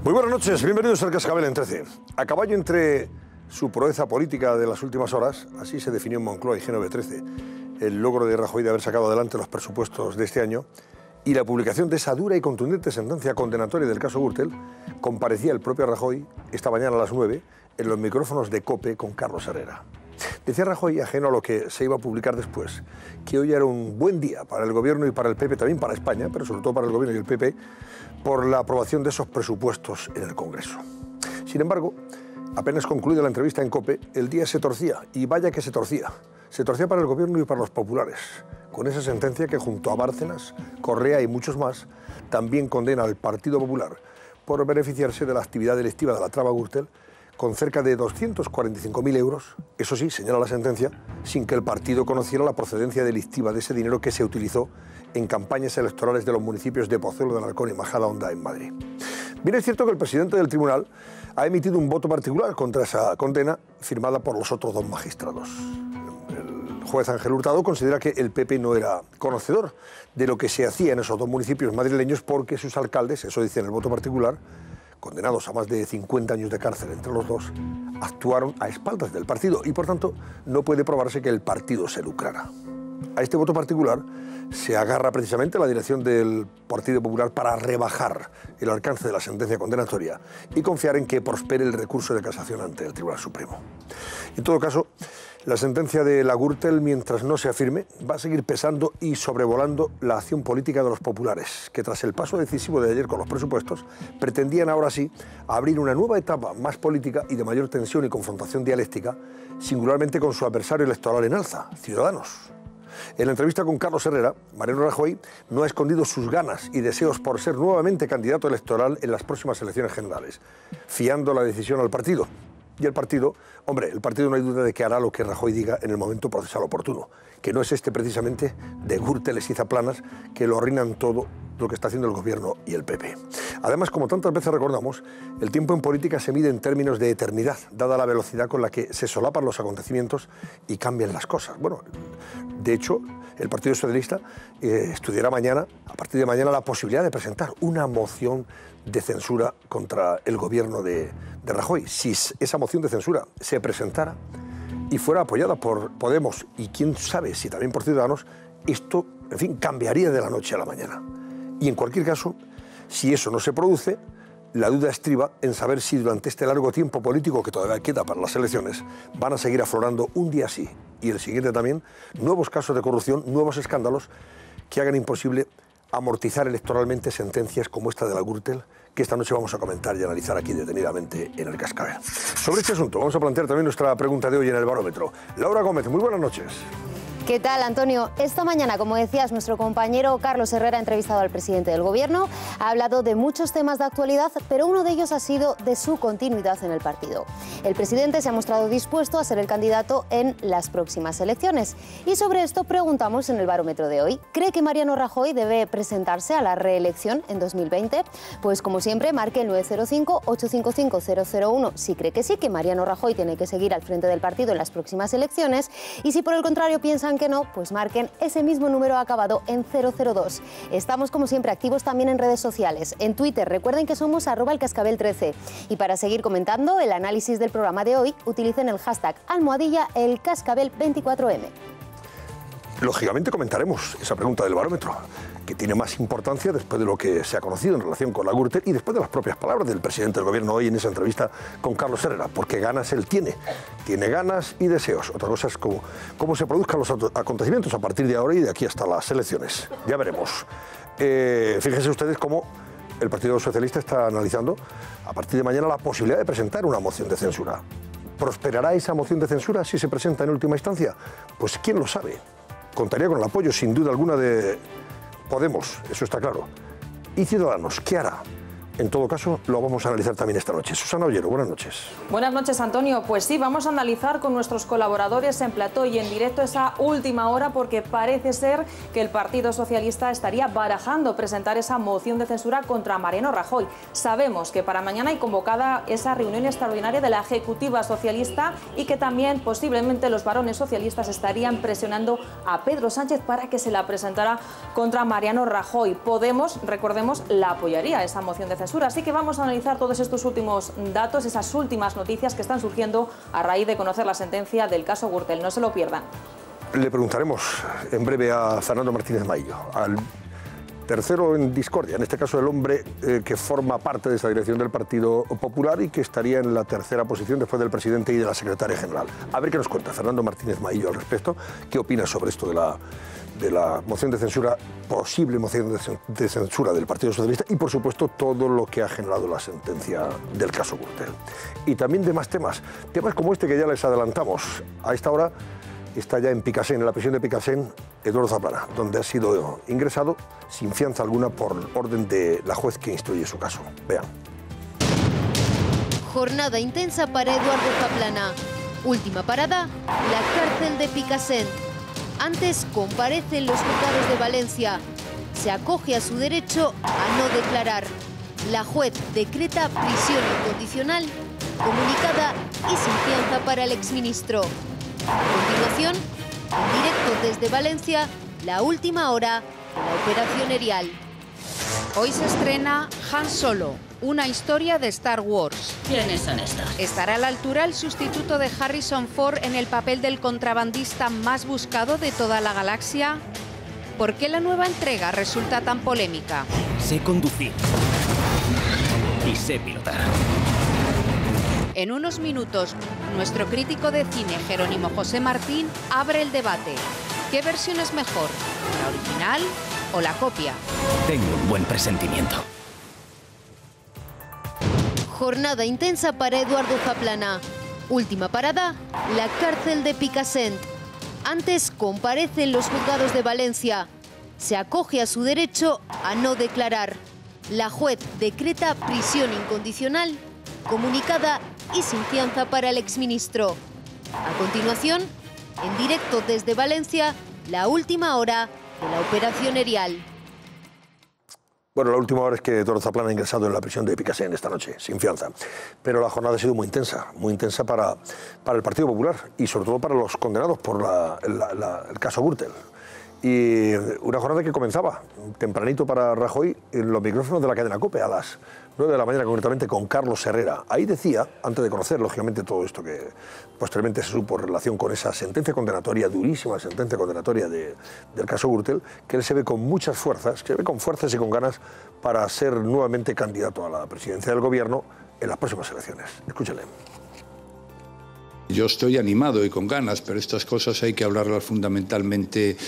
Muy buenas noches, bienvenidos al Cascabel en 13. A caballo entre su proeza política de las últimas horas, así se definió en Moncloa y GNV13, el logro de Rajoy de haber sacado adelante los presupuestos de este año y la publicación de esa dura y contundente sentencia condenatoria del caso Gürtel, comparecía el propio Rajoy esta mañana a las 9 en los micrófonos de COPE con Carlos Herrera. Decía Rajoy, ajeno a lo que se iba a publicar después, que hoy era un buen día para el Gobierno y para el PP, también para España, pero sobre todo para el Gobierno y el PP, por la aprobación de esos presupuestos en el Congreso. Sin embargo, apenas concluida la entrevista en COPE, el día se torcía, y vaya que se torcía. Se torcía para el Gobierno y para los populares, con esa sentencia que junto a Bárcenas, Correa y muchos más, también condena al Partido Popular por beneficiarse de la actividad delictiva de la trama Gürtel, con cerca de 245.000 euros, eso sí, señala la sentencia, sin que el partido conociera la procedencia delictiva de ese dinero que se utilizó en campañas electorales de los municipios de Pozuelo de Alarcón y Majadahonda en Madrid. Bien es cierto que el presidente del tribunal ha emitido un voto particular contra esa condena firmada por los otros dos magistrados. El juez Ángel Hurtado considera que el PP no era conocedor de lo que se hacía en esos dos municipios madrileños porque sus alcaldes, eso dice en el voto particular, condenados a más de 50 años de cárcel entre los dos, actuaron a espaldas del partido y, por tanto, no puede probarse que el partido se lucrara. A este voto particular se agarra precisamente la dirección del Partido Popular para rebajar el alcance de la sentencia condenatoria y confiar en que prospere el recurso de casación ante el Tribunal Supremo. En todo caso, la sentencia de la Gürtel, mientras no se afirme, va a seguir pesando y sobrevolando la acción política de los populares, que tras el paso decisivo de ayer con los presupuestos, pretendían ahora sí abrir una nueva etapa más política y de mayor tensión y confrontación dialéctica, singularmente con su adversario electoral en alza, Ciudadanos. En la entrevista con Carlos Herrera, Mariano Rajoy no ha escondido sus ganas y deseos por ser nuevamente candidato electoral en las próximas elecciones generales, fiando la decisión al partido. Y el partido no hay duda de que hará lo que Rajoy diga en el momento procesal oportuno, que no es este precisamente de Gürteles y Zaplanas que lo arruinan todo lo que está haciendo el Gobierno y el PP. Además, como tantas veces recordamos, el tiempo en política se mide en términos de eternidad, dada la velocidad con la que se solapan los acontecimientos y cambian las cosas. Bueno, de hecho, el Partido Socialista estudiará mañana, a partir de mañana, la posibilidad de presentar una moción de censura contra el Gobierno de Rajoy. Si esa moción de censura se presentara y fuera apoyada por Podemos y quién sabe si también por Ciudadanos, esto, en fin, cambiaría de la noche a la mañana. Y en cualquier caso, si eso no se produce, la duda estriba en saber si durante este largo tiempo político que todavía queda para las elecciones van a seguir aflorando un día sí y el siguiente también nuevos casos de corrupción, nuevos escándalos que hagan imposible amortizar electoralmente sentencias como esta de la Gürtel, que esta noche vamos a comentar y analizar aquí detenidamente en el Cascabel. Sobre este asunto vamos a plantear también nuestra pregunta de hoy en el barómetro. Laura Gómez, muy buenas noches. ¿Qué tal, Antonio? Esta mañana, como decías, nuestro compañero Carlos Herrera ha entrevistado al presidente del Gobierno, ha hablado de muchos temas de actualidad, pero uno de ellos ha sido de su continuidad en el partido. El presidente se ha mostrado dispuesto a ser el candidato en las próximas elecciones. Y sobre esto preguntamos en el barómetro de hoy. ¿Cree que Mariano Rajoy debe presentarse a la reelección en 2020? Pues como siempre, marque el 905-855-001 si cree que sí, que Mariano Rajoy tiene que seguir al frente del partido en las próximas elecciones. Y si por el contrario piensan que no, pues marquen ese mismo número acabado en 002. Estamos como siempre activos también en redes sociales. En Twitter recuerden que somos @elcascabel13 y para seguir comentando el análisis del programa de hoy utilicen el hashtag #elcascabel24m. Lógicamente comentaremos esa pregunta del barómetro, que tiene más importancia después de lo que se ha conocido en relación con la Gürtel y después de las propias palabras del presidente del Gobierno hoy en esa entrevista con Carlos Herrera, porque ganas él tiene ganas y deseos. Otra cosa es cómo se produzcan los acontecimientos a partir de ahora y de aquí hasta las elecciones. Ya veremos. Fíjense ustedes cómo el Partido Socialista está analizando a partir de mañana la posibilidad de presentar una moción de censura. ¿Prosperará esa moción de censura si se presenta en última instancia? Pues quién lo sabe. Contaría con el apoyo, sin duda alguna, de Podemos, eso está claro. ¿Y Ciudadanos qué hará? En todo caso, lo vamos a analizar también esta noche. Susana Ollero, buenas noches. Buenas noches, Antonio. Pues sí, vamos a analizar con nuestros colaboradores en plató y en directo esa última hora, porque parece ser que el Partido Socialista estaría barajando presentar esa moción de censura contra Mariano Rajoy. Sabemos que para mañana hay convocada esa reunión extraordinaria de la Ejecutiva Socialista y que también posiblemente los varones socialistas estarían presionando a Pedro Sánchez para que se la presentara contra Mariano Rajoy. Podemos, recordemos, la apoyaría esa moción de censura censura. Así que vamos a analizar todos estos últimos datos, esas últimas noticias que están surgiendo a raíz de conocer la sentencia del caso Gürtel. No se lo pierdan. Le preguntaremos en breve a Fernando Martínez Maillo, al tercero en discordia, en este caso el hombre que forma parte de esa dirección del Partido Popular y que estaría en la tercera posición después del presidente y de la secretaria general. A ver qué nos cuenta Fernando Martínez Maillo al respecto, qué opina sobre esto de la moción de censura, posible moción de censura del Partido Socialista y, por supuesto, todo lo que ha generado la sentencia del caso Gürtel. Y también de más temas como este que ya les adelantamos. A esta hora está ya en Picassent, en la prisión de Picassent, Eduardo Zaplana, donde ha sido ingresado sin fianza alguna por orden de la juez que instruye su caso. Vean. Jornada intensa para Eduardo Zaplana. Última parada, la cárcel de Picassent. Antes comparece en los juzgados de Valencia. Se acoge a su derecho a no declarar. La juez decreta prisión incondicional, comunicada y sin fianza para el exministro. A continuación, en directo desde Valencia, la última hora de la Operación Erial. Hoy se estrena Han Solo, una historia de Star Wars. ¿Quiénes son estos? ¿Estará a la altura el sustituto de Harrison Ford en el papel del contrabandista más buscado de toda la galaxia? ¿Por qué la nueva entrega resulta tan polémica? Sé conducir y sé pilotar. En unos minutos, nuestro crítico de cine, Jerónimo José Martín, abre el debate. ¿Qué versión es mejor, la original o la copia? Tengo un buen presentimiento. Jornada intensa para Eduardo Zaplana. Última parada, la cárcel de Picassent. Antes comparece en los juzgados de Valencia. Se acoge a su derecho a no declarar. La juez decreta prisión incondicional, comunicada y sin fianza para el exministro. A continuación, en directo desde Valencia, la última hora de la Operación Erial. Bueno, la última hora es que Eduardo Zaplana ha ingresado en la prisión de Picassent esta noche, sin fianza. Pero la jornada ha sido muy intensa para el Partido Popular y sobre todo para los condenados por el caso Gürtel. Y una jornada que comenzaba tempranito para Rajoy en los micrófonos de la cadena COPE a las 9 de la mañana, concretamente con Carlos Herrera. Ahí decía, antes de conocer lógicamente todo esto que posteriormente se supo en relación con esa sentencia condenatoria, durísima sentencia condenatoria del caso Gürtel, que él se ve con muchas fuerzas, que se ve con fuerzas y con ganas para ser nuevamente candidato a la presidencia del gobierno en las próximas elecciones. Escúchale. Yo estoy animado y con ganas, pero estas cosas hay que hablarlas fundamentalmente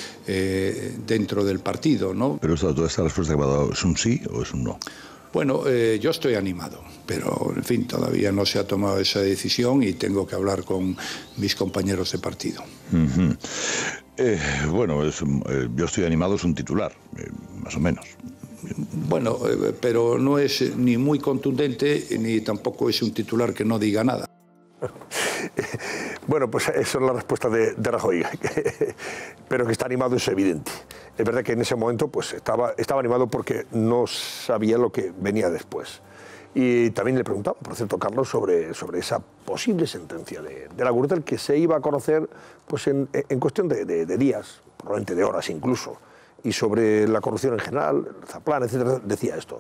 dentro del partido, ¿no? Pero toda esta respuesta que me ha dado, ¿es un sí o es un no? Bueno, yo estoy animado, pero en fin, todavía no se ha tomado esa decisión y tengo que hablar con mis compañeros de partido. Bueno, yo estoy animado, es un titular, más o menos. Bueno, pero no es ni muy contundente ni tampoco es un titular que no diga nada. Bueno, pues esa es la respuesta de Rajoy, pero que está animado es evidente. Es verdad que en ese momento pues estaba animado porque no sabía lo que venía después. Y también le preguntaba, por cierto, Carlos, sobre esa posible sentencia de la Gürtel que se iba a conocer pues en cuestión de días, probablemente de horas incluso, y sobre la corrupción en general, Zaplana, etcétera, decía esto.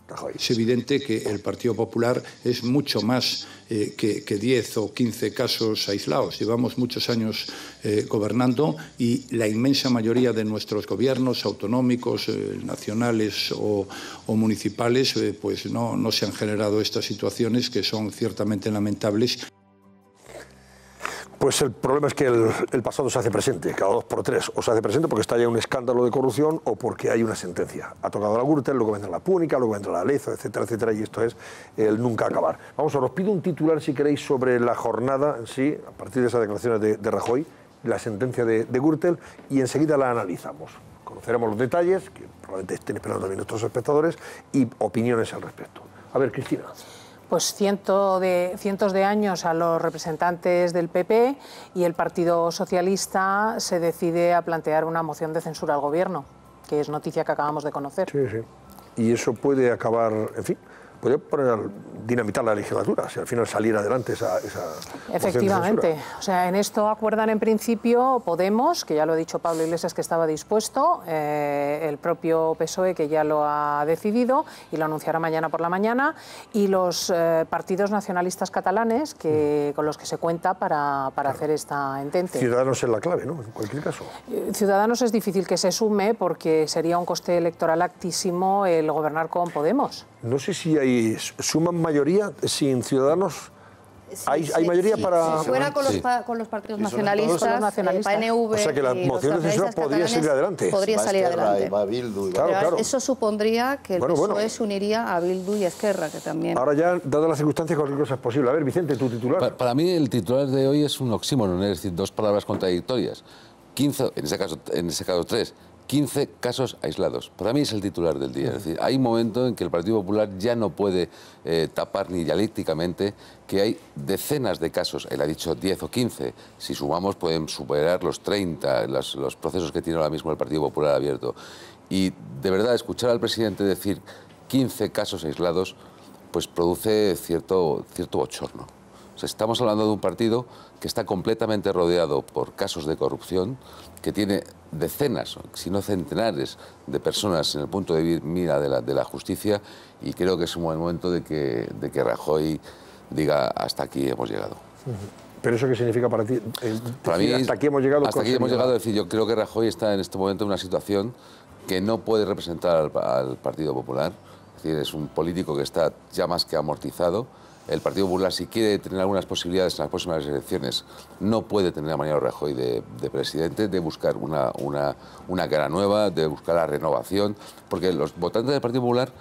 Rajoy. Es evidente que el Partido Popular es mucho más que 10 o 15 casos aislados. Llevamos muchos años gobernando y la inmensa mayoría de nuestros gobiernos autonómicos, nacionales o municipales, pues no se han generado estas situaciones que son ciertamente lamentables. Pues el problema es que el pasado se hace presente, cada 2 por 3. O se hace presente porque está ya un escándalo de corrupción o porque hay una sentencia. Ha tocado la Gürtel, luego vendrá la Púnica, luego vendrá la Lezo, etcétera, etcétera, y esto es el nunca acabar. Vamos, os pido un titular, si queréis, sobre la jornada en sí, a partir de esas declaraciones de Rajoy, la sentencia de Gürtel, y enseguida la analizamos. Conoceremos los detalles, que probablemente estén esperando también nuestros espectadores, y opiniones al respecto. A ver, Cristina. Pues cientos de años a los representantes del PP y el Partido Socialista se decide a plantear una moción de censura al Gobierno, que es noticia que acabamos de conocer. Sí, sí. Y eso puede acabar, en fin, podría dinamitar la legislatura, si al final saliera adelante esa Efectivamente. O sea, en esto acuerdan en principio Podemos, que ya lo ha dicho Pablo Iglesias que estaba dispuesto, el propio PSOE que ya lo ha decidido y lo anunciará mañana por la mañana, y los partidos nacionalistas catalanes con los que se cuenta para hacer esta entente. Ciudadanos es la clave, ¿no? En cualquier caso. Ciudadanos es difícil que se sume porque sería un coste electoral altísimo el gobernar con Podemos. No sé si hay suman mayoría sin Ciudadanos. ¿Hay mayoría para...? Si fuera con los partidos nacionalistas, PNV... O sea que la moción de censura podría salir adelante. Podría salir adelante. Claro. Eso supondría que el PSOE se uniría a Bildu y Esquerra, que también... Ahora ya, dadas las circunstancias, cualquier cosa es posible. A ver, Vicente, tu titular. Para mí el titular de hoy es un oxímoron, es decir, dos palabras contradictorias. 15, en ese caso 3, 15 casos aislados. Para mí es el titular del día. Es decir, hay un momento en que el Partido Popular ya no puede tapar ni dialécticamente que hay decenas de casos. Él ha dicho 10 o 15. Si sumamos pueden superar los 30, los procesos que tiene ahora mismo el Partido Popular abierto. Y de verdad, escuchar al presidente decir 15 casos aislados, pues produce cierto bochorno. O sea, estamos hablando de un partido que está completamente rodeado por casos de corrupción, que tiene decenas, si no centenares, de personas en el punto de mira de la justicia, y creo que es un buen momento de que Rajoy diga hasta aquí hemos llegado. ¿Pero eso qué significa para ti? Para mí, hasta aquí hemos llegado. Hasta aquí hemos llegado, es decir, yo creo que Rajoy está en este momento en una situación que no puede representar al Partido Popular. Es decir, es un político que está ya más que amortizado. El Partido Popular, si quiere tener algunas posibilidades en las próximas elecciones, no puede tener a Mariano Rajoy de presidente, de buscar una cara nueva, de buscar la renovación, porque los votantes del Partido Popular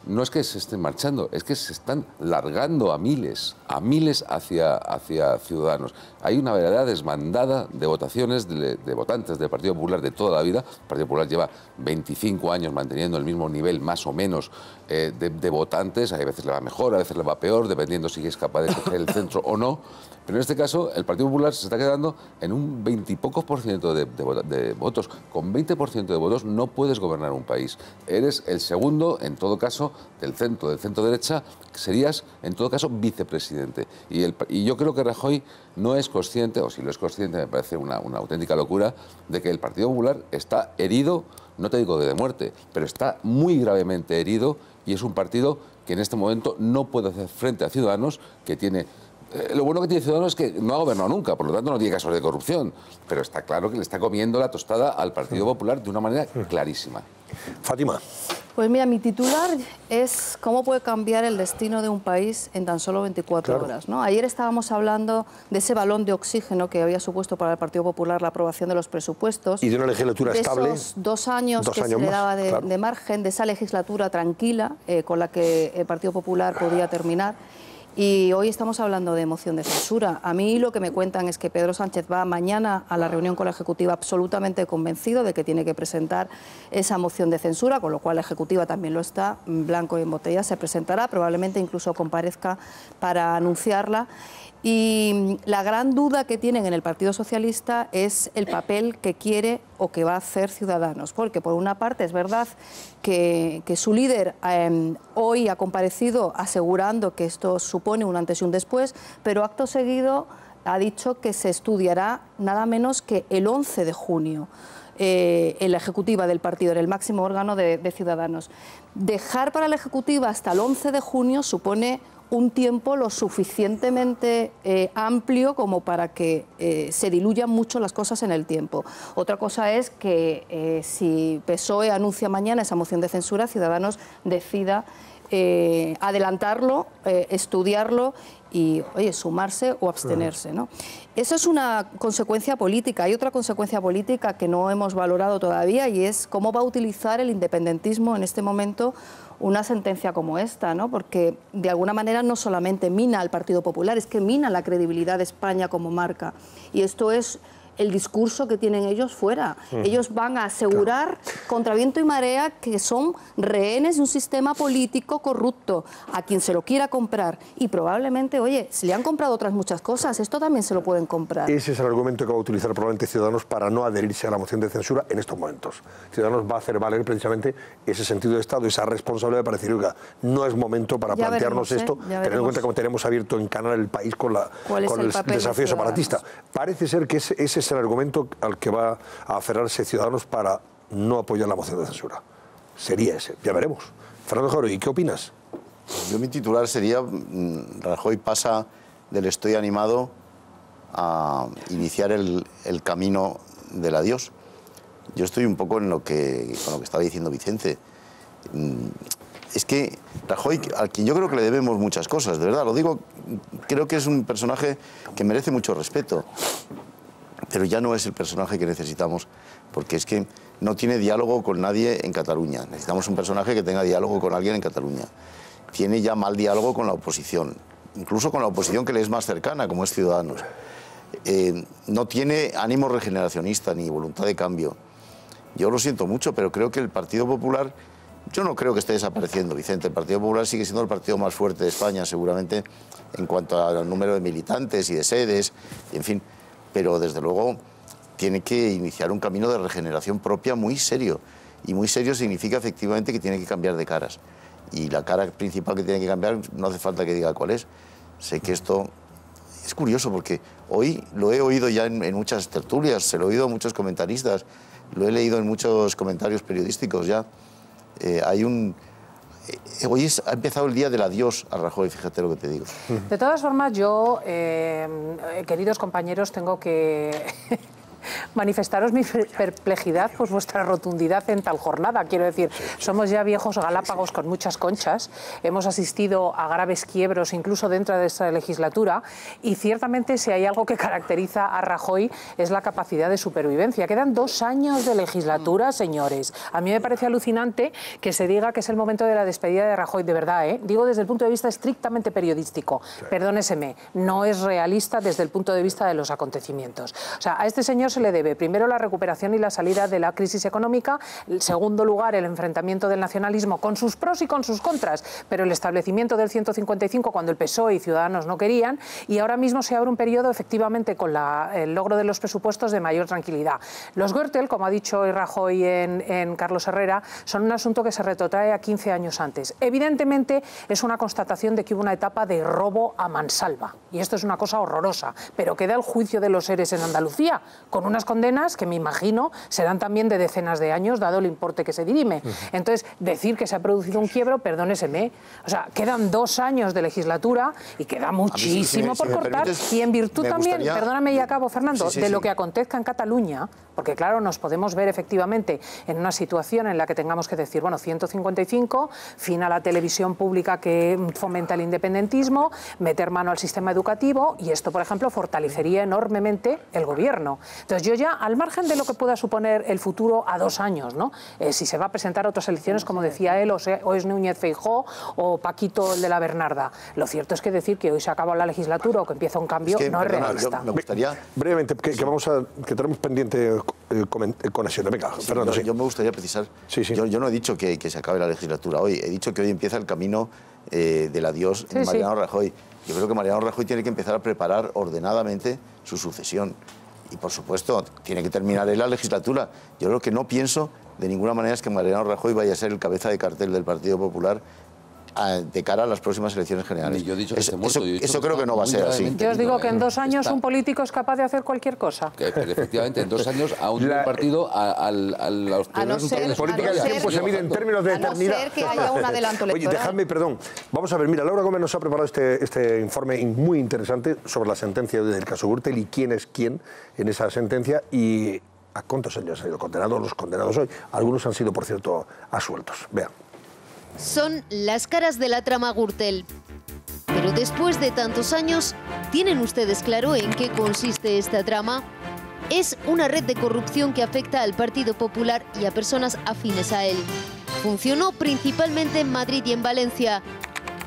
no es que se estén marchando, es que se están largando a miles hacia Ciudadanos. Hay una verdadera desbandada de votaciones de votantes del Partido Popular de toda la vida. El Partido Popular lleva 25 años manteniendo el mismo nivel, más o menos, de votantes. A veces le va mejor, a veces le va peor, dependiendo si es capaz de coger el centro o no. Pero en este caso, el Partido Popular se está quedando en un 20 y pocos % de votos. Con 20% de votos no puedes gobernar un país. Eres el segundo, en todo caso, del centro derecha, serías, en todo caso, vicepresidente. Y yo creo que Rajoy no es consciente, o si lo es consciente, me parece una auténtica locura, de que el Partido Popular está herido, no te digo de muerte, pero está muy gravemente herido, y es un partido que en este momento no puede hacer frente a Ciudadanos, que tiene... Lo bueno que tiene Ciudadanos es que no ha gobernado nunca, por lo tanto no tiene casos de corrupción, pero está claro que le está comiendo la tostada al Partido Popular de una manera clarísima. Fátima. Pues mira, mi titular es cómo puede cambiar el destino de un país en tan solo 24 horas, ¿no? Ayer estábamos hablando de ese balón de oxígeno que había supuesto para el Partido Popular la aprobación de los presupuestos. Y de una legislatura estable. De esos 2 años que se le daba de margen, de esa legislatura tranquila con la que el Partido Popular podía terminar. Y hoy estamos hablando de moción de censura. A mí lo que me cuentan es que Pedro Sánchez va mañana a la reunión con la Ejecutiva absolutamente convencido de que tiene que presentar esa moción de censura, con lo cual la Ejecutiva también lo está, blanco y en botella, se presentará, probablemente incluso comparezca para anunciarla. Y la gran duda que tienen en el Partido Socialista es el papel que quiere o que va a hacer Ciudadanos, porque por una parte es verdad que su líder hoy ha comparecido asegurando que esto supone un antes y un después, pero acto seguido ha dicho que se estudiará nada menos que el 11 de junio. En la Ejecutiva del partido, en el máximo órgano de Ciudadanos. Dejar para la Ejecutiva hasta el 11 de junio supone un tiempo lo suficientemente amplio como para que se diluyan mucho las cosas en el tiempo. Otra cosa es que si PSOE anuncia mañana esa moción de censura, Ciudadanos decida adelantarlo, estudiarlo y, oye, sumarse o abstenerse, ¿no? Eso es una consecuencia política. Hay otra consecuencia política que no hemos valorado todavía y es cómo va a utilizar el independentismo en este momento una sentencia como esta, ¿no? Porque de alguna manera no solamente mina al Partido Popular, es que mina la credibilidad de España como marca. Y esto es el discurso que tienen ellos fuera. Ellos van a asegurar contra viento y marea que son rehenes de un sistema político corrupto a quien se lo quiera comprar. Y probablemente, oye, si le han comprado otras muchas cosas, esto también se lo pueden comprar. Ese es el argumento que va a utilizar probablemente Ciudadanos para no adherirse a la moción de censura en estos momentos. Ciudadanos va a hacer valer precisamente ese sentido de Estado, esa responsabilidad para decir, oiga, no es momento para plantearnos esto, teniendo en cuenta como tenemos abierto en Canal El País con el desafío separatista. Parece ser que ese es el argumento al que va a aferrarse Ciudadanos para no apoyar la moción de censura. Sería ese, ya veremos. Fernando Jauregui, ¿qué opinas? Yo mi titular sería, Rajoy pasa del estoy animado a iniciar el camino del adiós. Yo estoy un poco con lo que estaba diciendo Vicente. Es que Rajoy, al quien yo creo que le debemos muchas cosas, de verdad, lo digo, creo que es un personaje que merece mucho respeto, pero ya no es el personaje que necesitamos, porque es que no tiene diálogo con nadie en Cataluña. Necesitamos un personaje que tenga diálogo con alguien en Cataluña. Tiene ya mal diálogo con la oposición, incluso con la oposición que le es más cercana, como es Ciudadanos. No tiene ánimo regeneracionista ni voluntad de cambio. Yo lo siento mucho, pero creo que el Partido Popular, yo no creo que esté desapareciendo, Vicente. El Partido Popular sigue siendo el partido más fuerte de España, seguramente, en cuanto al número de militantes y de sedes, en fin. Pero, desde luego, tiene que iniciar un camino de regeneración propia muy serio. Y muy serio significa, efectivamente, que tiene que cambiar de caras. Y la cara principal que tiene que cambiar, no hace falta que diga cuál es. Sé que esto es curioso, porque hoy lo he oído ya en muchas tertulias, se lo he oído a muchos comentaristas, lo he leído en muchos comentarios periodísticos ya. Hoy ha empezado el día del adiós a Rajoy, fíjate lo que te digo. De todas formas, yo, queridos compañeros, tengo que manifestaros mi perplejidad por vuestra rotundidad en tal jornada. Quiero decir, somos ya viejos galápagos con muchas conchas, hemos asistido a graves quiebros incluso dentro de esta legislatura y ciertamente si hay algo que caracteriza a Rajoy es la capacidad de supervivencia. Quedan 2 años de legislatura, señores. A mí me parece alucinante que se diga que es el momento de la despedida de Rajoy, de verdad, ¿eh? Digo desde el punto de vista estrictamente periodístico. Perdóneseme, no es realista desde el punto de vista de los acontecimientos. O sea, a este señor se le debe primero la recuperación y la salida de la crisis económica, en segundo lugar el enfrentamiento del nacionalismo con sus pros y con sus contras, pero el establecimiento del 155 cuando el PSOE y Ciudadanos no querían, y ahora mismo se abre un periodo efectivamente con el logro de los presupuestos de mayor tranquilidad. Los Gürtel, como ha dicho hoy Rajoy en Carlos Herrera, son un asunto que se retrotrae a 15 años antes. Evidentemente es una constatación de que hubo una etapa de robo a mansalva, y esto es una cosa horrorosa, pero queda el juicio de los seres en Andalucía, con unas condenas que me imagino serán también de decenas de años, dado el importe que se dirime. Entonces, decir que se ha producido un quiebro, perdóneseme, o sea, quedan 2 años de legislatura y queda muchísimo por cortar, y en virtud también, perdóname y acabo, Fernando, de lo que acontezca en Cataluña, porque claro, nos podemos ver efectivamente en una situación en la que tengamos que decir, bueno, 155, fin a la televisión pública que fomenta el independentismo, meter mano al sistema educativo, y esto, por ejemplo, fortalecería enormemente el gobierno. Entonces, yo ya, al margen de lo que pueda suponer el futuro a 2 años, ¿no? Si se va a presentar a otras elecciones, como decía él, o es Núñez Feijóo o Paquito, el de la Bernarda. Lo cierto es que decir que hoy se acaba la legislatura o que empieza un cambio no es realista. Me gustaría... Brevemente, que tenemos pendiente conexión. Venga, Fernando, yo me gustaría precisar, yo no he dicho que se acabe la legislatura hoy, he dicho que hoy empieza el camino del adiós de Mariano Rajoy. Yo creo que Mariano Rajoy tiene que empezar a preparar ordenadamente su sucesión. Y, por supuesto, tiene que terminar en la legislatura. Yo lo que no pienso de ninguna manera es que Mariano Rajoy vaya a ser el cabeza de cartel del Partido Popular de cara a las próximas elecciones generales. Yo he dicho que eso creo que no va a ser así. Yo os digo que en 2 años un político es capaz de hacer cualquier cosa. Pero efectivamente, en 2 años a un partido, a los política del tiempo se mide en términos de eternidad. A no ser que haya un adelanto electoral. Oye, dejadme, perdón. Vamos a ver, mira, Laura Gómez nos ha preparado este informe muy interesante sobre la sentencia del caso Gürtel y quién es quién en esa sentencia y a cuántos años han sido condenados los condenados hoy. Algunos han sido, por cierto, absueltos. Vean. Son las caras de la trama Gürtel. Pero después de tantos años, ¿tienen ustedes claro en qué consiste esta trama? Es una red de corrupción que afecta al Partido Popular y a personas afines a él. Funcionó principalmente en Madrid y en Valencia.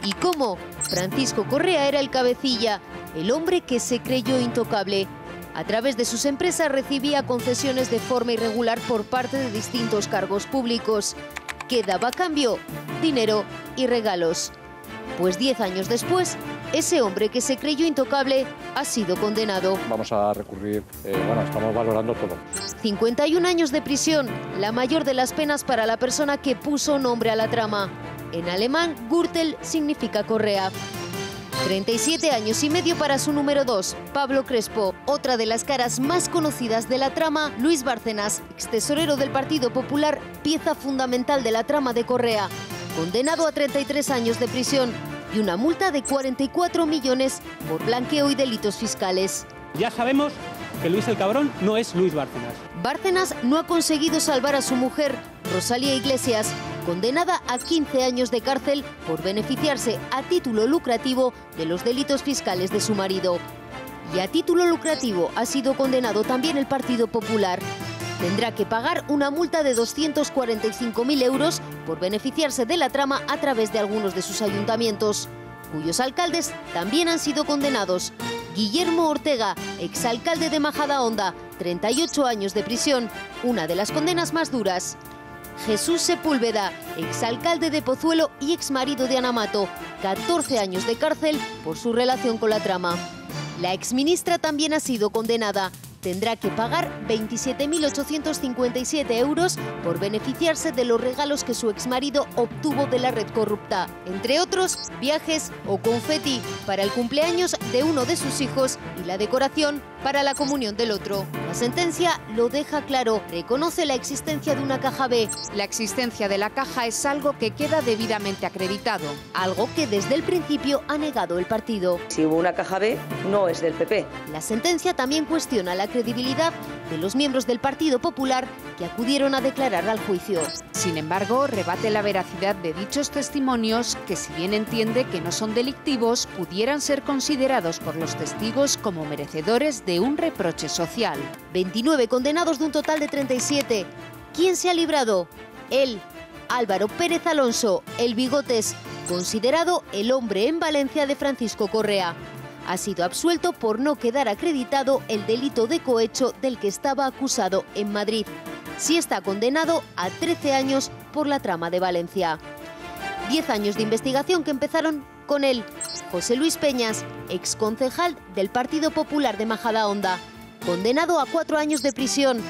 ¿Y cómo? Francisco Correa era el cabecilla, el hombre que se creyó intocable. A través de sus empresas recibía concesiones de forma irregular por parte de distintos cargos públicos. ¿Qué daba a cambio? Dinero y regalos. Pues 10 años después, ese hombre que se creyó intocable ha sido condenado. Vamos a recurrir, estamos valorando todo. 51 años de prisión, la mayor de las penas para la persona que puso nombre a la trama. En alemán, Gürtel significa correa. 37 años y medio para su número 2, Pablo Crespo. Otra de las caras más conocidas de la trama, Luis Bárcenas, extesorero del Partido Popular, pieza fundamental de la trama de Correa. Condenado a 33 años de prisión y una multa de 44 millones por blanqueo y delitos fiscales. Ya sabemos que Luis el Cabrón no es Luis Bárcenas. Bárcenas no ha conseguido salvar a su mujer, Rosalía Iglesias, condenada a 15 años de cárcel por beneficiarse a título lucrativo de los delitos fiscales de su marido. Y a título lucrativo ha sido condenado también el Partido Popular. Tendrá que pagar una multa de 245.000 euros por beneficiarse de la trama a través de algunos de sus ayuntamientos, cuyos alcaldes también han sido condenados. Guillermo Ortega, exalcalde de Majadahonda, 38 años de prisión, una de las condenas más duras. Jesús Sepúlveda, exalcalde de Pozuelo y exmarido de Ana Mato, 14 años de cárcel por su relación con la trama. La exministra también ha sido condenada. Tendrá que pagar 27.857 euros por beneficiarse de los regalos que su exmarido obtuvo de la red corrupta. Entre otros, viajes o confeti para el cumpleaños de uno de sus hijos y la decoración para la comunión del otro. La sentencia lo deja claro, reconoce la existencia de una caja B. La existencia de la caja es algo que queda debidamente acreditado. Algo que desde el principio ha negado el partido. Si hubo una caja B, no es del PP. La sentencia también cuestiona la credibilidad de los miembros del Partido Popular que acudieron a declarar al juicio. Sin embargo, rebate la veracidad de dichos testimonios que, si bien entiende que no son delictivos, pudieran ser considerados por los testigos como merecedores de un reproche social. 29 condenados de un total de 37. ¿Quién se ha librado? Él, Álvaro Pérez Alonso, el Bigotes, considerado el hombre en Valencia de Francisco Correa. Ha sido absuelto por no quedar acreditado el delito de cohecho del que estaba acusado en Madrid. Sí está condenado a 13 años por la trama de Valencia. 10 años de investigación que empezaron con él, José Luis Peñas, exconcejal del Partido Popular de Majadahonda, condenado a 4 años de prisión.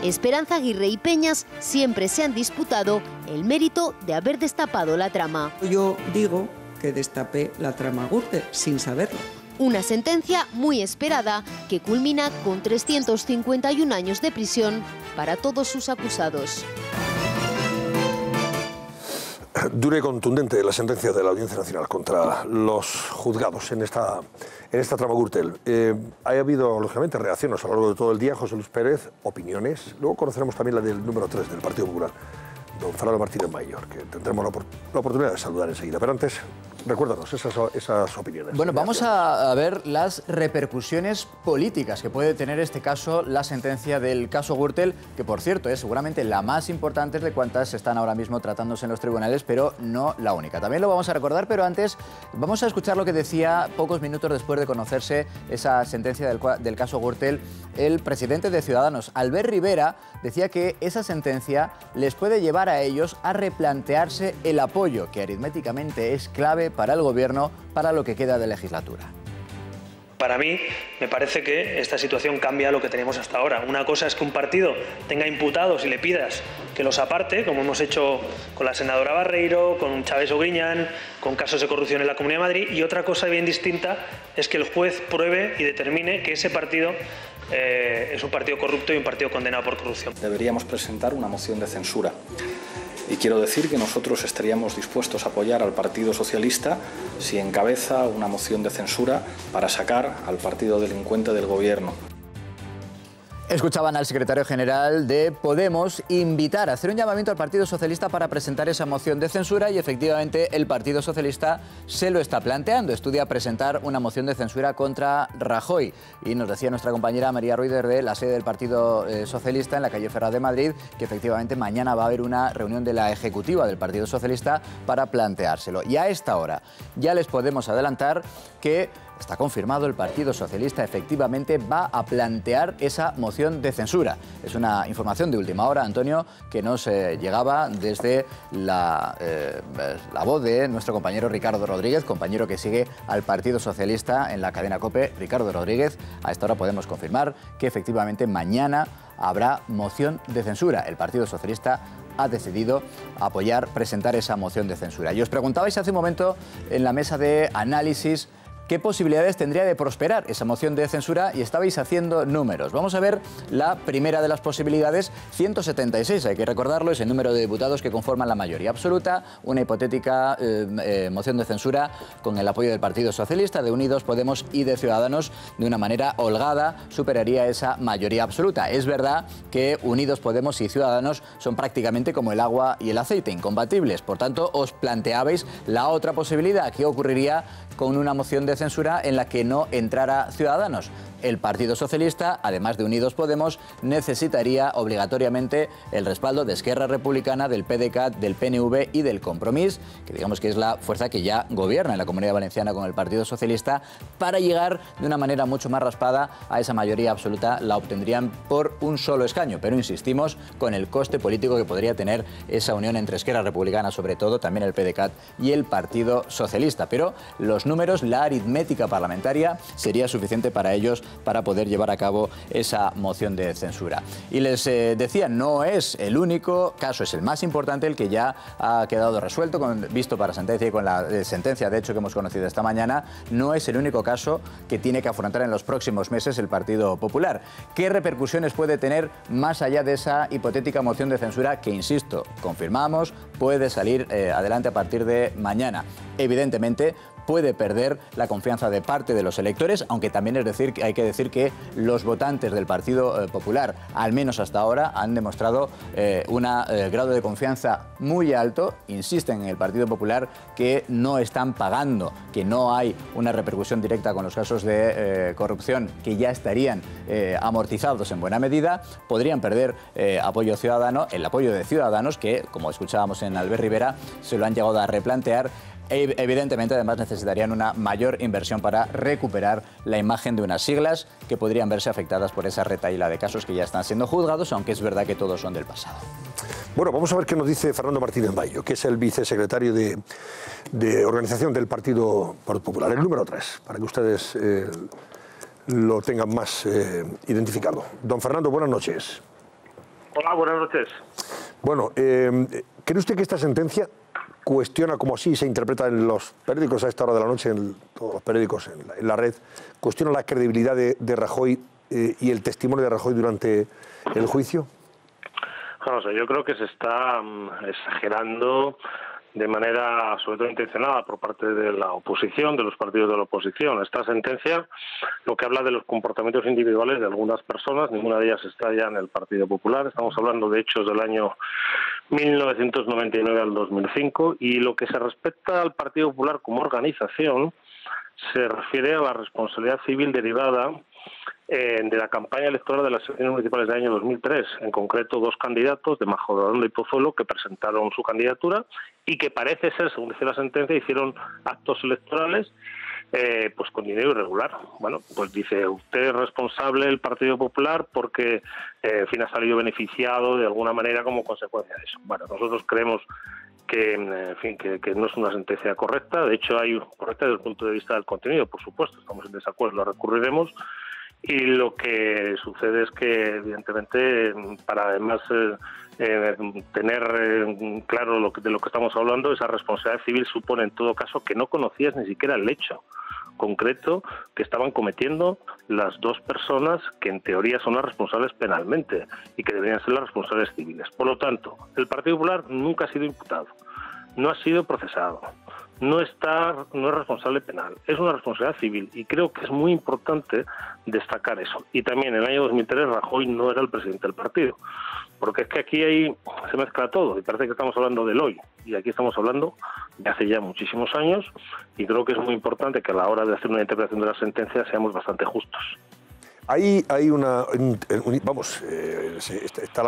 Esperanza Aguirre y Peñas siempre se han disputado el mérito de haber destapado la trama. Yo digo que destapé la trama Gürtel sin saberlo. Una sentencia muy esperada que culmina con 351 años de prisión para todos sus acusados. Dura y contundente la sentencia de la Audiencia Nacional contra los juzgados en esta trama Gürtel. Ha habido, lógicamente, reacciones a lo largo de todo el día. José Luis Pérez, opiniones. Luego conoceremos también la del número 3 del Partido Popular, don Fernando Martínez Mayor, que tendremos la oportunidad de saludar enseguida. Pero antes, recuérdanos esas opiniones. Bueno, vamos a ver las repercusiones políticas que puede tener este caso, la sentencia del caso Gürtel, que por cierto es seguramente la más importante de cuantas están ahora mismo tratándose en los tribunales, pero no la única. También lo vamos a recordar, pero antes vamos a escuchar lo que decía pocos minutos después de conocerse esa sentencia del caso Gürtel el presidente de Ciudadanos, Albert Rivera, decía que esa sentencia les puede llevar a ellos a replantearse el apoyo, que aritméticamente es clave para el Gobierno para lo que queda de legislatura. Para mí, me parece que esta situación cambia lo que tenemos hasta ahora. Una cosa es que un partido tenga imputados y le pidas que los aparte, como hemos hecho con la senadora Barreiro, con Chávez Ogriñán, con casos de corrupción en la Comunidad de Madrid, y otra cosa bien distinta es que el juez pruebe y determine que ese partido es un partido corrupto y un partido condenado por corrupción. Deberíamos presentar una moción de censura. Y quiero decir que nosotros estaríamos dispuestos a apoyar al Partido Socialista si encabeza una moción de censura para sacar al partido delincuente del Gobierno. Escuchaban al secretario general de Podemos invitar a hacer un llamamiento al Partido Socialista para presentar esa moción de censura y efectivamente el Partido Socialista se lo está planteando. Estudia presentar una moción de censura contra Rajoy. Y nos decía nuestra compañera María Ruiz de la sede del Partido Socialista en la calle Ferraz de Madrid que efectivamente mañana va a haber una reunión de la ejecutiva del Partido Socialista para planteárselo. Y a esta hora ya les podemos adelantar que está confirmado, el Partido Socialista efectivamente va a plantear esa moción de censura. Es una información de última hora, Antonio, que nos llegaba desde la voz de nuestro compañero Ricardo Rodríguez, compañero que sigue al Partido Socialista en la cadena COPE. Ricardo Rodríguez, a esta hora podemos confirmar que efectivamente mañana habrá moción de censura. El Partido Socialista ha decidido presentar esa moción de censura. Y os preguntabais hace un momento en la mesa de análisis qué posibilidades tendría de prosperar esa moción de censura y estabais haciendo números. Vamos a ver la primera de las posibilidades. 176, hay que recordarlo, es el número de diputados que conforman la mayoría absoluta. Una hipotética moción de censura con el apoyo del Partido Socialista, de Unidos Podemos y de Ciudadanos, de una manera holgada superaría esa mayoría absoluta. Es verdad que Unidos Podemos y Ciudadanos son prácticamente como el agua y el aceite, incompatibles. Por tanto, os planteabais la otra posibilidad. ¿Qué ocurriría con una moción de censura en la que no entrara Ciudadanos? El Partido Socialista, además de Unidos Podemos, necesitaría obligatoriamente el respaldo de Esquerra Republicana, del PDeCAT, del PNV y del Compromís, que digamos que es la fuerza que ya gobierna en la Comunidad Valenciana con el Partido Socialista, para llegar de una manera mucho más raspada a esa mayoría absoluta. La obtendrían por un solo escaño, pero insistimos con el coste político que podría tener esa unión entre Esquerra Republicana, sobre todo, también el PDeCAT y el Partido Socialista. Pero los números, la aritmética parlamentaria sería suficiente para ellos para poder llevar a cabo esa moción de censura. Y les decía, no es el único caso, es el más importante, el que ya ha quedado resuelto, visto para sentencia y con la sentencia, de hecho, que hemos conocido esta mañana. No es el único caso que tiene que afrontar en los próximos meses el Partido Popular. ¿Qué repercusiones puede tener más allá de esa hipotética moción de censura que, insisto, confirmamos, puede salir adelante a partir de mañana? Evidentemente, puede perder la confianza de parte de los electores, aunque también hay que decir que los votantes del Partido Popular, al menos hasta ahora, han demostrado un grado de confianza muy alto. Insisten en el Partido Popular que no están pagando, que no hay una repercusión directa con los casos de corrupción, que ya estarían amortizados en buena medida. Podrían perder apoyo ciudadano, el apoyo de Ciudadanos, que, como escuchábamos en Albert Rivera, se lo han llegado a replantear. Evidentemente, además, necesitarían una mayor inversión para recuperar la imagen de unas siglas que podrían verse afectadas por esa retahíla de casos que ya están siendo juzgados, aunque es verdad que todos son del pasado. Bueno, vamos a ver qué nos dice Fernando Martínez Bayo, que es el vicesecretario de organización del Partido Popular, el número 3, para que ustedes lo tengan más identificado. Don Fernando, buenas noches. Hola, buenas noches. Bueno, ¿cree usted que esta sentencia cuestiona, como así se interpreta en los periódicos a esta hora de la noche, en todos los periódicos, en la red, cuestiona la credibilidad de Rajoy y el testimonio de Rajoy durante el juicio? Vamos, yo creo que se está exagerando de manera sobre todo intencionada por parte de la oposición, de los partidos de la oposición. Esta sentencia lo que habla de los comportamientos individuales de algunas personas, ninguna de ellas está ya en el Partido Popular. Estamos hablando de hechos del año 1999 al 2005, y lo que se respecta al Partido Popular como organización se refiere a la responsabilidad civil derivada de la campaña electoral de las elecciones municipales del año 2003, en concreto 2 candidatos de Majadahonda y Pozuelo que presentaron su candidatura y que parece ser, según dice la sentencia, hicieron actos electorales pues con dinero irregular. Bueno, pues dice, usted es responsable del Partido Popular porque en fin, ha salido beneficiado de alguna manera como consecuencia de eso. Bueno, nosotros creemos que, en fin, que no es una sentencia correcta. De hecho, hay correcta desde el punto de vista del contenido, por supuesto, estamos en desacuerdo, lo recurriremos. Y lo que sucede es que, evidentemente, para además tener claro de lo que estamos hablando, esa responsabilidad civil supone en todo caso que no conocías ni siquiera el hecho concreto que estaban cometiendo las 2 personas que en teoría son las responsables penalmente y que deberían ser las responsables civiles. Por lo tanto, el Partido Popular nunca ha sido imputado, no ha sido procesado, no es responsable penal, es una responsabilidad civil, y creo que es muy importante destacar eso. Y también en el año 2003 Rajoy no era el presidente del partido, porque es que aquí se mezcla todo y parece que estamos hablando del hoy, y aquí estamos hablando de hace ya muchísimos años, y creo que es muy importante que a la hora de hacer una interpretación de la sentencia seamos bastante justos. Hay una... Vamos, está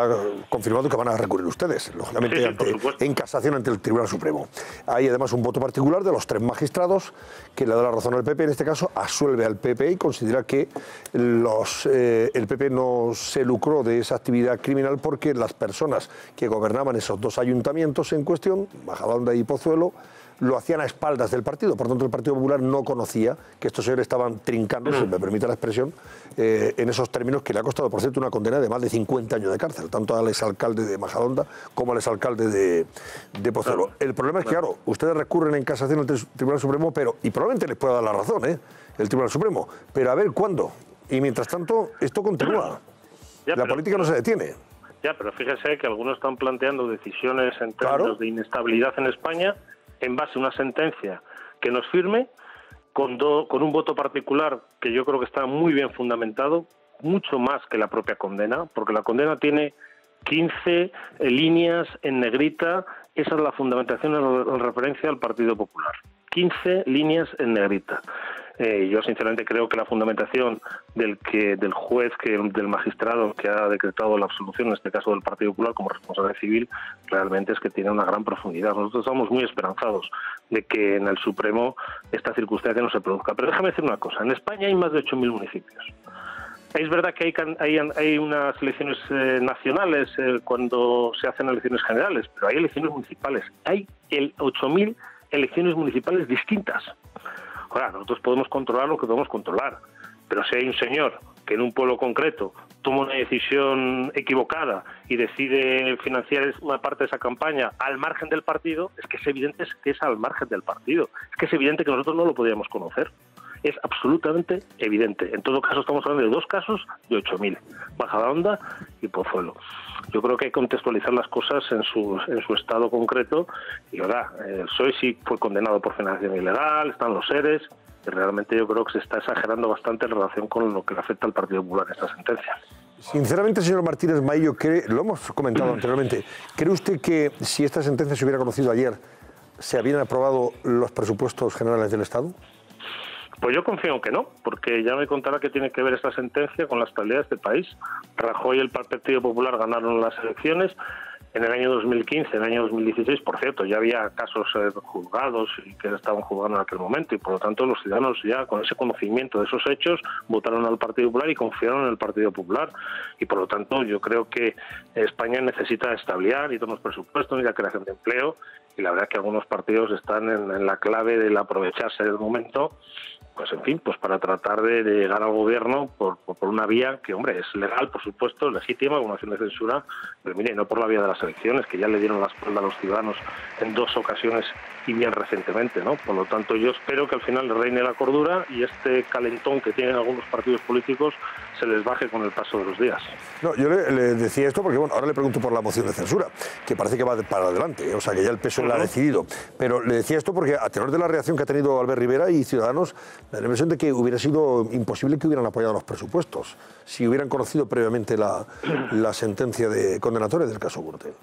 confirmado que van a recurrir ustedes, lógicamente, en casación ante el Tribunal Supremo. Hay además un voto particular de los 3 magistrados que le da la razón al PP, en este caso absuelve al PP y considera que el PP no se lucró de esa actividad criminal porque las personas que gobernaban esos 2 ayuntamientos en cuestión, Majadahonda y Pozuelo, lo hacían a espaldas del partido. Por tanto, el Partido Popular no conocía que estos señores estaban trincando, si me permite la expresión, en esos términos que le ha costado, por cierto, una condena de más de 50 años de cárcel, tanto al exalcalde de Majadahonda como al exalcalde de Pozuelo. El problema es que, claro, ustedes recurren en casación al Tribunal Supremo, y probablemente les pueda dar la razón, el Tribunal Supremo, pero a ver cuándo. Y mientras tanto, esto continúa. La política no se detiene. Ya, pero fíjese que algunos están planteando decisiones en términos de inestabilidad en España en base a una sentencia que nos firme, con un voto particular que yo creo que está muy bien fundamentado, mucho más que la propia condena, porque la condena tiene 15 líneas en negrita, esa es la fundamentación en referencia al Partido Popular. 15 líneas en negrita. Yo sinceramente creo que la fundamentación del juez, del magistrado que ha decretado la absolución, en este caso del Partido Popular como responsable civil, realmente es que tiene una gran profundidad. Nosotros estamos muy esperanzados de que en el Supremo esta circunstancia no se produzca. Pero déjame decir una cosa, en España hay más de 8.000 municipios. Es verdad que hay unas elecciones nacionales cuando se hacen elecciones generales, pero hay elecciones municipales. Hay 8.000 elecciones municipales distintas. Ahora, nosotros podemos controlar lo que podemos controlar, pero si hay un señor que en un pueblo concreto toma una decisión equivocada y decide financiar una parte de esa campaña al margen del partido, es que es evidente que es al margen del partido. Es que es evidente que nosotros no lo podíamos conocer. Es absolutamente evidente. En todo caso, estamos hablando de 2 casos de 8.000, Majadahonda y Pozuelo. Yo creo que hay que contextualizar las cosas en su estado concreto. Y ahora, el PSOE sí fue condenado por financiación ilegal, están los seres, y realmente yo creo que se está exagerando bastante en relación con lo que le afecta al Partido Popular esta sentencia. Sinceramente, señor Martínez Maillo, lo hemos comentado anteriormente, ¿cree usted que si esta sentencia se hubiera conocido ayer, se habrían aprobado los presupuestos generales del Estado? Pues yo confío en que no, porque ya me contará que tiene que ver esta sentencia con la estabilidad de este país. Rajoy y el Partido Popular ganaron las elecciones en el año 2015, en el año 2016, por cierto, ya había casos juzgados y que estaban juzgando en aquel momento, y por lo tanto los ciudadanos ya con ese conocimiento de esos hechos votaron al Partido Popular y confiaron en el Partido Popular, y por lo tanto yo creo que España necesita estabilidad, y unos presupuestos y la creación de empleo, y la verdad es que algunos partidos están en la clave del aprovecharse del momento, pues en fin, pues para tratar de llegar al gobierno por una vía que, hombre, es legal, por supuesto, legítima, una acción de censura, pero mire, no por la vía de las elecciones, que ya le dieron la espalda a los ciudadanos en 2 ocasiones y bien recientemente, ¿no? Por lo tanto, yo espero que al final le reine la cordura y este calentón que tienen algunos partidos políticos se les baje con el paso de los días. No, yo le decía esto porque, bueno, ahora le pregunto por la moción de censura, que parece que va para adelante, o sea, que ya el PSOE la ha decidido. Pero le decía esto porque, a tenor de la reacción que ha tenido Albert Rivera y Ciudadanos, me da la impresión de que hubiera sido imposible que hubieran apoyado los presupuestos si hubieran conocido previamente la sentencia condenatoria del caso Gürtel.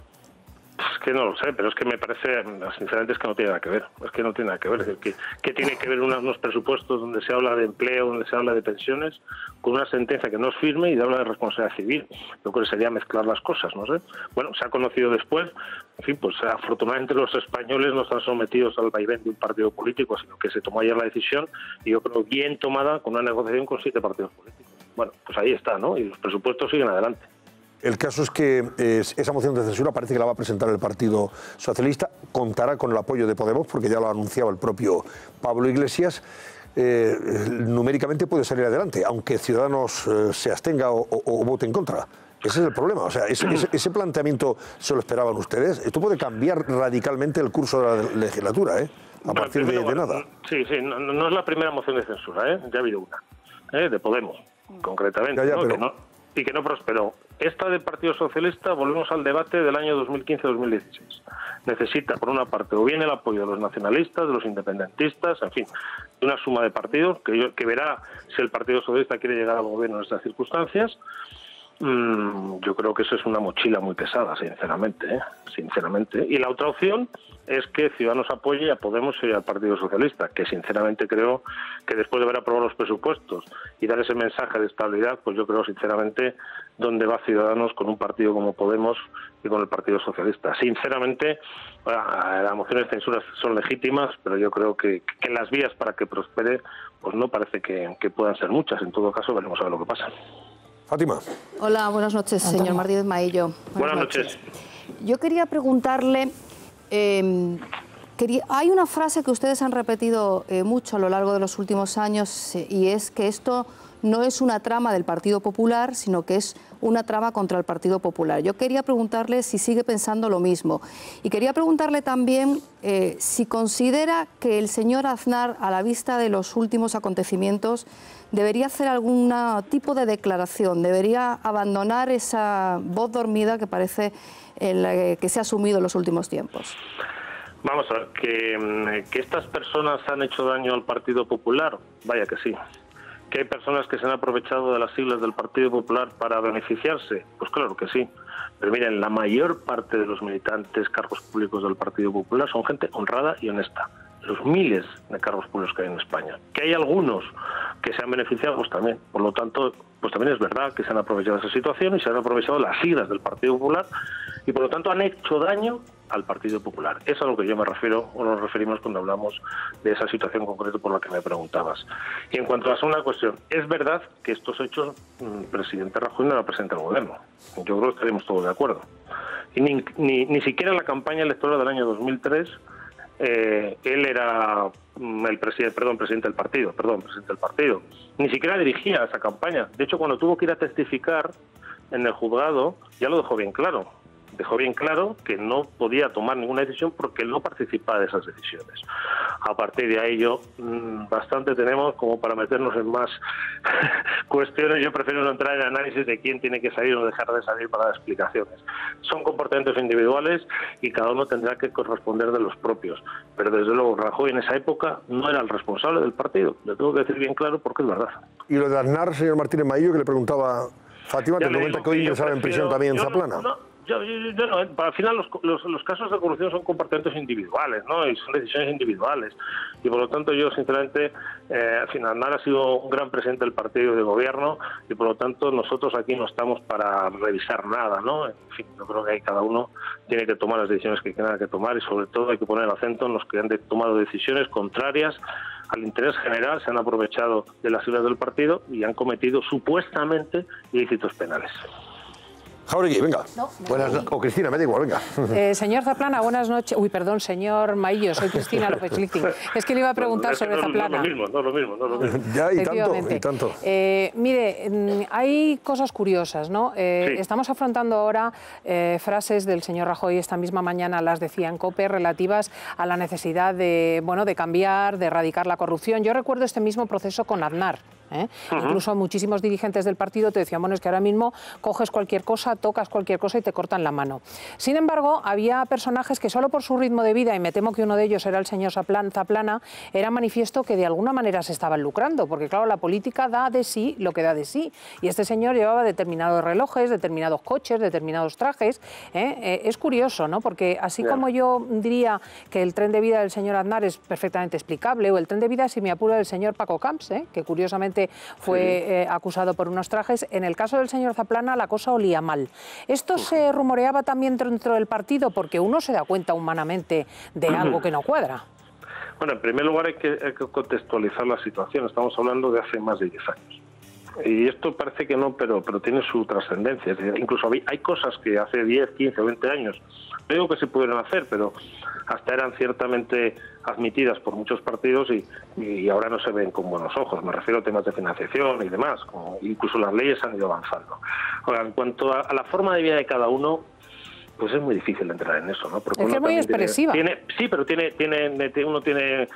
Es que no lo sé, pero es que me parece, sinceramente, es que no tiene nada que ver. Es que no tiene nada que ver. Es decir, ¿qué tiene que ver unos presupuestos donde se habla de empleo, donde se habla de pensiones, con una sentencia que no es firme y habla de responsabilidad civil? Yo creo que sería mezclar las cosas, no sé. Bueno, se ha conocido después. En fin, pues afortunadamente los españoles no están sometidos al vaivén de un partido político, sino que se tomó ayer la decisión, y yo creo bien tomada, con una negociación con 7 partidos políticos. Bueno, pues ahí está, ¿no? Y los presupuestos siguen adelante. El caso es que esa moción de censura parece que la va a presentar el Partido Socialista, contará con el apoyo de Podemos, porque ya lo ha anunciado el propio Pablo Iglesias. Numéricamente puede salir adelante, aunque Ciudadanos se abstenga o vote en contra. Ese es el problema. O sea, ese planteamiento se lo esperaban ustedes. Esto puede cambiar radicalmente el curso de la legislatura, a partir de nada. Sí, no es la primera moción de censura, ya ha habido una, de Podemos, concretamente, ya, ¿no? Pero... y que no prosperó. Esta del Partido Socialista, volvemos al debate del año 2015-2016. Necesita, por una parte, o bien el apoyo de los nacionalistas, de los independentistas, en fin, de una suma de partidos que verá si el Partido Socialista quiere llegar al gobierno en estas circunstancias, yo creo que eso es una mochila muy pesada, sinceramente, sinceramente. Y la otra opción es que Ciudadanos apoye a Podemos y al Partido Socialista, que sinceramente creo que después de haber aprobado los presupuestos y dar ese mensaje de estabilidad, pues yo creo sinceramente dónde va Ciudadanos con un partido como Podemos y con el Partido Socialista. Sinceramente, las mociones de censura son legítimas, pero yo creo que las vías para que prospere pues no parece que puedan ser muchas. En todo caso, veremos a ver lo que pasa. Fátima. Hola, buenas noches, señor Martínez Maillo. Buenas noches. Yo quería preguntarle, hay una frase que ustedes han repetido mucho a lo largo de los últimos años y es que esto no es una trama del Partido Popular, sino que es una trama contra el Partido Popular. Yo quería preguntarle si sigue pensando lo mismo y quería preguntarle también si considera que el señor Aznar, a la vista de los últimos acontecimientos, debería hacer algún tipo de declaración, debería abandonar esa voz dormida que parece que se ha asumido en los últimos tiempos. Vamos a ver, que estas personas han hecho daño al Partido Popular, vaya que sí. ¿Que hay personas que se han aprovechado de las siglas del Partido Popular para beneficiarse? Pues claro que sí. Pero miren, la mayor parte de los militantes, cargos públicos del Partido Popular son gente honrada y honesta. Los miles de cargos públicos que hay en España. Que hay algunos que se han beneficiado, pues también. Por lo tanto, pues también es verdad que se han aprovechado de esa situación y se han aprovechado las siglas del Partido Popular y por lo tanto han hecho daño al Partido Popular. Eso es a lo que yo me refiero, o nos referimos cuando hablamos de esa situación concreta por la que me preguntabas. Y en cuanto a la segunda cuestión, es verdad que estos hechos, el presidente Rajoy no representa al gobierno. Yo creo que estaríamos todos de acuerdo. Y ni siquiera en la campaña electoral del año 2003 él era presidente del partido. Ni siquiera dirigía esa campaña. De hecho, cuando tuvo que ir a testificar en el juzgado, ya lo dejó bien claro. Dejó bien claro que no podía tomar ninguna decisión porque él no participaba de esas decisiones. A partir de ahí bastante tenemos como para meternos en más cuestiones. Yo prefiero no entrar en análisis de quién tiene que salir o dejar de salir para dar explicaciones. Son comportamientos individuales y cada uno tendrá que corresponder de los propios. Pero desde luego Rajoy en esa época no era el responsable del partido. Le tengo que decir bien claro porque es verdad. Y lo de Aznar, señor Martínez Maillo, que le preguntaba Fátima, te comenta que hoy ingresaba en prisión también en Zaplana. Yo no, al final los casos de corrupción son comportamientos individuales, ¿no? Y son decisiones individuales. Y por lo tanto yo, sinceramente, al final Aznar ha sido un gran presidente del partido de gobierno y por lo tanto nosotros aquí no estamos para revisar nada, ¿no? En fin, yo creo que ahí cada uno tiene que tomar las decisiones que tenga que tomar y sobre todo hay que poner el acento en los que han tomado decisiones contrarias al interés general, se han aprovechado de las siglas del partido y han cometido supuestamente ilícitos penales. Jauregui, venga. No. O Cristina, me da igual, venga. Señor Zaplana, buenas noches. Uy, perdón, señor Maillo, soy Cristina López-Lichting. Es que le iba a preguntar sobre Zaplana. No es lo mismo. Ya, y tanto. Mire, hay cosas curiosas, ¿no? Sí. Estamos afrontando ahora frases del señor Rajoy, esta misma mañana las decía en COPE, relativas a la necesidad de cambiar, de erradicar la corrupción. Yo recuerdo este mismo proceso con Aznar. Incluso muchísimos dirigentes del partido te decían, bueno, es que ahora mismo coges cualquier cosa, tocas cualquier cosa y te cortan la mano. Sin embargo, había personajes que solo por su ritmo de vida, y me temo que uno de ellos era el señor Zaplana, era manifiesto que de alguna manera se estaban lucrando, porque claro, la política da de sí lo que da de sí. Y este señor llevaba determinados relojes, determinados coches, determinados trajes. Es curioso, ¿no? Porque así como yo diría que el tren de vida del señor Aznar es perfectamente explicable, o el tren de vida, si me apura, del señor Paco Camps, que curiosamente fue acusado por unos trajes, en el caso del señor Zaplana la cosa olía mal. Esto se rumoreaba también dentro del partido porque uno se da cuenta humanamente de algo que no cuadra. Bueno, en primer lugar hay que contextualizar la situación. Estamos hablando de hace más de 10 años. Y esto parece que no, pero tiene su trascendencia. Incluso hay cosas que hace 10, 15 o 20 años no digo que se pudieran hacer, pero hasta eran ciertamente admitidas por muchos partidos y ahora no se ven con buenos ojos. Me refiero a temas de financiación y demás. Incluso las leyes han ido avanzando. Ahora, en cuanto a la forma de vida de cada uno, pues es muy difícil entrar en eso, ¿no? Porque es que es muy expresiva. Sí, pero uno tiene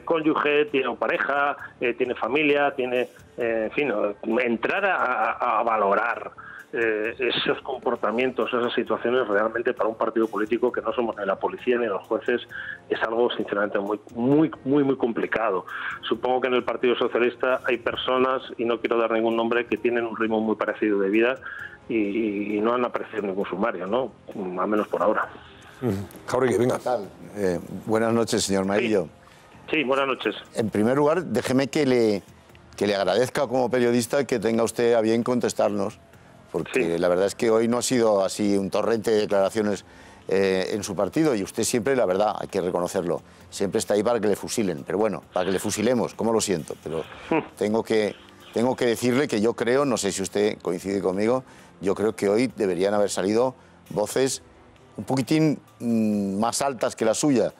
cónyuge, tiene pareja, tiene familia, tiene, en fin, entrar a valorar esos comportamientos, esas situaciones realmente para un partido político que no somos ni la policía ni los jueces es algo sinceramente muy complicado. Supongo que en el Partido Socialista hay personas, y no quiero dar ningún nombre, que tienen un ritmo muy parecido de vida y no han aparecido en ningún sumario, ¿no? Al menos por ahora. Jáuregui, venga. Buenas noches, señor Maillo. Sí, buenas noches. En primer lugar, déjeme que le agradezca como periodista que tenga usted a bien contestarnos, porque la verdad es que hoy no ha sido así un torrente de declaraciones en su partido, y usted siempre, la verdad, hay que reconocerlo, siempre está ahí para que le fusilen, pero bueno, para que le fusilemos, cómo lo siento, pero tengo que decirle que yo creo, no sé si usted coincide conmigo, yo creo que hoy deberían haber salido voces un poquitín más altas que la suya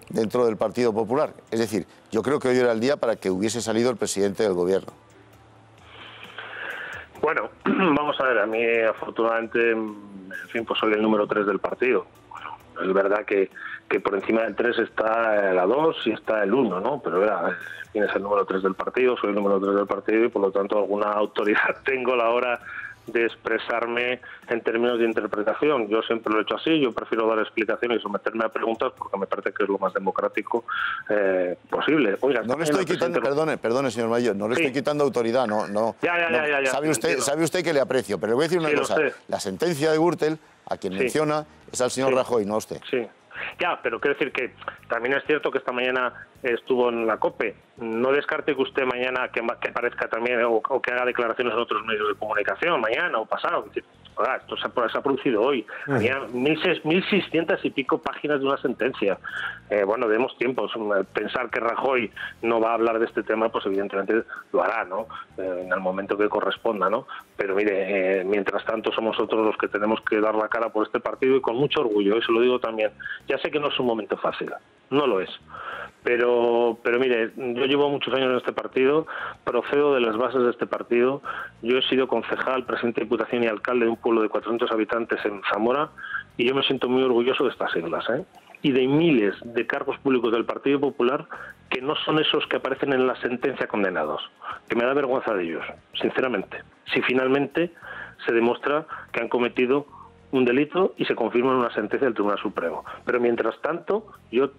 dentro del Partido Popular. Es decir, yo creo que hoy era el día para que hubiese salido el presidente del Gobierno. Bueno, vamos a ver, a mí afortunadamente, en fin, pues soy el número 3 del partido. Bueno, es verdad que por encima del 3 está la 2 y está el 1, ¿no? Pero quién es el número 3 del partido, soy el número 3 del partido y por lo tanto alguna autoridad tengo a la hora de expresarme en términos de interpretación. Yo siempre lo he hecho así, yo prefiero dar explicaciones y someterme a preguntas porque me parece que es lo más democrático posible. Oiga, no le estoy quitando, perdone, señor Mayor, no le estoy quitando autoridad, no. Ya. Sabe usted que le aprecio, pero le voy a decir una cosa. La sentencia de Gürtel, a quien menciona, es al señor Rajoy, no a usted. Sí. Ya, pero quiero decir que también es cierto que esta mañana estuvo en la COPE. No descarte que usted mañana que aparezca también o que haga declaraciones en otros medios de comunicación, mañana o pasado. Esto se ha producido hoy. Había 1.600 y pico páginas de una sentencia. Bueno, demos tiempo. Pensar que Rajoy no va a hablar de este tema, pues evidentemente lo hará, ¿no? En el momento que corresponda, ¿no? Pero mire, mientras tanto somos nosotros los que tenemos que dar la cara por este partido y con mucho orgullo, eso lo digo también. Ya sé que no es un momento fácil, no lo es. Pero mire, yo llevo muchos años en este partido, procedo de las bases de este partido. Yo he sido concejal, presidente de Diputación y alcalde de un pueblo de 400 habitantes en Zamora y yo me siento muy orgulloso de estas siglas, y de miles de cargos públicos del Partido Popular que no son esos que aparecen en la sentencia condenados, que me da vergüenza de ellos, sinceramente. Si finalmente se demuestra que han cometido un delito y se confirma en una sentencia del Tribunal Supremo. Pero mientras tanto, yo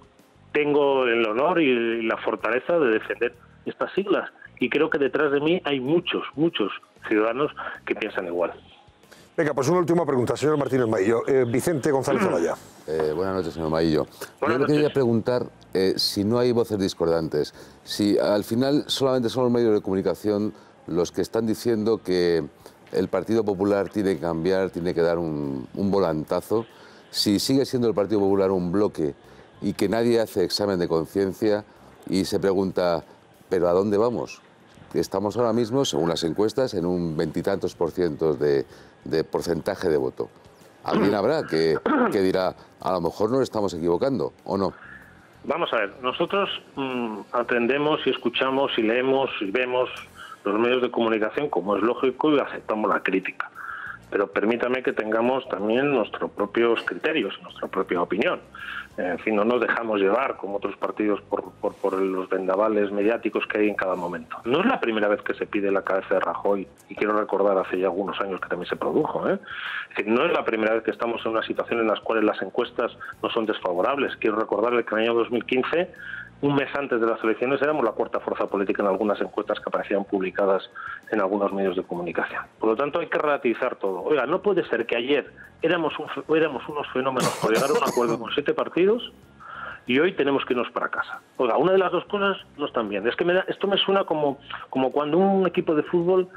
tengo el honor y la fortaleza de defender estas siglas y creo que detrás de mí hay muchos ciudadanos que piensan igual. Venga, pues una última pregunta, señor Martínez Maillo. Vicente González Olaya. Buenas noches, señor Maillo. Yo le quería preguntar si no hay voces discordantes, si al final solamente son los medios de comunicación los que están diciendo que el Partido Popular tiene que cambiar, tiene que dar un volantazo, si sigue siendo el Partido Popular un bloque y que nadie hace examen de conciencia y se pregunta, ¿pero a dónde vamos? Estamos ahora mismo, según las encuestas, en un 20 y tantos % de porcentaje de voto. Alguien habrá que dirá, a lo mejor nos estamos equivocando, ¿o no? Vamos a ver, nosotros atendemos y escuchamos y leemos y vemos los medios de comunicación, como es lógico, y aceptamos la crítica. Pero permítame que tengamos también nuestros propios criterios, nuestra propia opinión. En fin, no nos dejamos llevar, como otros partidos, por los vendavales mediáticos que hay en cada momento. No es la primera vez que se pide la cabeza de Rajoy, y quiero recordar hace ya algunos años que también se produjo. Es decir, no es la primera vez que estamos en una situación en la cual las encuestas no son desfavorables. Quiero recordarle que en el año 2015... un mes antes de las elecciones éramos la cuarta fuerza política en algunas encuestas que aparecían publicadas en algunos medios de comunicación. Por lo tanto, hay que relativizar todo. Oiga, no puede ser que ayer éramos unos fenómenos por llegar a un acuerdo con 7 partidos y hoy tenemos que irnos para casa. Oiga, una de las dos cosas no están bien. Es que esto me suena como cuando un equipo de fútbol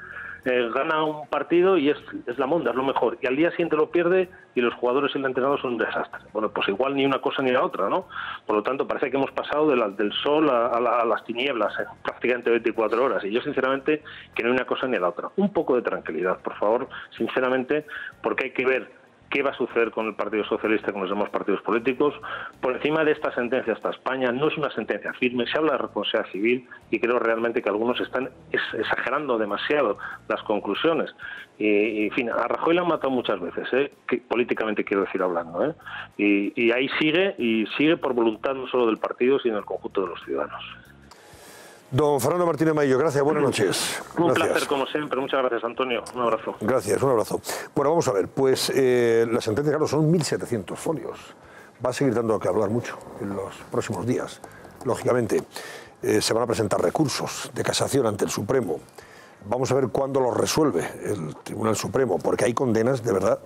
gana un partido y es la monda, es lo mejor, y al día siguiente lo pierde y los jugadores y el entrenador son un desastre. Bueno, pues igual ni una cosa ni la otra, ¿no? Por lo tanto, parece que hemos pasado del sol a las tinieblas en prácticamente 24 horas, y yo sinceramente que no hay una cosa ni la otra. Un poco de tranquilidad, por favor, sinceramente, porque hay que ver qué va a suceder con el Partido Socialista y con los demás partidos políticos. Por encima de esta sentencia hasta España, no es una sentencia firme, se habla de responsabilidad civil y creo realmente que algunos están exagerando demasiado las conclusiones. Y en fin, a Rajoy le han matado muchas veces, que políticamente quiero decir hablando, y ahí sigue por voluntad no solo del partido, sino del conjunto de los ciudadanos. Don Fernando Martínez Maillo, gracias, buenas noches. Un placer, como siempre. Muchas gracias, Antonio. Un abrazo. Gracias, un abrazo. Bueno, vamos a ver, pues la sentencia, claro, son 1.700 folios. Va a seguir dando que hablar mucho en los próximos días. Lógicamente, se van a presentar recursos de casación ante el Supremo. Vamos a ver cuándo los resuelve el Tribunal Supremo, porque hay condenas de verdad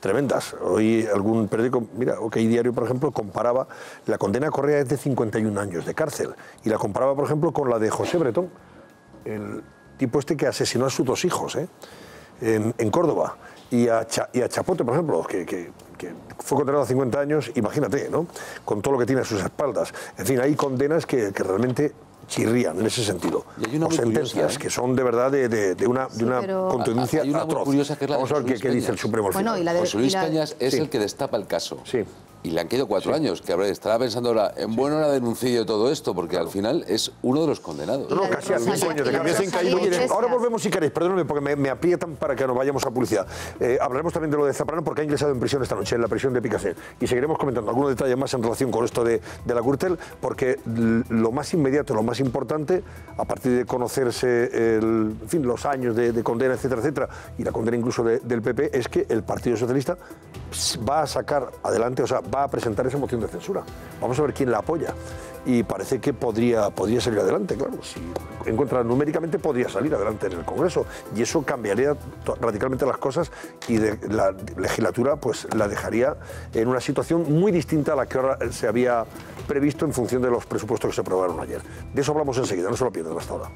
tremendas. Hoy algún periódico, mira, OK Diario, por ejemplo, comparaba, la condena a Correa es de 51 años de cárcel, y la comparaba, por ejemplo, con la de José Bretón, el tipo este que asesinó a sus 2 hijos en Córdoba, y a Chapote, por ejemplo, que fue condenado a 50 años, imagínate, ¿no?, con todo lo que tiene a sus espaldas. En fin, hay condenas que realmente chirrían en ese sentido. Y hay una o sentencias curiosa, que son de verdad de una contundencia atroz. Vamos a ver qué dice el Supremo al final. José Luis Cañas es el que destapa el caso. Sí. Y le han quedado 4 años, que estará pensando ahora, en bueno la denuncia de todo esto, porque al final es uno de los condenados. No, casi al mismo año de cárcel. Ahora volvemos si queréis, perdóname, porque me aprietan para que nos vayamos a publicidad. Hablaremos también de lo de Zaplana, porque ha ingresado en prisión esta noche, en la prisión de Picassent. Y seguiremos comentando algunos detalles más en relación con esto de la Gürtel, porque lo más inmediato, lo más importante, a partir de conocerse en fin, los años de condena, etcétera, etcétera, y la condena incluso del PP, es que el Partido Socialista va a sacar adelante, o sea, va a presentar esa moción de censura. Vamos a ver quién la apoya. Y parece que podría salir adelante, claro. Si encuentra numéricamente, podría salir adelante en el Congreso. Y eso cambiaría radicalmente las cosas y la legislatura pues la dejaría en una situación muy distinta a la que ahora se había previsto en función de los presupuestos que se aprobaron ayer. De eso hablamos enseguida, no se lo pierdan hasta ahora.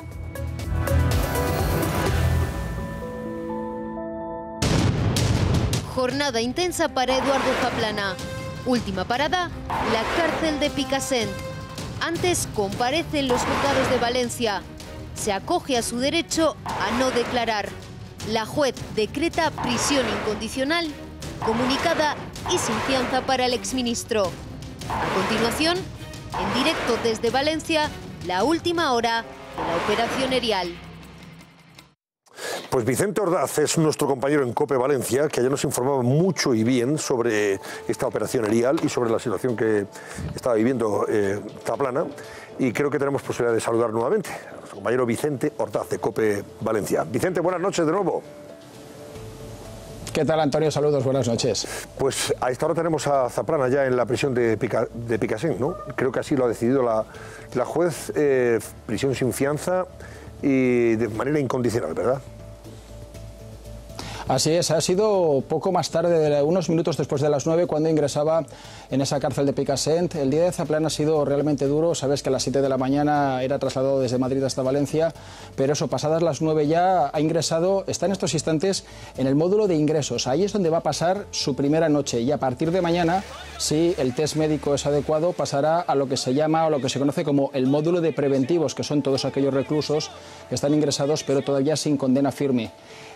Jornada intensa para Eduardo Zaplana. Última parada, la cárcel de Picassent. Antes comparece en los juzgados de Valencia. Se acoge a su derecho a no declarar. La juez decreta prisión incondicional, comunicada y sin fianza para el exministro. A continuación, en directo desde Valencia, la última hora de la operación Erial. Pues Vicente Ordaz es nuestro compañero en COPE Valencia, que ayer nos informaba mucho y bien sobre esta operación Erial y sobre la situación que estaba viviendo Zaplana, y creo que tenemos posibilidad de saludar nuevamente a nuestro compañero Vicente Ordaz de COPE Valencia. Vicente, buenas noches de nuevo. ¿Qué tal, Antonio? Saludos, buenas noches. Pues a esta hora tenemos a Zaplana ya en la prisión de Picassent, ¿no? Creo que así lo ha decidido la juez, prisión sin fianza y de manera incondicional, ¿verdad? Así es, ha sido poco más tarde, unos minutos después de las 9, cuando ingresaba en esa cárcel de Picassent. El día de Zaplana ha sido realmente duro. Sabes que a las 7 de la mañana era trasladado desde Madrid hasta Valencia, pero eso, pasadas las 9 ya ha ingresado, está en estos instantes en el módulo de ingresos. Ahí es donde va a pasar su primera noche, y a partir de mañana, si el test médico es adecuado, pasará a lo que se llama o lo que se conoce como el módulo de preventivos, que son todos aquellos reclusos que están ingresados pero todavía sin condena firme.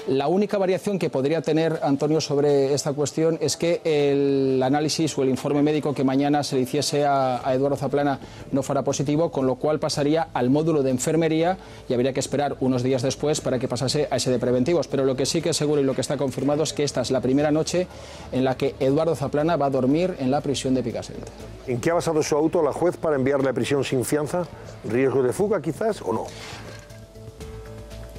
La única variación que podría tener, Antonio, sobre esta cuestión es que el análisis o el informe médico que mañana se le hiciese a Eduardo Zaplana no fuera positivo, con lo cual pasaría al módulo de enfermería y habría que esperar unos días después para que pasase a ese de preventivos. Pero lo que sí que es seguro y lo que está confirmado es que esta es la primera noche en la que Eduardo Zaplana va a dormir en la prisión de Picassent. ¿En qué ha basado su auto la juez para enviarle a prisión sin fianza? ¿Riesgo de fuga quizás o no?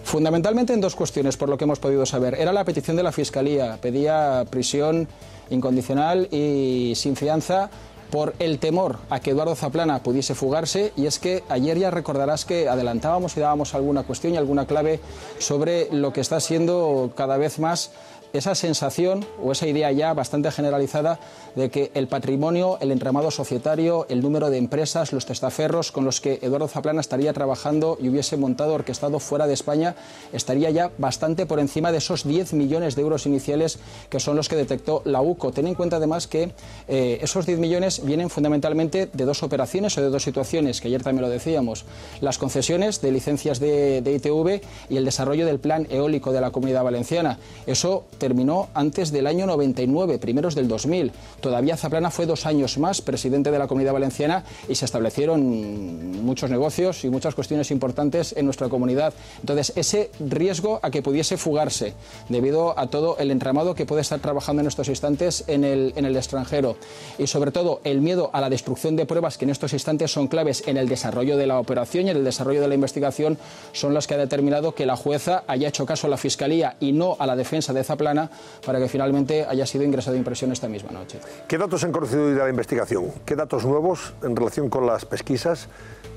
Fundamentalmente en dos cuestiones, por lo que hemos podido saber. Era la petición de la Fiscalía, pedía prisión incondicional y sin fianza por el temor a que Eduardo Zaplana pudiese fugarse, y es que ayer ya recordarás que adelantábamos y dábamos alguna cuestión y alguna clave sobre lo que está siendo cada vez más esa sensación o esa idea ya bastante generalizada de que el patrimonio, el entramado societario, el número de empresas, los testaferros con los que Eduardo Zaplana estaría trabajando y hubiese montado, orquestado fuera de España, estaría ya bastante por encima de esos 10 millones de euros iniciales que son los que detectó la UCO. Ten en cuenta además que esos 10 millones vienen fundamentalmente de dos operaciones o de dos situaciones, que ayer también lo decíamos: las concesiones de licencias de ITV y el desarrollo del plan eólico de la Comunidad Valenciana. Eso te terminó antes del año 99, primeros del 2000. Todavía Zaplana fue 2 años más presidente de la Comunidad Valenciana y se establecieron muchos negocios y muchas cuestiones importantes en nuestra comunidad. Entonces, ese riesgo a que pudiese fugarse debido a todo el entramado que puede estar trabajando en estos instantes en el extranjero, y sobre todo el miedo a la destrucción de pruebas, que en estos instantes son claves en el desarrollo de la operación y en el desarrollo de la investigación, son las que ha determinado que la jueza haya hecho caso a la Fiscalía y no a la defensa de Zaplana para que finalmente haya sido ingresado en prisión esta misma noche. ¿Qué datos han conocido hoy de la investigación? ¿Qué datos nuevos en relación con las pesquisas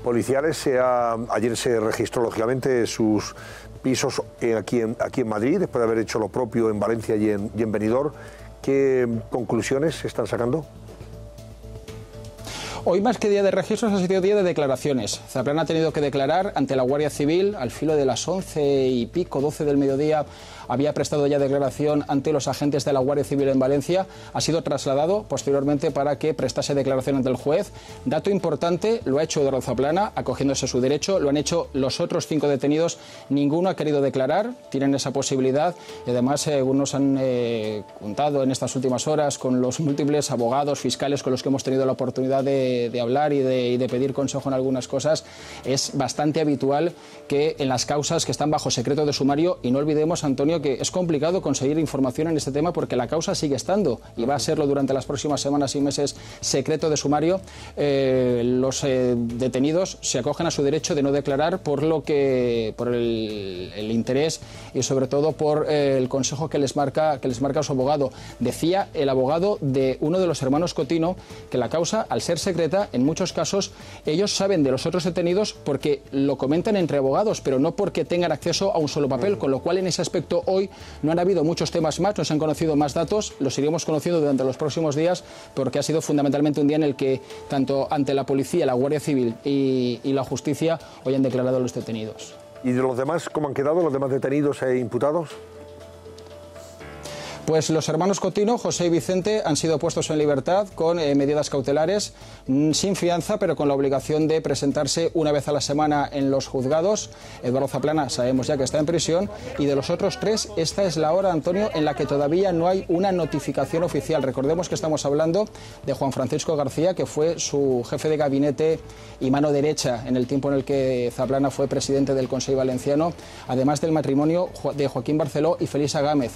policiales? Ayer se registró lógicamente sus pisos aquí en Madrid, después de haber hecho lo propio en Valencia y en Benidorm. ¿Qué conclusiones se están sacando? Hoy, más que día de registros, ha sido día de declaraciones. Zaplana ha tenido que declarar ante la Guardia Civil al filo de las 11 y pico, 12 del mediodía. Había prestado ya declaración ante los agentes de la Guardia Civil en Valencia. Ha sido trasladado posteriormente para que prestase declaración ante el juez. Dato importante, lo ha hecho Eduardo Zaplana, acogiéndose a su derecho. Lo han hecho los otros 5 detenidos. Ninguno ha querido declarar, tienen esa posibilidad. Y además, según nos han contado en estas últimas horas con los múltiples abogados, fiscales con los que hemos tenido la oportunidad de hablar y de pedir consejo en algunas cosas, es bastante habitual que en las causas que están bajo secreto de sumario, y no olvidemos, Antonio, que es complicado conseguir información en este tema porque la causa sigue estando y va a serlo durante las próximas semanas y meses secreto de sumario, los detenidos se acogen a su derecho de no declarar por el interés y sobre todo por el consejo que les marca su abogado. Decía el abogado de uno de los hermanos Cotino que la causa, al ser secreta, en muchos casos ellos saben de los otros detenidos porque lo comentan entre abogados, pero no porque tengan acceso a un solo papel, con lo cual en ese aspecto hoy no han habido muchos temas más, no se han conocido más datos, los iremos conociendo durante los próximos días, porque ha sido fundamentalmente un día en el que tanto ante la policía, la Guardia Civil y la justicia hoy han declarado a los detenidos. ¿Y de los demás cómo han quedado los demás detenidos e imputados? Pues los hermanos Cotino, José y Vicente, han sido puestos en libertad con medidas cautelares, sin fianza, pero con la obligación de presentarse una vez a la semana en los juzgados. Eduardo Zaplana sabemos ya que está en prisión, y de los otros 3, esta es la hora, Antonio, en la que todavía no hay una notificación oficial. Recordemos que estamos hablando de Juan Francisco García, que fue su jefe de gabinete y mano derecha en el tiempo en el que Zaplana fue presidente del Consejo Valenciano, además del matrimonio de Joaquín Barceló y Felisa Gámez.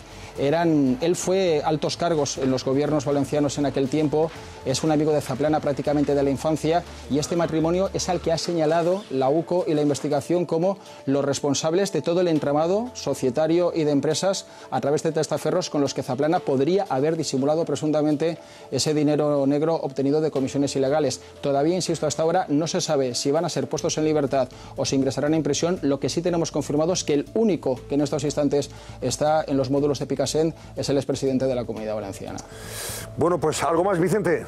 Él fue altos cargos en los gobiernos valencianos en aquel tiempo, es un amigo de Zaplana prácticamente de la infancia, y este matrimonio es al que ha señalado la UCO y la investigación como los responsables de todo el entramado societario y de empresas a través de testaferros con los que Zaplana podría haber disimulado presuntamente ese dinero negro obtenido de comisiones ilegales. Todavía, insisto, hasta ahora no se sabe si van a ser puestos en libertad o si ingresarán en prisión. Lo que sí tenemos confirmado es que el único que en estos instantes está en los módulos de Picassent es el expresidente de la Comunidad Valenciana. Bueno, pues algo más, Vicente.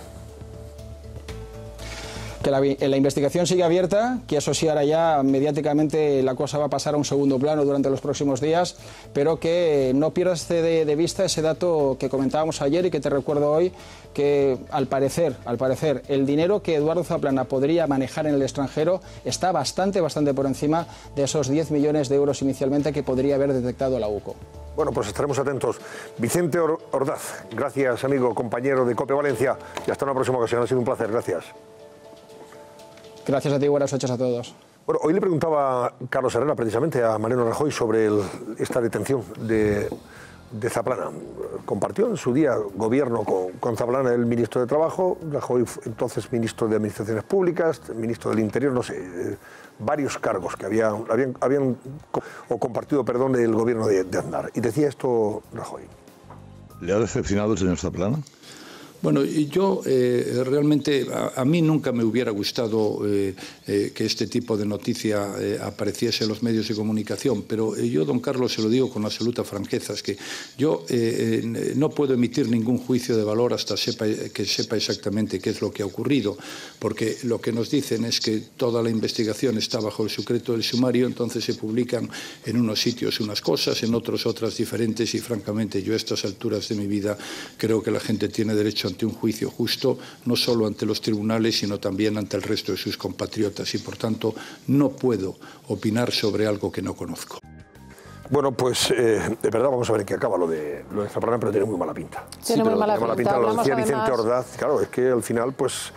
Que la investigación sigue abierta, que eso sí, ahora ya mediáticamente la cosa va a pasar a un segundo plano durante los próximos días, pero que no pierdas de vista ese dato que comentábamos ayer y que te recuerdo hoy, que al parecer, el dinero que Eduardo Zaplana podría manejar en el extranjero está bastante por encima de esos 10 millones de euros inicialmente que podría haber detectado la UCO. Bueno, pues estaremos atentos. Vicente Ordaz, gracias, amigo, compañero de COPE Valencia, y hasta una próxima ocasión. Ha sido un placer, gracias. Gracias a ti, buenas noches a todos. Bueno, hoy le preguntaba Carlos Herrera precisamente a Mariano Rajoy sobre esta detención de Zaplana. Compartió en su día gobierno con Zaplana el ministro de Trabajo, Rajoy entonces ministro de Administraciones Públicas, ministro del Interior, no sé, varios cargos que habían compartido el gobierno de Aznar. Y decía esto Rajoy. ¿Le ha decepcionado el señor Zaplana? Bueno, yo realmente a mí nunca me hubiera gustado que este tipo de noticia apareciese en los medios de comunicación, pero yo, don Carlos, se lo digo con absoluta franqueza, es que yo no puedo emitir ningún juicio de valor hasta que sepa exactamente qué es lo que ha ocurrido, porque lo que nos dicen es que toda la investigación está bajo el secreto del sumario, entonces se publican en unos sitios unas cosas, en otros otras diferentes, y francamente yo a estas alturas de mi vida creo que la gente tiene derecho ante un juicio justo, no solo ante los tribunales, sino también ante el resto de sus compatriotas, y por tanto no puedo opinar sobre algo que no conozco. Bueno, pues de verdad vamos a ver en qué acaba lo de Zaplana, pero tiene muy mala pinta. Tiene muy mala pinta. Lo decía Vicente Ordaz. Claro, es que al final pues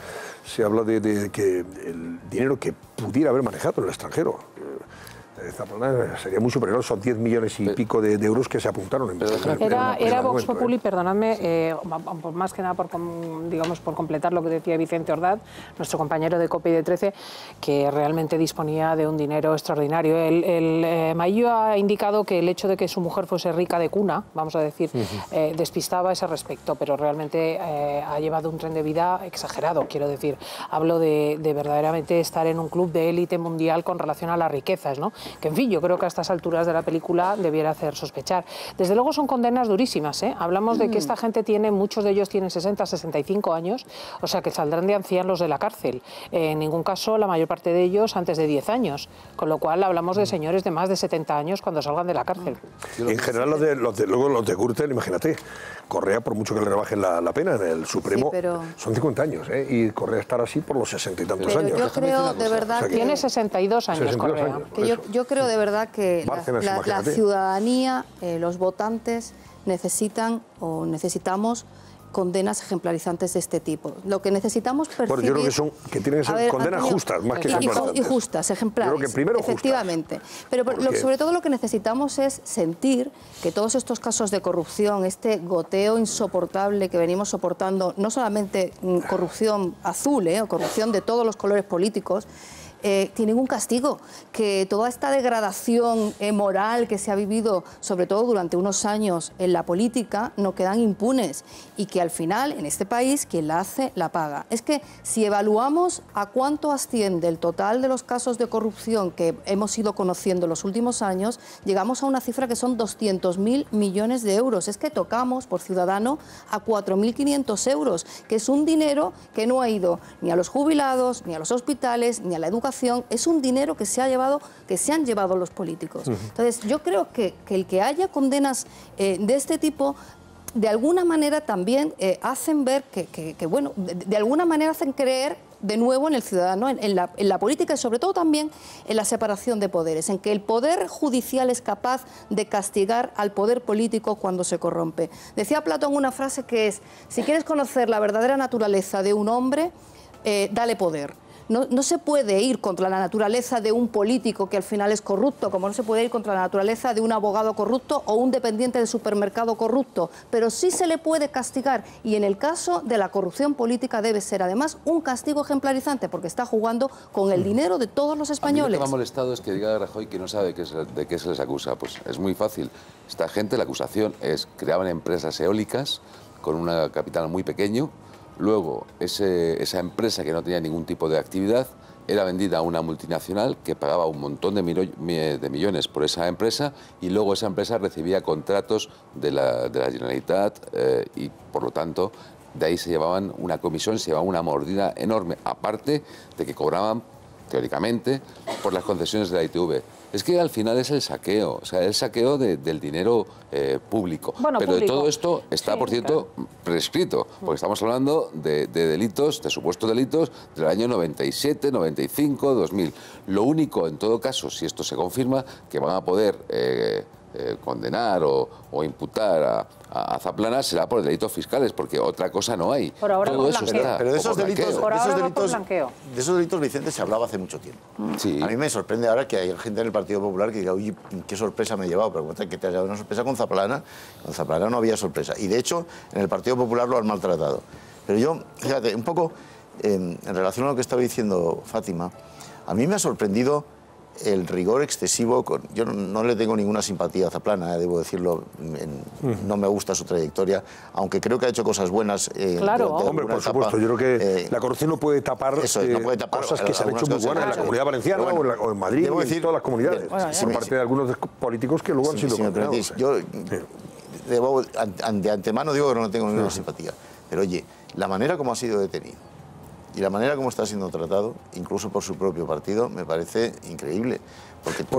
se habla de que el dinero que pudiera haber manejado en el extranjero, Zaplana sería muy superior a esos 10 millones y pico de euros que se apuntaron. Era Vox Populi, perdonadme, más que nada por completar lo que decía Vicente Ordaz, nuestro compañero de COPE y de 13, que realmente disponía de un dinero extraordinario. El Maillo ha indicado que el hecho de que su mujer fuese rica de cuna, vamos a decir, despistaba ese respecto, pero realmente ha llevado un tren de vida exagerado, quiero decir. Hablo de verdaderamente estar en un club de élite mundial con relación a las riquezas, ¿no? Que, en fin, yo creo que a estas alturas de la película debiera hacer sospechar. Desde luego son condenas durísimas, ¿eh? Hablamos de que esta gente tiene, muchos de ellos tienen 60, 65 años, o sea que saldrán de ancianos de la cárcel. En ningún caso, la mayor parte de ellos antes de 10 años, con lo cual hablamos de señores de más de 70 años cuando salgan de la cárcel. En general, los de Gürtel, imagínate, Correa, por mucho que le rebajen la pena en el Supremo, son 50 años, ¿eh? Y Correa estará así por los 60 y tantos años. Yo creo de verdad que... Tiene 62 años, Correa. Yo creo de verdad que la ciudadanía, los votantes necesitan o necesitamos condenas ejemplarizantes de este tipo. Lo que necesitamos percibir... Bueno, yo creo que tienen que ser condenas justas, más que ejemplarizantes. Y justas, ejemplares. Yo creo que primero efectivamente. Justas. Pero sobre todo lo que necesitamos es sentir que todos estos casos de corrupción, este goteo insoportable que venimos soportando, no solamente corrupción azul, o corrupción de todos los colores políticos, tienen un castigo, que toda esta degradación moral que se ha vivido, sobre todo durante unos años en la política, no quedan impunes y que al final, en este país, quien la hace, la paga. Es que si evaluamos a cuánto asciende el total de los casos de corrupción que hemos ido conociendo en los últimos años, llegamos a una cifra que son 200.000 millones de euros. Es que tocamos por ciudadano a 4.500 euros, que es un dinero que no ha ido ni a los jubilados, ni a los hospitales, ni a la educación. Es un dinero que se han llevado los políticos. Entonces, yo creo que el que haya condenas de este tipo, de alguna manera también hacen ver que bueno, de alguna manera hacen creer de nuevo en el ciudadano, en la política y sobre todo también en la separación de poderes, en que el poder judicial es capaz de castigar al poder político cuando se corrompe. Decía Platón una frase que es: si quieres conocer la verdadera naturaleza de un hombre, dale poder. No se puede ir contra la naturaleza de un político que al final es corrupto, como no se puede ir contra la naturaleza de un abogado corrupto o un dependiente de supermercado corrupto, pero sí se le puede castigar, y en el caso de la corrupción política debe ser además un castigo ejemplarizante, porque está jugando con el dinero de todos los españoles. A mí lo que me ha molestado es que diga Rajoy que no sabe de qué se les acusa. Pues es muy fácil. Esta gente, la acusación es: creaban empresas eólicas con un capital muy pequeño. Luego, esa empresa que no tenía ningún tipo de actividad era vendida a una multinacional que pagaba un montón de millones por esa empresa, y luego esa empresa recibía contratos de la Generalitat y, por lo tanto, de ahí se llevaban una comisión, se llevaban una mordida enorme, aparte de que cobraban, teóricamente, por las concesiones de la ITV. Es que al final es el saqueo, o sea, el saqueo del dinero público. Bueno, pero público. De todo esto está, por cierto, prescrito, porque estamos hablando de delitos, de supuestos delitos del año 97, 95, 2000. Lo único, en todo caso, si esto se confirma, que van a poder condenar o imputar a Zaplana será por delitos fiscales, porque otra cosa no hay. Por ahora todo eso está. Pero de esos delitos, Vicente, se hablaba hace mucho tiempo. Sí. A mí me sorprende ahora que hay gente en el Partido Popular que diga: oye, qué sorpresa me he llevado. Pero que te ha llevado una sorpresa con Zaplana. Con Zaplana no había sorpresa. Y de hecho, en el Partido Popular lo han maltratado. Pero yo, fíjate, un poco en relación a lo que estaba diciendo Fátima, a mí me ha sorprendido el rigor excesivo. Yo no le tengo ninguna simpatía a Zaplana, debo decirlo, no me gusta su trayectoria, aunque creo que ha hecho cosas buenas. Claro, hombre, por supuesto, yo creo que la corrupción no puede tapar, cosas que se han hecho muy buenas en la Comunidad Valenciana o en Madrid, o en todas las comunidades, por parte de algunos políticos que luego han sido condenados. Yo de antemano digo que no tengo ninguna simpatía, pero oye, la manera como ha sido detenido y la manera como está siendo tratado, incluso por su propio partido, me parece increíble. Porque tú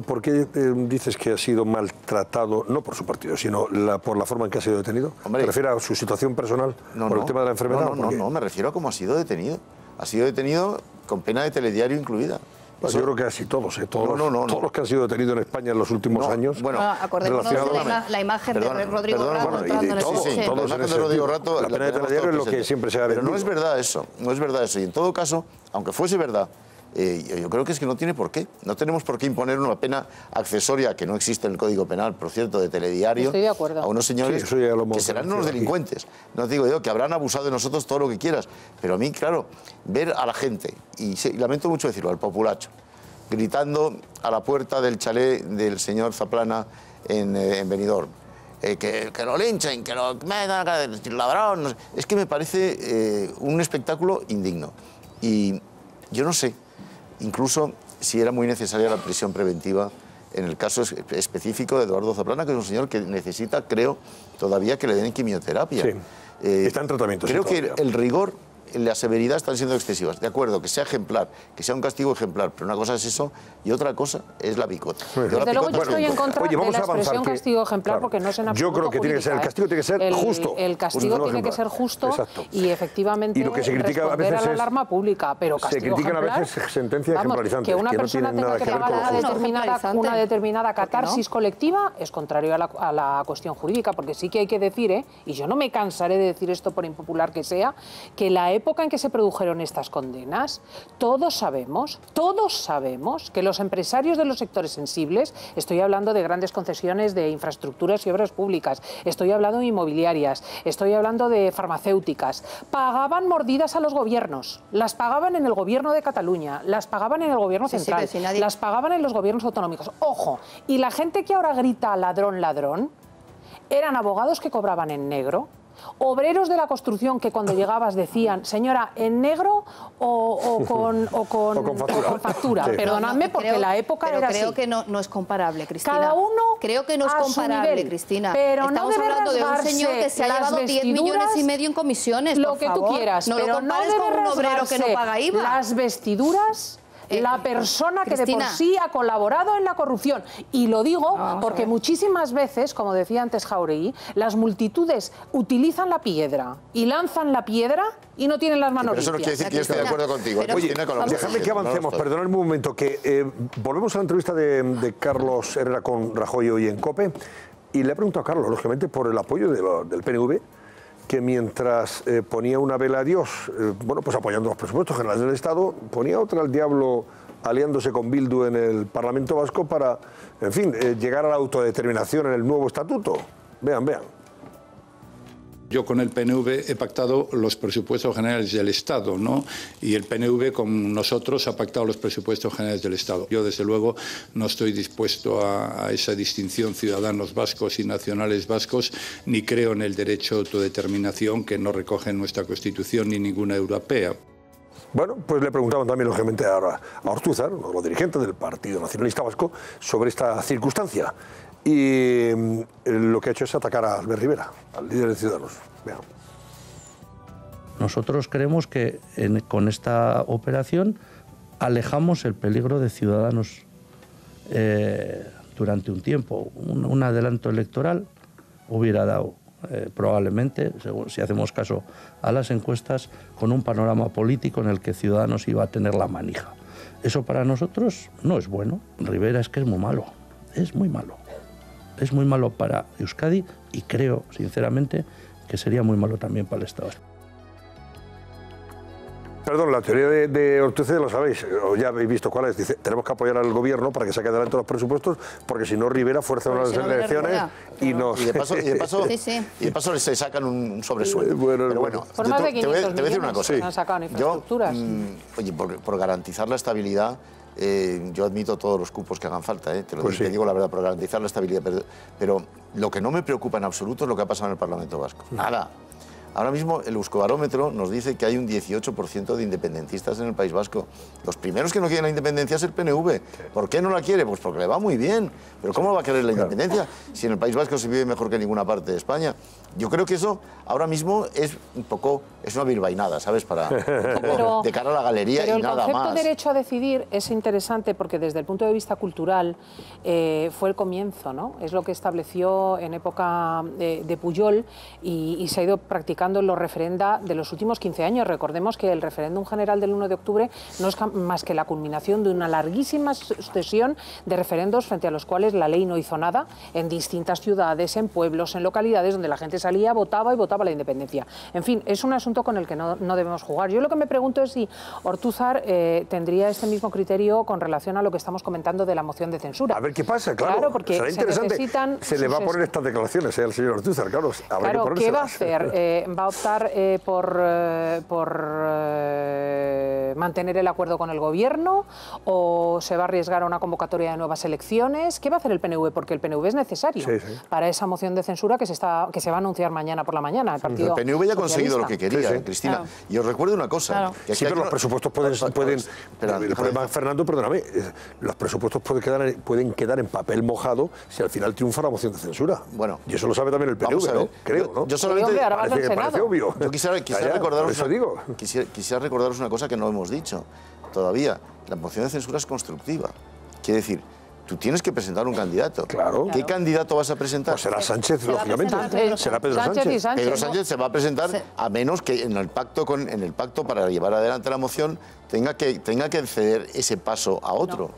¿Por qué dices que ha sido maltratado, no por su partido, sino por la forma en que ha sido detenido? ¿Te refieres a su situación personal por el tema de la enfermedad? No, me refiero a cómo ha sido detenido. Ha sido detenido con pena de telediario incluida. Pues yo creo que así todos, todos los que han sido detenidos en España en los últimos años. Bueno, acordémonos de la imagen de Rodrigo Rato entrando en el coche. Todos en ese Rodrigo Rato, la pena de telediario es lo que siempre se ha vendido. Pero no es verdad eso, no es verdad eso. Y en todo caso, aunque fuese verdad, yo creo que es que no tiene por qué. No tenemos por qué imponer una pena accesoria que no existe en el Código Penal, por cierto, de telediario. Estoy de acuerdo. A unos señores que serán unos delincuentes. No digo yo que habrán abusado de nosotros todo lo que quieras, pero a mí, claro, ver a la gente, y lamento mucho decirlo, al populacho, gritando a la puerta del chalet del señor Zaplana en Benidorm, que lo linchen, que lo metan, ladrón. Es que me parece un espectáculo indigno. Y yo no sé, incluso si era muy necesaria la prisión preventiva en el caso específico de Eduardo Zaplana, que es un señor que necesita, creo, todavía que le den quimioterapia. Sí. Está en tratamiento. Creo que el rigor, la severidad están siendo excesivas. De acuerdo, que sea ejemplar, que sea un castigo ejemplar, pero una cosa es eso y otra cosa es la picota. Desde luego yo estoy en contra de la expresión castigo ejemplar, porque no es en absoluto yo creo que tiene que ser, el castigo tiene que ser justo. El castigo tiene que ser justo y efectivamente lo que se critica responder a veces a la alarma pública, pero castigo se critican ejemplar, a veces sentencias ejemplarizantes, que una persona tenga que pagar una determinada catarsis colectiva es contrario a la cuestión jurídica, porque sí que hay que decir, y yo no me cansaré de decir esto por impopular que sea, que la época en que se produjeron estas condenas, todos sabemos que los empresarios de los sectores sensibles, estoy hablando de grandes concesiones de infraestructuras y obras públicas, estoy hablando de inmobiliarias, estoy hablando de farmacéuticas, pagaban mordidas a los gobiernos, las pagaban en el gobierno de Cataluña, las pagaban en el gobierno central, las pagaban en los gobiernos autonómicos. Ojo, y la gente que ahora grita ladrón, ladrón, eran abogados que cobraban en negro, obreros de la construcción que cuando llegabas decían, señora, ¿en negro o con factura? Sí. Perdonadme, porque la época era así. Creo que no es comparable, Cristina. Cada uno creo que no es comparable, Cristina. Pero estamos hablando de un señor que se ha llevado 10 millones y medio en comisiones, lo que tú quieras, no lo compares con un obrero que no paga IVA. Las vestiduras... la persona que Cristina, de por sí ha colaborado en la corrupción. Y lo digo porque muchísimas veces, como decía antes Jauregui, las multitudes utilizan la piedra y lanzan la piedra y no tienen las manos limpias. Pero eso no quiere decir que yo esté de acuerdo contigo. Oye, déjame que avancemos, perdonadme un momento, que volvemos a la entrevista de Carlos Herrera con Rajoy hoy en COPE, y le he preguntado a Carlos, lógicamente, por el apoyo del PNV, que mientras ponía una vela a Dios, pues apoyando los presupuestos generales del Estado, ponía otra al diablo aliándose con Bildu en el Parlamento Vasco para, en fin, llegar a la autodeterminación en el nuevo estatuto. Vean. Yo con el PNV he pactado los presupuestos generales del Estado, ¿no? Y el PNV con nosotros ha pactado los presupuestos generales del Estado. Yo, desde luego, no estoy dispuesto a esa distinción ciudadanos vascos y nacionales vascos, ni creo en el derecho a autodeterminación que no recoge nuestra Constitución ni ninguna europea. Bueno, pues le preguntaban también, lógicamente, a Ortúzar, uno de los dirigentes del Partido Nacionalista Vasco, sobre esta circunstancia. Y lo que ha hecho es atacar a Albert Rivera, al líder de Ciudadanos. Vean. Nosotros creemos que con esta operación alejamos el peligro de Ciudadanos durante un tiempo. Un adelanto electoral hubiera dado probablemente, si hacemos caso a las encuestas, con un panorama político en el que Ciudadanos iba a tener la manija. Eso para nosotros no es bueno. Rivera es que es muy malo, es muy malo. Es muy malo para Euskadi y creo, sinceramente, que sería muy malo también para el Estado. Perdón, la teoría de Ortúzar, lo sabéis, o ya habéis visto cuál es. Dice, tenemos que apoyar al gobierno para que saque adelante los presupuestos, porque si no Rivera fuerza unas elecciones y nos... Y de paso se sacan un sobresueldo. Pero bueno, por más de 500 te voy a decir una cosa. Han sacado en infraestructuras. Oye, por garantizar la estabilidad, yo admito todos los cupos que hagan falta, te digo la verdad, por garantizar la estabilidad. Pero lo que no me preocupa en absoluto es lo que ha pasado en el Parlamento Vasco. Nada. Ahora mismo el Euskobarómetro nos dice que hay un 18% de independentistas en el País Vasco. Los primeros que no quieren la independencia es el PNV. ¿Por qué no la quiere? Pues porque le va muy bien. Pero ¿cómo va a querer la independencia si en el País Vasco se vive mejor que en ninguna parte de España? Yo creo que eso ahora mismo es un poco, es una bilbainada, ¿sabes? Para de cara a la galería y nada más. Pero el concepto derecho a decidir es interesante porque desde el punto de vista cultural fue el comienzo, ¿no? Es lo que estableció en época de Pujol y se ha ido practicando implicando en los referenda de los últimos 15 años. Recordemos que el referéndum general del 1 de octubre no es más que la culminación de una larguísima sucesión de referendos frente a los cuales la ley no hizo nada, en distintas ciudades, en pueblos, en localidades donde la gente salía, votaba y votaba la independencia. En fin, es un asunto con el que no debemos jugar. Yo lo que me pregunto es si Ortúzar tendría este mismo criterio con relación a lo que estamos comentando de la moción de censura. A ver qué pasa, claro, porque será interesante. Se le va a poner estas declaraciones al señor Ortúzar, claro. Claro, ¿qué va a hacer? ¿Va a optar por mantener el acuerdo con el gobierno o se va a arriesgar a una convocatoria de nuevas elecciones? ¿Qué va a hacer el PNV? Porque el PNV es necesario para esa moción de censura que se va a anunciar mañana por la mañana. El PNV ya ha conseguido lo que quería, Cristina. Claro. Y os recuerdo una cosa. Que sí, pero los presupuestos pueden el problema, Fernando, perdóname, los presupuestos pueden quedar en papel mojado si al final triunfa la moción de censura. Bueno, y eso lo sabe también el PNV, ¿no? Creo, ¿no? Yo solamente parece obvio. Yo quisiera recordaros una cosa que no hemos dicho todavía. La moción de censura es constructiva. Quiere decir, tú tienes que presentar un candidato. Claro. ¿Qué candidato vas a presentar? Pues será Sánchez, lógicamente. Será Pedro Sánchez. Pedro Sánchez se va a presentar a menos que en el pacto para llevar adelante la moción tenga que ceder ese paso a otro.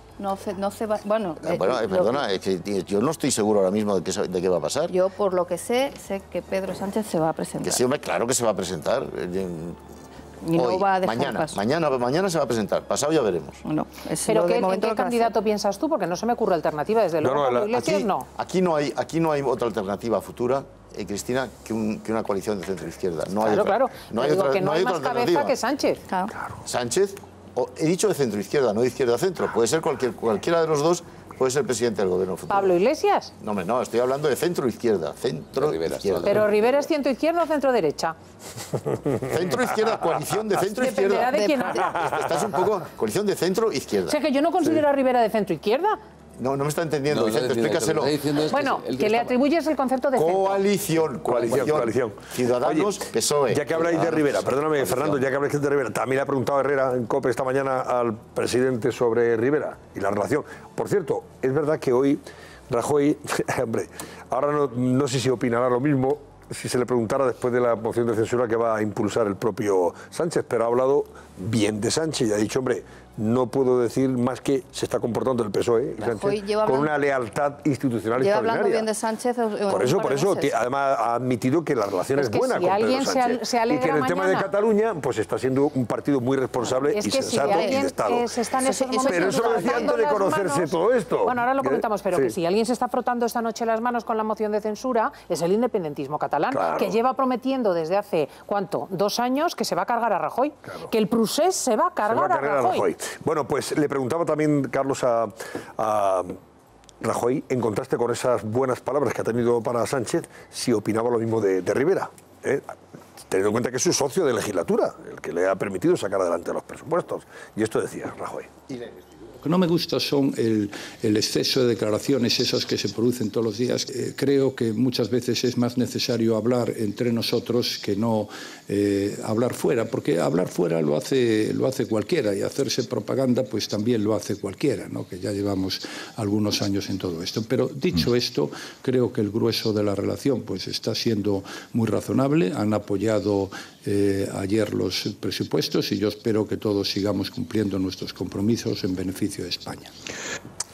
Perdona, es que yo no estoy seguro ahora mismo de qué va a pasar. Yo, por lo que sé que Pedro Sánchez se va a presentar. Que sí, hombre, claro que se va a presentar. Y no va a dejar paso. Mañana se va a presentar, pasado ya veremos. No, ¿pero qué candidato piensas tú? Porque no se me ocurre alternativa, desde luego. Aquí no hay otra alternativa futura, Cristina, que una coalición de centro-izquierda. No hay claro. No hay más cabeza que Sánchez. Claro. Sánchez, he dicho de centro-izquierda, no de izquierda-centro. Puede ser cualquiera de los dos. Puede ser presidente del gobierno futuro. ¿Pablo Iglesias? No, estoy hablando de centro-izquierda. Centro-izquierda. ¿Pero Rivera es centro-izquierda o centro-derecha? Centro-izquierda, coalición de centro-izquierda. Dependerá de quién habla. Estás un poco coalición de centro-izquierda. O sea, que yo no considero a Rivera de centro-izquierda. No me está entendiendo, Vicente, explícaselo. Bueno, que le atribuyes el concepto de coalición. Ciudadanos, Oye, PSOE. Ya que habláis de Rivera, perdóname, Fernando, ya que habláis de Rivera, también le ha preguntado Herrera en COPE esta mañana al presidente sobre Rivera y la relación. Por cierto, es verdad que hoy Rajoy, hombre, ahora no sé si opinará lo mismo si se le preguntara después de la moción de censura que va a impulsar el propio Sánchez, pero ha hablado bien de Sánchez y ha dicho, hombre, no puedo decir más que se está comportando el PSOE Sánchez, con una lealtad institucional extraordinaria. Hablando bien de Sánchez. Por eso además ha admitido que la relación es buena con Pedro Sánchez. Y que en el tema de Cataluña pues está siendo un partido muy responsable y sensato y de Estado. Pero eso lo decía antes de conocerse todo esto. Bueno, ahora lo comentamos, pero que si alguien se está frotando esta noche las manos con la moción de censura es el independentismo catalán, que lleva prometiendo desde hace, ¿cuánto? 2 años que se va a cargar a Rajoy. Que el procés se va a cargar a Rajoy. Bueno, pues le preguntaba también, Carlos, a Rajoy, en contraste con esas buenas palabras que ha tenido para Sánchez, si opinaba lo mismo de Rivera. Teniendo en cuenta que es su socio de legislatura, el que le ha permitido sacar adelante los presupuestos. Y esto decía Rajoy. Lo que no me gusta son el exceso de declaraciones, esas que se producen todos los días. Creo que muchas veces es más necesario hablar entre nosotros que no hablar fuera, porque hablar fuera lo hace cualquiera y hacerse propaganda pues también lo hace cualquiera, ¿no? Que ya llevamos algunos años en todo esto. Pero dicho esto, creo que el grueso de la relación pues está siendo muy razonable. Han apoyado ayer los presupuestos y yo espero que todos sigamos cumpliendo nuestros compromisos en beneficio de España.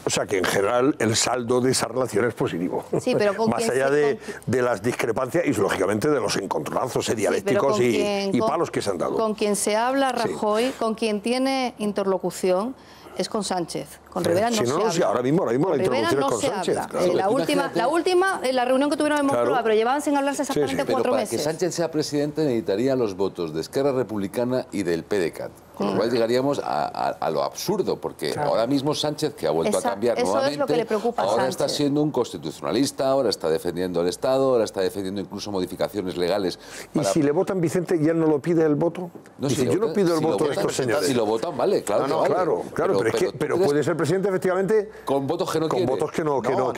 O sea que en general el saldo de esa relación es positivo. Sí, pero más allá de las discrepancias y lógicamente de los encontronazos dialécticos y palos que se han dado. Con quien se habla Rajoy, con quien tiene interlocución, es con Sánchez. Con Rivera no se habla. Sí, ahora mismo la interlocución es con Sánchez. Claro. La última, la reunión que tuvieron en Moncloa, pero llevaban sin hablarse exactamente 4 meses. Para que Sánchez sea presidente necesitaría los votos de Esquerra Republicana y del PDeCAT. Con lo cual llegaríamos a lo absurdo, porque ahora mismo Sánchez, que ha vuelto a cambiar nuevamente, es lo que le preocupa ahora Sánchez. está siendo un constitucionalista, ahora está defendiendo el Estado, ahora está defendiendo incluso modificaciones legales. ¿Y si le votan Vicente y él no lo pide el voto? No, dice, yo no pido el voto de estos señores. Si lo votan, vale, claro. Claro, pero puede ser presidente efectivamente con votos que no quiere. Con votos que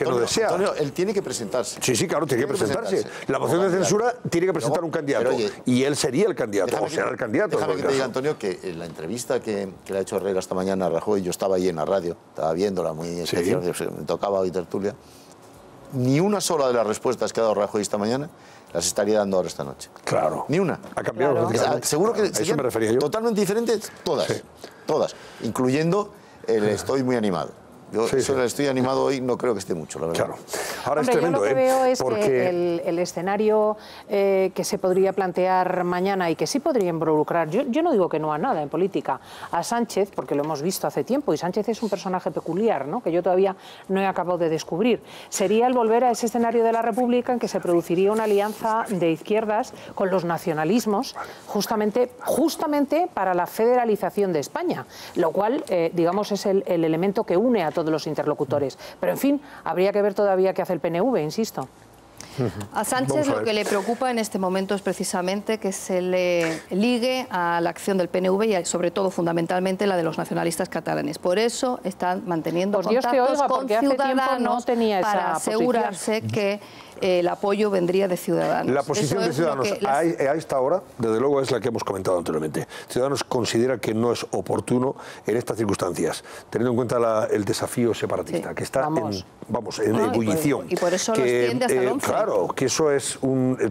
no desea. Antonio, él tiene que presentarse. Sí, claro, tiene que presentarse. La moción de censura tiene que presentar un candidato. Y él sería el candidato, o será el candidato. Déjame que te diga, Antonio, que en la entrevista que le ha hecho Herrera esta mañana a Rajoy, yo estaba ahí en la radio, estaba viéndola muy especial, me tocaba hoy tertulia. Ni una sola de las respuestas que ha dado Rajoy esta mañana las estaría dando ahora esta noche. Claro. Ni una. Ha cambiado. Claro. Seguro que eso me refería yo. Totalmente diferentes todas. Sí. Todas. Incluyendo el estoy muy animado. Yo eso estoy animado hoy, no creo que esté mucho, la verdad. Claro. Ahora Hombre, es tremendo, yo lo que veo es porque... que el escenario que se podría plantear mañana y que sí podría involucrar, yo no digo que no a nada en política, a Sánchez, porque lo hemos visto hace tiempo, y Sánchez es un personaje peculiar, ¿no?, que yo todavía no he acabado de descubrir, sería el volver a ese escenario de la República en que se produciría una alianza de izquierdas con los nacionalismos, justamente para la federalización de España, lo cual, digamos, es el elemento que une a todos los interlocutores. Pero, en fin, habría que ver todavía qué hace el PNV, insisto. A Sánchez lo que le preocupa en este momento es precisamente que se le ligue a la acción del PNV y sobre todo fundamentalmente la de los nacionalistas catalanes. Por eso están manteniendo contactos con Ciudadanos para asegurarse que el apoyo vendría de Ciudadanos. La posición de Ciudadanos a esta hora, desde luego, es la que hemos comentado anteriormente. Ciudadanos considera que no es oportuno en estas circunstancias, teniendo en cuenta el desafío separatista, que está en ebullición. Y por eso lo extiende hasta el 11. Claro, que eso es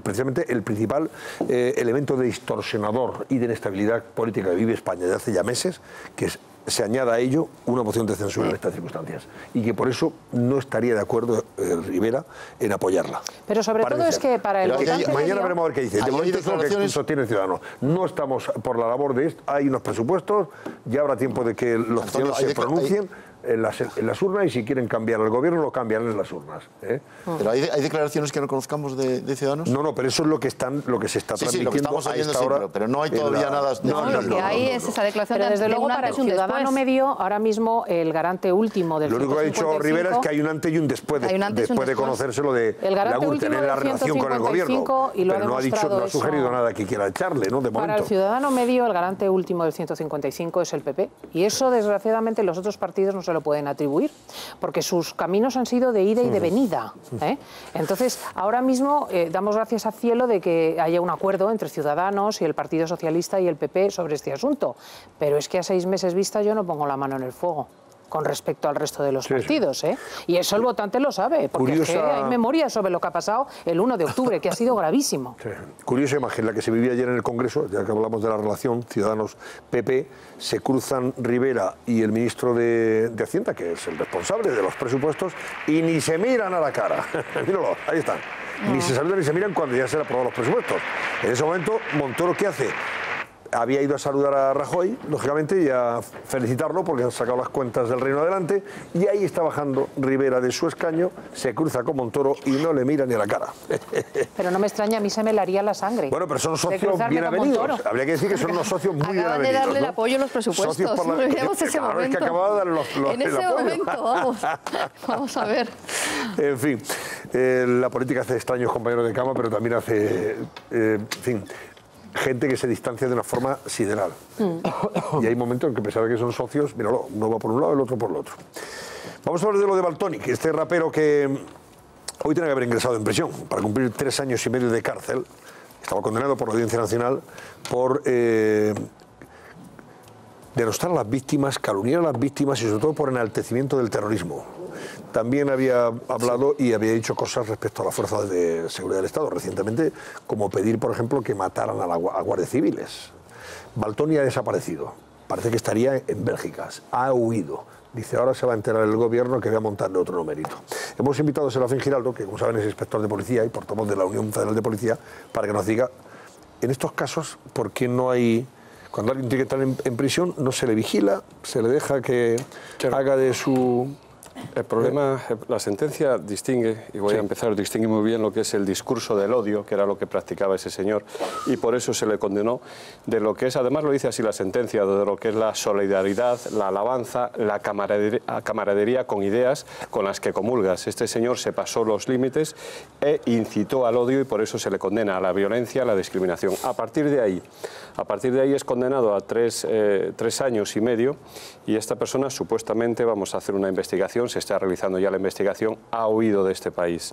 precisamente el principal elemento de distorsionador y de inestabilidad política que vive España desde hace ya meses, que se añada a ello una moción de censura en estas circunstancias y que por eso no estaría de acuerdo Rivera en apoyarla. Pero sobre todo es que para el votante mañana veremos a ver qué dice. De momento es lo que sostiene el Ciudadano. No estamos por la labor de esto, hay unos presupuestos, ya habrá tiempo de que los ciudadanos se pronuncien en las urnas y si quieren cambiar el gobierno lo cambiarán en las urnas. ¿Pero hay declaraciones que no conozcamos de Ciudadanos? No, pero eso es lo que se está transmitiendo lo que estamos oyendo, ahora. Pero no hay todavía nada. Lo que hay es esa declaración. Pero desde luego para el ciudadano medio, ahora mismo el garante último del 155... Lo único que ha dicho Rivera es que hay un antes y un después, después de conocerse lo de la GürTel en la relación con el gobierno. Pero no ha sugerido nada que quiera echarle, ¿no? De momento. Para el ciudadano medio, el garante último del 155 es el PP. Y eso, desgraciadamente, los otros partidos no se lo pueden atribuir, porque sus caminos han sido de ida y de venida. Entonces, ahora mismo damos gracias al cielo de que haya un acuerdo entre Ciudadanos y el Partido Socialista y el PP sobre este asunto. Pero es que a 6 meses vista yo no pongo la mano en el fuego con respecto al resto de los partidos. Y eso el votante lo sabe, porque es que hay memoria sobre lo que ha pasado el 1 de octubre, que ha sido gravísimo. Curiosa imagen la que se vivía ayer en el Congreso, ya que hablamos de la relación Ciudadanos-PP, se cruzan Rivera y el ministro de Hacienda, que es el responsable de los presupuestos, y ni se miran a la cara. Míralo, ahí están. Ni se saludan ni se miran cuando ya se han aprobado los presupuestos. En ese momento, Montoro, ¿qué hace? Había ido a saludar a Rajoy, lógicamente, y a felicitarlo porque han sacado las cuentas del Reino adelante, y ahí está bajando Rivera de su escaño, se cruza con Montoro y no le mira ni a la cara. Pero no me extraña, a mí se me laría la sangre. Bueno, pero son socios bien avenidos. Habría que decir que son unos socios muy bien avenidos. Acaban de darle el apoyo en los presupuestos. No olvidemos ese momento. Es que acababa de darle en ese momento, vamos a ver. En fin, la política hace extraños compañeros de cama, pero también hace, en fin, gente que se distancia de una forma sideral. Y hay momentos en que, a pesar de que son socios, míralo, uno va por un lado y el otro por el otro. Vamos a hablar de lo de Valtonyc, este rapero que hoy tiene que haber ingresado en prisión para cumplir 3 años y medio de cárcel. Estaba condenado por la Audiencia Nacional por denostar a las víctimas, calumniar a las víctimas y sobre todo por enaltecimiento del terrorismo. También había hablado y había dicho cosas respecto a las fuerzas de seguridad del Estado recientemente, como pedir, por ejemplo, que mataran a guardias civiles. Valtonyc ha desaparecido. Parece que estaría en Bélgica. Ha huido. Dice, ahora se va a enterar el gobierno que voy a montarle otro numerito. Hemos invitado a Serafín Giraldo, que como saben es inspector de policía y portavoz de la Unión Federal de Policía, para que nos diga, en estos casos, ¿por qué no hay... Cuando alguien tiene que estar en prisión, no se le vigila, se le deja que haga de su... El problema, la sentencia distingue, y voy a empezar, distingue muy bien lo que es el discurso del odio, que era lo que practicaba ese señor, y por eso se le condenó, de lo que es, además lo dice así la sentencia, de lo que es la solidaridad, la alabanza, la camaradería con ideas con las que comulgas. Este señor se pasó los límites e incitó al odio y por eso se le condena a la violencia, a la discriminación. A partir de ahí es condenado a 3 años y medio y esta persona supuestamente, vamos a hacer una investigación, se está realizando ya la investigación, ha huido de este país.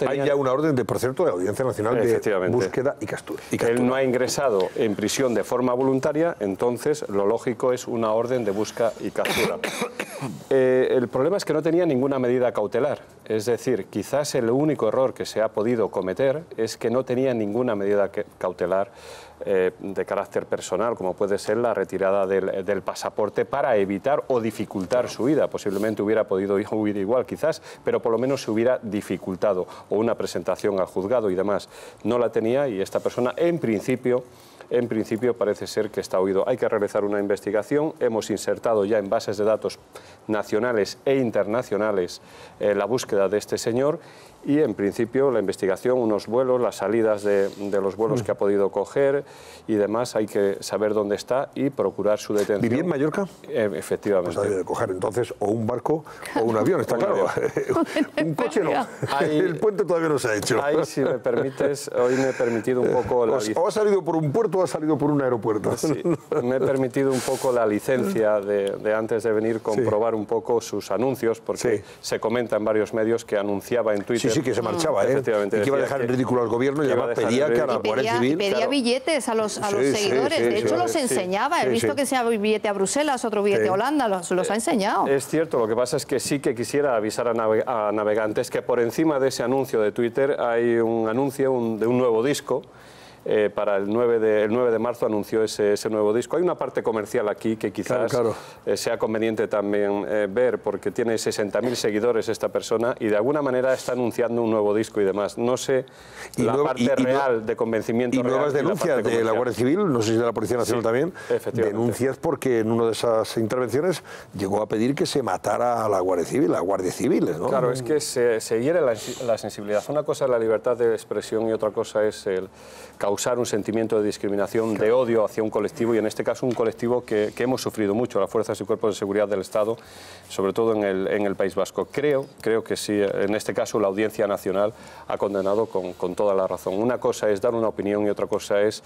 Hay ya una orden, por cierto, de la Audiencia Nacional de búsqueda y captura. Él no ha ingresado en prisión de forma voluntaria, entonces lo lógico es una orden de busca y captura. El problema es que no tenía ninguna medida cautelar, es decir, quizás el único error que se ha podido cometer es que no tenía ninguna medida cautelar de carácter personal, como puede ser la retirada del pasaporte para evitar o dificultar su huida. Posiblemente hubiera podido huir igual, quizás, pero por lo menos se hubiera dificultado, o una presentación al juzgado y demás. No la tenía y esta persona, en principio parece ser que está huido. Hay que realizar una investigación. Hemos insertado ya en bases de datos nacionales e internacionales la búsqueda de este señor y, en principio, la investigación, unos vuelos, las salidas de los vuelos que ha podido coger y demás. Hay que saber dónde está y procurar su detención. ¿Vivía en Mallorca? Efectivamente. Pues hay que coger entonces o un barco o un avión, está claro. Un coche no. El puente todavía no se ha hecho. Ahí, si me permites, hoy me he permitido un poco... ¿O ha salido por un puerto o ha salido por un aeropuerto? Sí, me he permitido un poco la licencia de antes de venir comprobar un poco sus anuncios, porque se comenta en varios medios que anunciaba en Twitter... Sí, que se marchaba, efectivamente, y que iba a dejar en ridículo al gobierno y además pedía que a la Guardia Civil... Pedía billetes a los seguidores, de hecho los enseñaba, he visto que sea billete a Bruselas, otro billete a Holanda, los ha enseñado. Es cierto, lo que pasa es que sí que quisiera avisar a navegantes que por encima de ese anuncio de Twitter hay un anuncio de un nuevo disco. Para el 9 de marzo anunció ese nuevo disco. Hay una parte comercial aquí que quizás sea conveniente también ver, porque tiene 60.000 seguidores esta persona y de alguna manera está anunciando un nuevo disco y demás. No sé la parte real de convencimiento. Y nuevas denuncias de la Guardia Civil, no sé si de la Policía Nacional también, denuncias porque en una de esas intervenciones llegó a pedir que se matara a la Guardia Civil, a guardias civiles, ¿no? Claro, es que se hiere la sensibilidad. Una cosa es la libertad de expresión y otra cosa es el causar un sentimiento de discriminación, de odio hacia un colectivo, y en este caso un colectivo que hemos sufrido mucho, las fuerzas y cuerpos de seguridad del Estado, sobre todo en el País Vasco. Creo que sí, en este caso la Audiencia Nacional ha condenado con toda la razón. Una cosa es dar una opinión y otra cosa es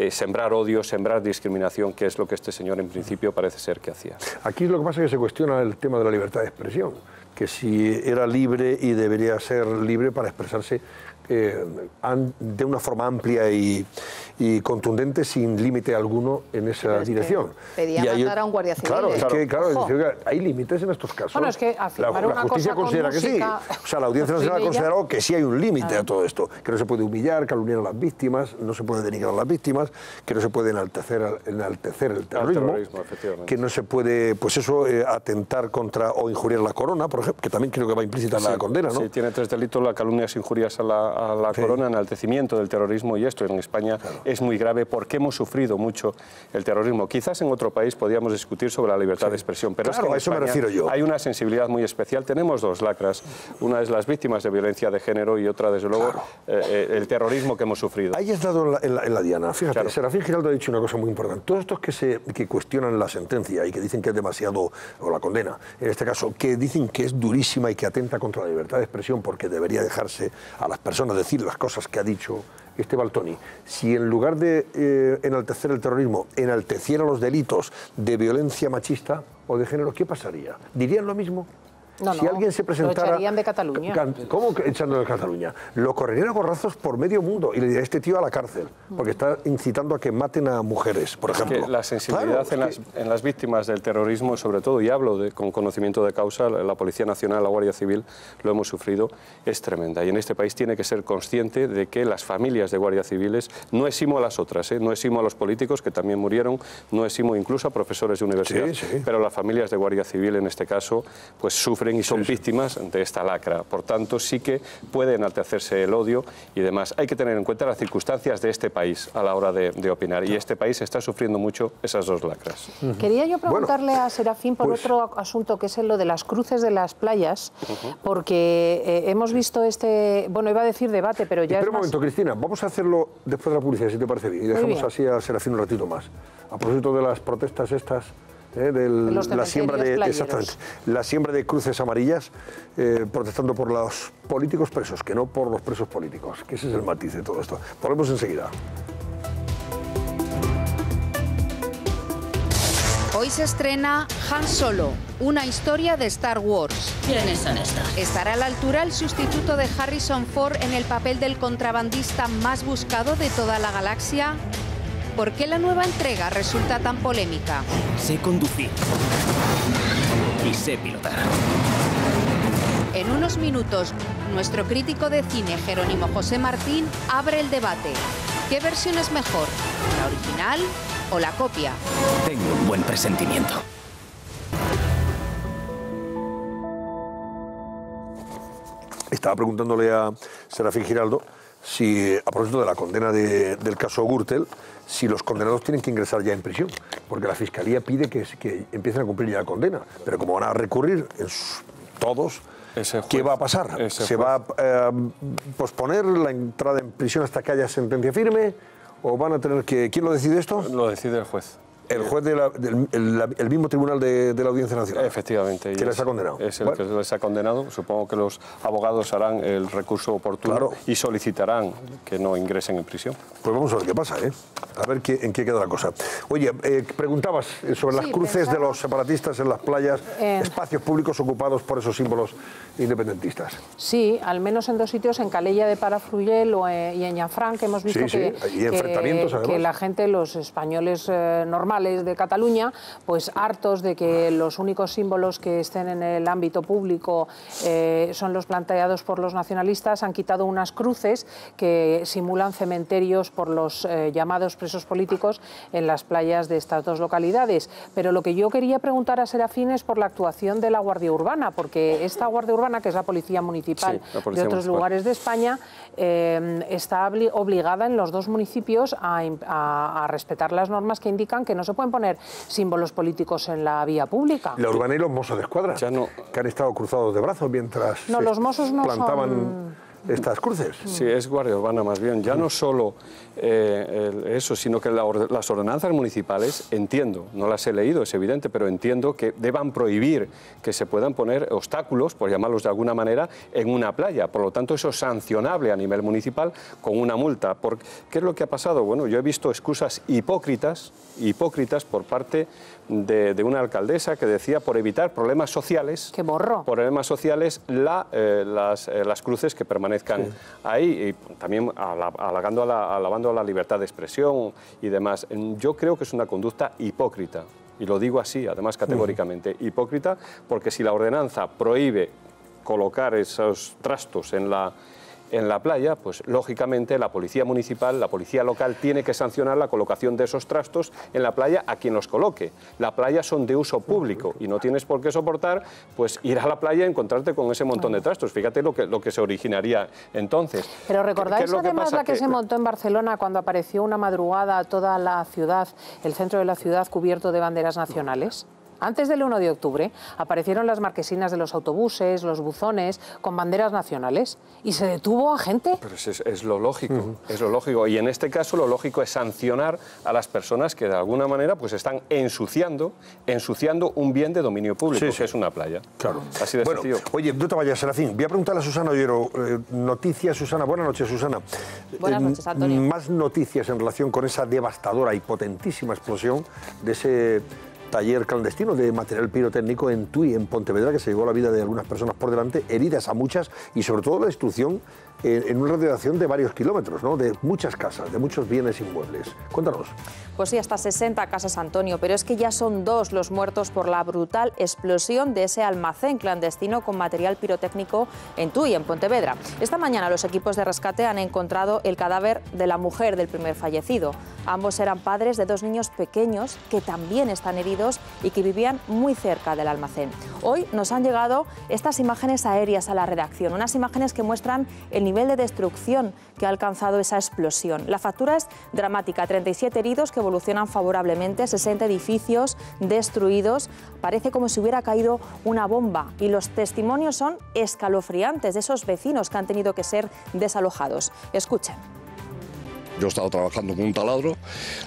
sembrar odio, sembrar discriminación, que es lo que este señor en principio parece ser que hacía. Aquí lo que pasa es que se cuestiona el tema de la libertad de expresión, que si era libre y debería ser libre para expresarse de una forma amplia y contundente, sin límite alguno en esa dirección. Pedía matar a un guardia civil. Claro, hay límites en estos casos. Bueno, es que la justicia considera que sí. O sea, la Audiencia Nacional ha considerado que sí hay un límite a todo esto, que no se puede humillar, calumniar a las víctimas, no se puede denigrar a las víctimas, que no se puede enaltecer el terrorismo, que no se puede, pues eso, atentar contra o injuriar la corona, por ejemplo, que también creo que va implícita en la condena, ¿no? Sí, tiene 3 delitos: la calumnia, injurias a la corona, enaltecimiento del terrorismo, y esto en España es muy grave porque hemos sufrido mucho el terrorismo. Quizás en otro país podríamos discutir sobre la libertad de expresión, pero es que en a eso España me refiero yo. Hay una sensibilidad muy especial. Tenemos dos lacras, una es las víctimas de violencia de género y otra, desde luego, el terrorismo que hemos sufrido. Ahí has dado en la diana. Fíjate, Serafín Giraldo ha dicho una cosa muy importante. Todos estos que cuestionan la sentencia y que dicen que es demasiado, o la condena, en este caso, que dicen que es durísima y que atenta contra la libertad de expresión porque debería dejarse a las personas decir las cosas que ha dicho este Valtoni, si en lugar de enaltecer el terrorismo, enalteciera los delitos de violencia machista o de género, ¿qué pasaría? ¿Dirían lo mismo? No, si alguien se presentara... Lo echarían de Cataluña. ¿Cómo echándolo de Cataluña? Lo correrían a gorrazos por medio mundo y le diría: este tío a la cárcel, porque está incitando a que maten a mujeres, por ejemplo. Que la sensibilidad en las víctimas del terrorismo, sobre todo, y hablo con conocimiento de causa, la Policía Nacional, la Guardia Civil, lo hemos sufrido, es tremenda. Y en este país tiene que ser consciente de que las familias de guardias civiles, no eximo a las otras, no eximo a los políticos que también murieron, no eximo incluso a profesores de universidad, pero las familias de Guardia Civil, en este caso, pues sufren y son víctimas de esta lacra. Por tanto, sí que puede enaltecerse el odio y demás. Hay que tener en cuenta las circunstancias de este país a la hora de opinar, y este país está sufriendo mucho esas dos lacras. Quería yo preguntarle a Serafín por otro asunto, que es lo de las cruces de las playas, porque hemos visto bueno, iba a decir debate, pero ya Espera un momento, Cristina, vamos a hacerlo después de la publicidad, si te parece bien, y dejamos así a Serafín un ratito más. A propósito de las protestas estas, la siembra de cruces amarillas, protestando por los políticos presos, que no por los presos políticos, que ese es el matiz de todo esto. Volvemos enseguida. Hoy se estrena Han Solo, una historia de Star Wars. ¿Quiénes son estos? ¿Estará a la altura el sustituto de Harrison Ford en el papel del contrabandista más buscado de toda la galaxia? ¿Por qué la nueva entrega resulta tan polémica? Sé conducir y sé pilotar. En unos minutos, nuestro crítico de cine Jerónimo José Martín abre el debate. ¿Qué versión es mejor? ¿La original o la copia? Tengo un buen presentimiento. Estaba preguntándole a Serafín Giraldo si, a propósito de la condena del caso Gürtel, si los condenados tienen que ingresar ya en prisión, porque la Fiscalía pide que empiecen a cumplir ya la condena. Pero como van a recurrir todos, ¿qué va a pasar? ¿Se va a posponer la entrada en prisión hasta que haya sentencia firme? ¿O van a tener que...? ¿Quién lo decide esto? Lo decide el juez. El juez del mismo tribunal de la Audiencia Nacional. Efectivamente. ¿Que les ha condenado? Es el que les ha condenado. Supongo que los abogados harán el recurso oportuno y solicitarán que no ingresen en prisión. Pues vamos a ver qué pasa, ¿eh? A ver en qué queda la cosa. Oye, preguntabas sobre las cruces de los separatistas en las playas, espacios públicos ocupados por esos símbolos independentistas. Sí, al menos en dos sitios, en Calella de Palafrugell y en Ñafranc, hemos visto que la gente, los españoles normales de Cataluña, pues hartos de que los únicos símbolos que estén en el ámbito público son los planteados por los nacionalistas, han quitado unas cruces que simulan cementerios por los llamados presos políticos en las playas de estas dos localidades. Pero lo que yo quería preguntar a Serafín es por la actuación de la Guardia Urbana, porque esta Guardia Urbana, que es la Policía Municipal de otros lugares de España, está obligada en los dos municipios a respetar las normas que indican que no se pueden poner símbolos políticos en la vía pública. La Urbana y los Mossos de Escuadra, que han estado cruzados de brazos mientras los Mossos no plantaban estas cruces. Sí, es Guardia Urbana más bien. Ya no solo eso, sino que las ordenanzas municipales, entiendo, no las he leído, es evidente, pero entiendo que deban prohibir que se puedan poner obstáculos, por llamarlos de alguna manera, en una playa. Por lo tanto, eso es sancionable a nivel municipal con una multa. ¿Qué es lo que ha pasado? Bueno, yo he visto excusas hipócritas por parte de una alcaldesa que decía por evitar problemas sociales. ¡Qué morro! Problemas sociales, las cruces que permanecen ahí, y también alabando a la libertad de expresión y demás. Yo creo que es una conducta hipócrita, y lo digo así, además categóricamente, hipócrita, porque si la ordenanza prohíbe colocar esos trastos en la playa, pues lógicamente la policía municipal, la policía local tiene que sancionar la colocación de esos trastos en la playa a quien los coloque. Las playas son de uso público y no tienes por qué soportar pues ir a la playa y encontrarte con ese montón de trastos. Fíjate lo que se originaría entonces. Pero ¿recordáis además la que se montó en Barcelona cuando apareció una madrugada toda la ciudad, el centro de la ciudad cubierto de banderas nacionales? Antes del 1 de octubre aparecieron las marquesinas de los autobuses, los buzones, con banderas nacionales, y se detuvo a gente. Pero es lo lógico, es lo lógico. Y en este caso lo lógico es sancionar a las personas que de alguna manera pues están ensuciando un bien de dominio público, que es una playa. Claro. Así de sencillo. Oye, no te vayas, Serafín. Voy a preguntarle a Susana Ollero. Noticias, Susana. Buenas noches, Susana. Buenas noches, Antonio. Más noticias en relación con esa devastadora y potentísima explosión de ese taller clandestino de material pirotécnico en Tui, en Pontevedra, que se llevó la vida de algunas personas por delante, heridas a muchas, y sobre todo la destrucción en una radiación de varios kilómetros, ¿no? De muchas casas, de muchos bienes inmuebles. Cuéntanos. Pues sí, hasta 60 casas, Antonio, pero es que ya son 2 los muertos por la brutal explosión de ese almacén clandestino con material pirotécnico en Tui, en Pontevedra. Esta mañana los equipos de rescate han encontrado el cadáver de la mujer del primer fallecido. Ambos eran padres de 2 niños pequeños que también están heridos y que vivían muy cerca del almacén. Hoy nos han llegado estas imágenes aéreas a la redacción, unas imágenes que muestran el nivel de destrucción que ha alcanzado esa explosión. La factura es dramática, 37 heridos que evolucionan favorablemente, 60 edificios destruidos, parece como si hubiera caído una bomba, y los testimonios son escalofriantes de esos vecinos que han tenido que ser desalojados. Escuchen. Yo estaba trabajando con un taladro,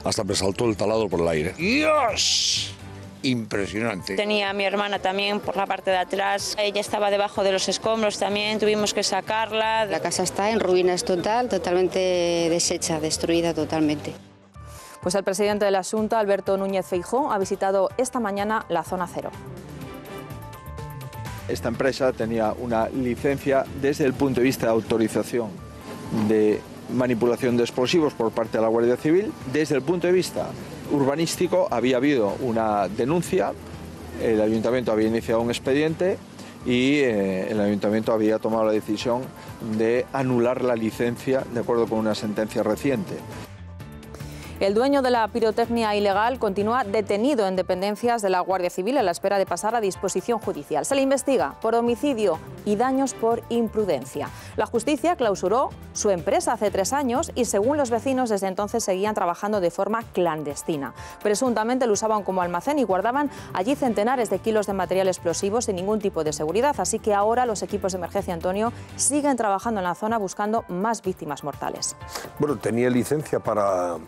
hasta me saltó el taladro por el aire. ¡Dios! Impresionante. Tenía a mi hermana también por la parte de atrás, ella estaba debajo de los escombros también, tuvimos que sacarla. La casa está en ruinas totalmente deshecha, destruida totalmente. Pues el presidente de la Xunta, Alberto Núñez Feijóo, ha visitado esta mañana la zona cero. Esta empresa tenía una licencia desde el punto de vista de autorización de manipulación de explosivos por parte de la Guardia Civil. Desde el punto de vista urbanístico había habido una denuncia, el ayuntamiento había iniciado un expediente y el ayuntamiento había tomado la decisión de anular la licencia de acuerdo con una sentencia reciente. El dueño de la pirotecnia ilegal continúa detenido en dependencias de la Guardia Civil a la espera de pasar a disposición judicial. Se le investiga por homicidio y daños por imprudencia. La justicia clausuró su empresa hace 3 años y, según los vecinos, desde entonces seguían trabajando de forma clandestina. Presuntamente lo usaban como almacén y guardaban allí centenares de kilos de material explosivo sin ningún tipo de seguridad. Así que ahora los equipos de emergencia, Antonio, siguen trabajando en la zona buscando más víctimas mortales. Bueno, tenía licencia para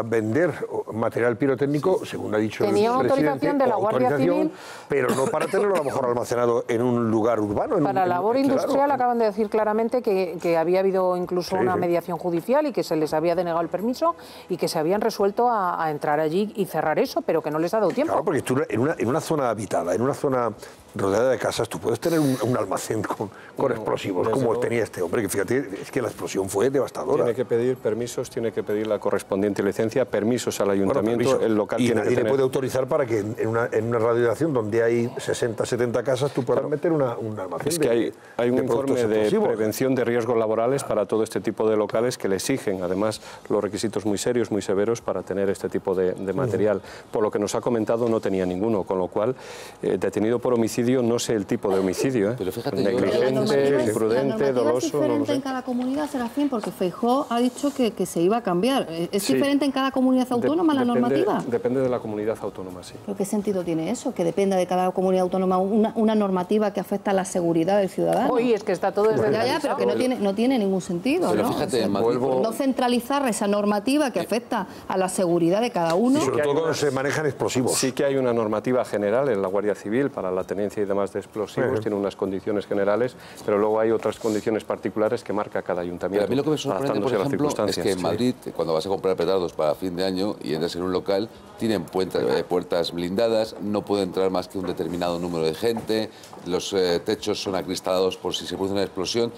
vender material pirotécnico, según ha dicho tenía el presidente. Autorización de la Guardia Civil, pero no para tenerlo a lo mejor almacenado en un lugar urbano. Para labor industrial acaban de decir claramente que había habido incluso una mediación judicial y que se les había denegado el permiso y que se habían resuelto a entrar allí y cerrar eso, pero que no les ha dado tiempo. Claro, porque tú en una zona habitada, en una zona rodeada de casas, tú puedes tener un almacén con explosivos, como tenía este hombre, que fíjate, es que la explosión fue devastadora. Tiene que pedir permisos, tiene que pedir la correspondiente licencia, permisos al ayuntamiento, el local tiene que tener... Y nadie le puede autorizar para que en una radiación donde hay 60, 70 casas, tú puedas meter un almacén. Es que hay un informe de prevención de riesgos laborales para todo este tipo de locales que le exigen, además, los requisitos muy serios, muy severos para tener este tipo de material. Por lo que nos ha comentado, no tenía ninguno, con lo cual, detenido por homicidio, no sé el tipo de homicidio, pero fíjate, negligente, imprudente, doloso. Es diferente en cada comunidad, Serafín, porque Feijóo ha dicho que se iba a cambiar. ¿Es diferente en cada comunidad autónoma la normativa? Depende de la comunidad autónoma, sí. ¿Pero qué sentido tiene eso? Que dependa de cada comunidad autónoma una normativa que afecta a la seguridad del ciudadano. Oye, es que está todo desde ya, pero que no tiene ningún sentido, pero ¿no? Fíjate, No centralizar esa normativa que afecta a la seguridad de cada uno. Y sobre todo cuando se manejan explosivos. Sí que hay una normativa general en la Guardia Civil para la tenencia y demás de explosivos, tiene unas condiciones generales, pero luego hay otras condiciones particulares que marca cada ayuntamiento. Pero a mí lo que me sorprende, por ejemplo, es que en Madrid, cuando vas a comprar petardos para fin de año y entras en un local, tienen puertas blindadas, no puede entrar más que un determinado número de gente, los techos son acristalados por si se produce una explosión,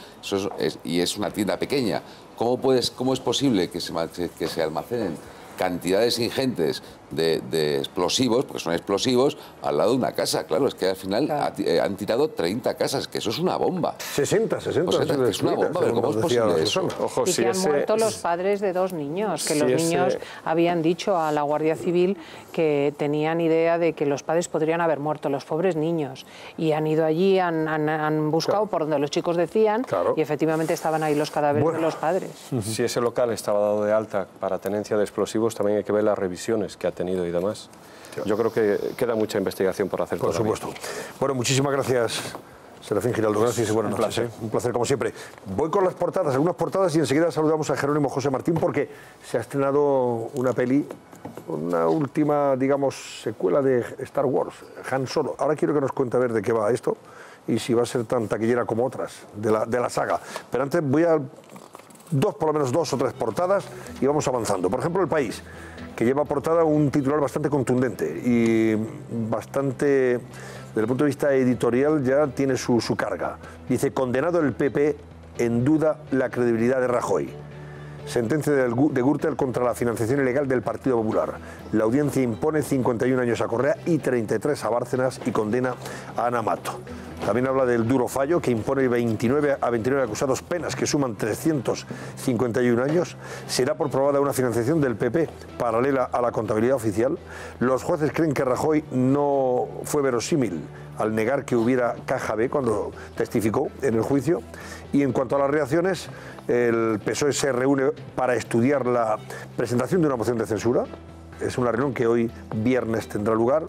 y es una tienda pequeña. ¿Cómo es posible que se almacenen cantidades ingentes de explosivos, porque son explosivos, al lado de una casa? Claro, es que al final han tirado 30 casas, que eso es una bomba. 60. O sea, que es una bomba, pero ¿cómo es posible eso? Ojo, y que han muerto los padres de 2 niños, que los niños habían dicho a la Guardia Civil que tenían idea de que los padres podrían haber muerto, los pobres niños, y han ido allí, han buscado por donde los chicos decían, y efectivamente estaban ahí los cadáveres de los padres. Si ese local estaba dado de alta para tenencia de explosivos, también hay que ver las revisiones que ha tenido y demás. Yo creo que queda mucha investigación por hacer. Por supuesto. Bueno, muchísimas gracias, Serafín Giraldo. Gracias y buenas noches. Un placer como siempre. Voy con las portadas, algunas portadas, y enseguida saludamos a Jerónimo José Martín, porque se ha estrenado una peli, una última, digamos, secuela de Star Wars, Han Solo. Ahora quiero que nos cuente a ver de qué va esto y si va a ser tan taquillera como otras de la saga. Pero antes voy a por lo menos dos o tres portadas y vamos avanzando. Por ejemplo, El País, que lleva portada un titular bastante contundente y bastante, desde el punto de vista editorial, ya tiene su carga. Dice: condenado el PP, en duda la credibilidad de Rajoy. Sentencia de Gürtel contra la financiación ilegal del Partido Popular. La audiencia impone 51 años a Correa y 33 a Bárcenas y condena a Ana Mato. También habla del duro fallo que impone 29 acusados penas que suman 351 años. Será por probada una financiación del PP paralela a la contabilidad oficial. Los jueces creen que Rajoy no fue verosímil al negar que hubiera caja B cuando testificó en el juicio. Y en cuanto a las reacciones, el PSOE se reúne para estudiar la presentación de una moción de censura. Es una reunión que hoy viernes tendrá lugar.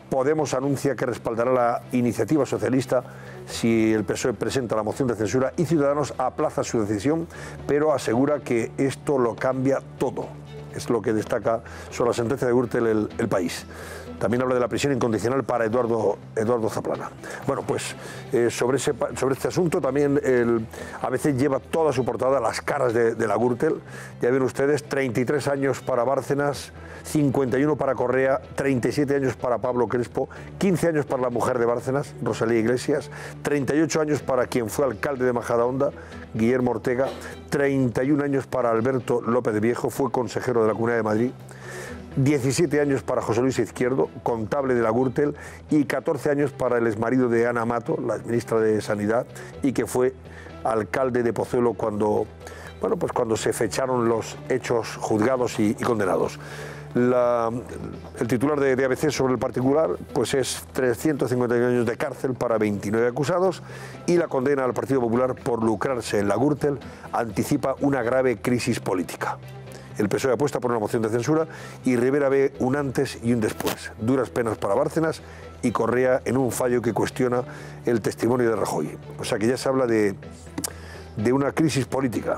Podemos anuncia que respaldará la iniciativa socialista si el PSOE presenta la moción de censura, y Ciudadanos aplaza su decisión, pero asegura que esto lo cambia todo. Es lo que destaca sobre la sentencia de Gürtel el País. También habla de la prisión incondicional para Eduardo Zaplana. Bueno, pues sobre este asunto también el ABC lleva toda su portada las caras de la Gürtel. Ya ven ustedes, 33 años para Bárcenas, 51 para Correa, 37 años para Pablo Crespo, 15 años para la mujer de Bárcenas, Rosalía Iglesias, 38 años para quien fue alcalde de Majadahonda, Guillermo Ortega, 31 años para Alberto López de Viejo, fue consejero de la Comunidad de Madrid, 17 años para José Luis Izquierdo, contable de la Gürtel, y 14 años para el exmarido de Ana Mato, la ministra de Sanidad, y que fue alcalde de Pozuelo cuando se fecharon los hechos juzgados y condenados. El titular de ABC sobre el particular pues es 351 años de cárcel para 29 acusados, y la condena al Partido Popular por lucrarse en la Gürtel anticipa una grave crisis política. El PSOE apuesta por una moción de censura y Rivera ve un antes y un después. Duras penas para Bárcenas y Correa en un fallo que cuestiona el testimonio de Rajoy. O sea que ya se habla de una crisis política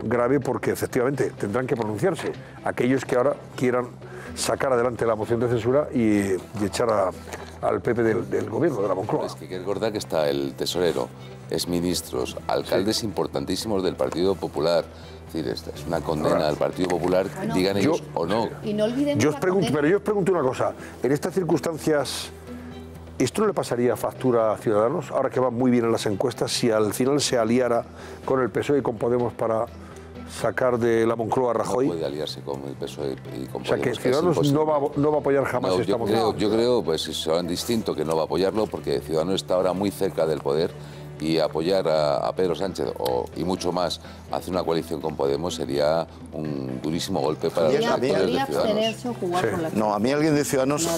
grave, porque efectivamente tendrán que pronunciarse aquellos que ahora quieran sacar adelante la moción de censura y echar al PP del gobierno, de la Moncloa. Es que hay que recordar que está el tesorero, exministros, alcaldes importantísimos del Partido Popular. Es decir, esta es una condena al Partido Popular, digan ellos o no. Y no olvidemos yo os pregunto una cosa, en estas circunstancias, ¿esto no le pasaría factura a Ciudadanos, ahora que van muy bien en las encuestas, si al final se aliara con el PSOE y con Podemos para sacar de la Moncloa a Rajoy? No puede aliarse con el PSOE y con Podemos. O sea, que Ciudadanos no va a apoyar jamás esta moción. Yo creo, pues si se van distinto, que no va a apoyarlo, porque Ciudadanos está ahora muy cerca del poder, y apoyar a Pedro Sánchez y mucho más hacer una coalición con Podemos sería un durísimo golpe para los actores de Ciudadanos. No, a mí alguien de Ciudadanos,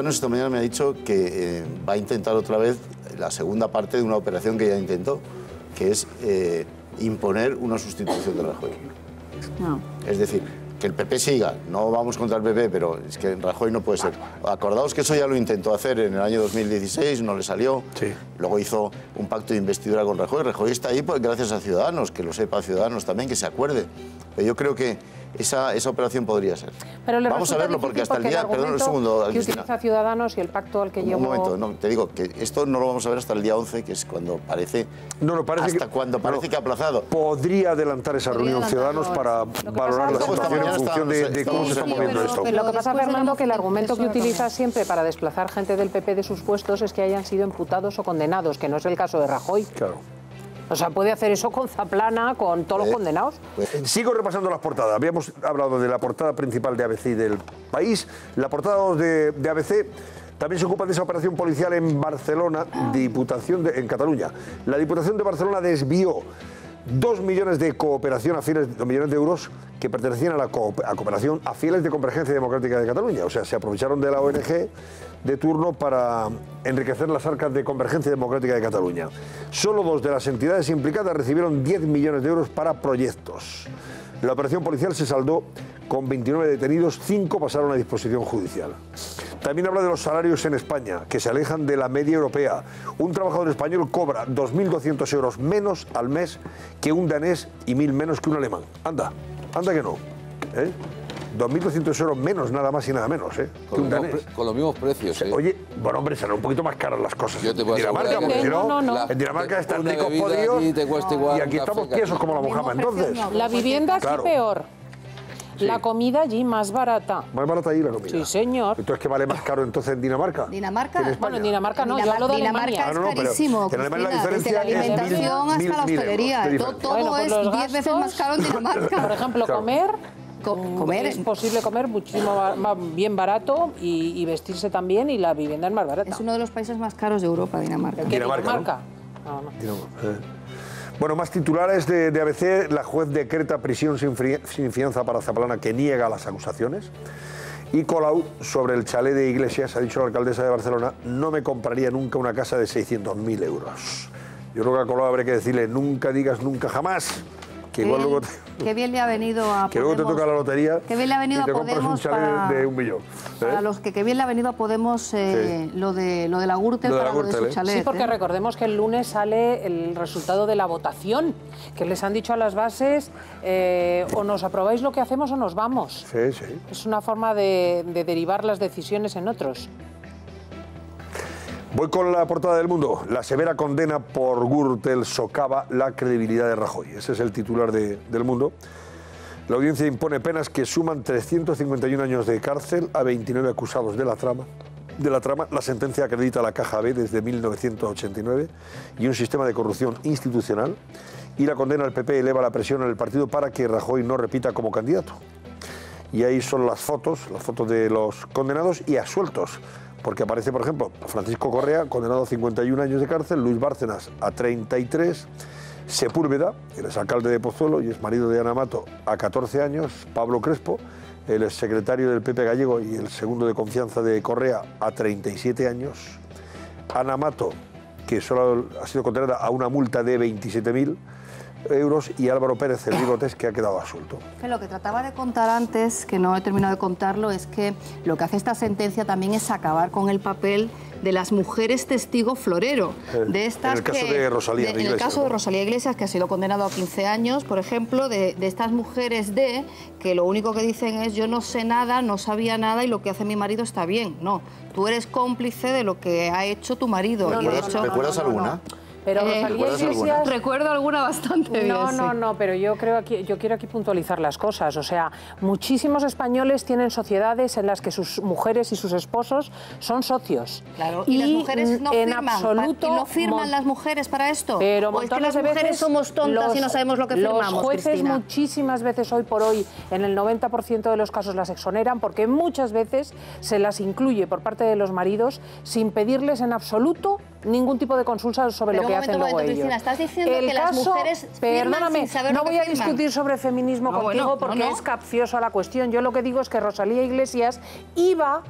esta mañana me ha dicho que va a intentar otra vez la segunda parte de una operación que ya intentó, que es imponer una sustitución de Rajoy. No. Es decir, que el PP siga, no vamos contra el PP, pero es que Rajoy no puede ser. Acordaos que eso ya lo intentó hacer en el año 2016, no le salió. Sí. Luego hizo un pacto de investidura con Rajoy. Rajoy está ahí gracias a Ciudadanos, que lo sepa Ciudadanos también, que se acuerde. Pero yo creo que esa operación podría ser. Pero vamos a verlo, porque hasta el día... Perdón un segundo, que utiliza Ciudadanos y el pacto al que llevó... Un momento, no, te digo que esto no lo vamos a ver hasta el día 11, que es cuando parece... parece que ha aplazado. Podría adelantar esa reunión Ciudadanos para valorar la situación en función de cómo se está moviendo esto. Lo que pasa, Fernando, que el argumento que utiliza siempre para desplazar gente del PP de sus puestos es que hayan sido imputados o condenados, que no es el caso de Rajoy. Claro. O sea, puede hacer eso con Zaplana, con todos los condenados. Sigo repasando las portadas. Habíamos hablado de la portada principal de ABC y del País. La portada de ABC también se ocupa de esa operación policial en Barcelona, en Cataluña. La Diputación de Barcelona desvió 2 millones de cooperación a fieles, 2 millones de euros que pertenecían a cooperación a fieles de Convergencia Democrática de Cataluña. O sea, se aprovecharon de la ONG de turno para enriquecer las arcas de Convergencia Democrática de Cataluña. Solo 2 de las entidades implicadas recibieron 10 millones de euros para proyectos. La operación policial se saldó con 29 detenidos, 5 pasaron a disposición judicial. También habla de los salarios en España, que se alejan de la media europea. Un trabajador español cobra 2.200 euros menos al mes que un danés y 1.000 menos que un alemán. Anda que no. 2.200 euros menos, nada más y nada menos, que un danés. Con los mismos precios, Oye, bueno, hombre, serán un poquito más caras las cosas. Yo te puedo en Dinamarca, porque si no, en Dinamarca están ricos podidos y aquí estamos tiesos como la mojama. Entonces, la vivienda aquí peor. Sí. La comida allí más barata. ¿Más barata allí la comida? Sí, señor. Entonces, ¿qué vale más caro entonces en Dinamarca? ¿Dinamarca? Bueno, en Dinamarca no, yo hablo de Alemania. Dinamarca es carísimo, en Alemania la desde la alimentación hasta la hostelería. Todo es 10 veces más caro en Dinamarca. Por ejemplo, comer es posible comer muchísimo bien barato y vestirse también, y la vivienda es más barata. Es uno de los países más caros de Europa, Dinamarca. Dinamarca. No. Bueno, más titulares de ABC. La juez decreta prisión sin fianza para Zaplana, que niega las acusaciones. Y Colau, sobre el chalet de Iglesias, ha dicho la alcaldesa de Barcelona: no me compraría nunca una casa de 600.000 euros. Yo creo que a Colau habría que decirle: nunca digas nunca jamás, Que igual luego qué bien le ha venido a Podemos. Que luego te toca la lotería. Qué bien le ha venido y te a Podemos compras un chalet de 1 millón. Para los que bien le ha venido a Podemos lo de la Gürtel para lo de su chalet. Sí, porque recordemos que el lunes sale el resultado de la votación, que les han dicho a las bases, o nos aprobáis lo que hacemos o nos vamos. Sí, sí. Es una forma de derivar las decisiones en otros. Voy con la portada del Mundo. La severa condena por Gürtel socava la credibilidad de Rajoy. Ese es el titular del Mundo. La audiencia impone penas que suman 351 años de cárcel a 29 acusados de la trama. La sentencia acredita a la Caja B desde 1989 y un sistema de corrupción institucional. Y la condena al PP eleva la presión en el partido para que Rajoy no repita como candidato. Y ahí son las fotos de los condenados y absueltos. Porque aparece, por ejemplo, Francisco Correa, condenado a 51 años de cárcel, Luis Bárcenas a 33, Sepúlveda, el exalcalde de Pozuelo y exmarido de Ana Mato, a 14 años, Pablo Crespo, el exsecretario del PP gallego y el segundo de confianza de Correa, a 37 años, Ana Mato, que solo ha sido condenada a una multa de 27.000 euros, y Álvaro Pérez, el bigotes, que ha quedado absuelto. Lo que trataba de contar antes, que no he terminado de contarlo, es que lo que hace esta sentencia también es acabar con el papel de las mujeres testigo florero. De estas en el caso de Rosalía Iglesias. En el caso de Rosalía Iglesias, que ha sido condenado a 15 años, por ejemplo, de estas mujeres que lo único que dicen es yo no sé nada, no sabía nada y lo que hace mi marido está bien. No, tú eres cómplice de lo que ha hecho tu marido. ¿Recuerdas alguna? Pero Rosalía Iglesias... Recuerdo alguna bastante bien. No, pero yo quiero aquí puntualizar las cosas. O sea, muchísimos españoles tienen sociedades en las que sus mujeres y sus esposos son socios. Claro, y las mujeres no firman. Absoluto, ¿Y no firman las mujeres para esto? Pero ¿O es que las mujeres somos tontas y no sabemos lo que firmamos, Los jueces Cristina? Muchísimas veces hoy por hoy, en el 90% de los casos, las exoneran porque muchas veces se las incluye por parte de los maridos sin pedirles en absoluto ningún tipo de consulta sobre lo que hacen luego ellos. Cristina, estás diciendo que las mujeres firman sin saber no lo que voy a firman. discutir sobre feminismo contigo porque es capcioso la cuestión. Yo lo que digo es que Rosalía Iglesias iba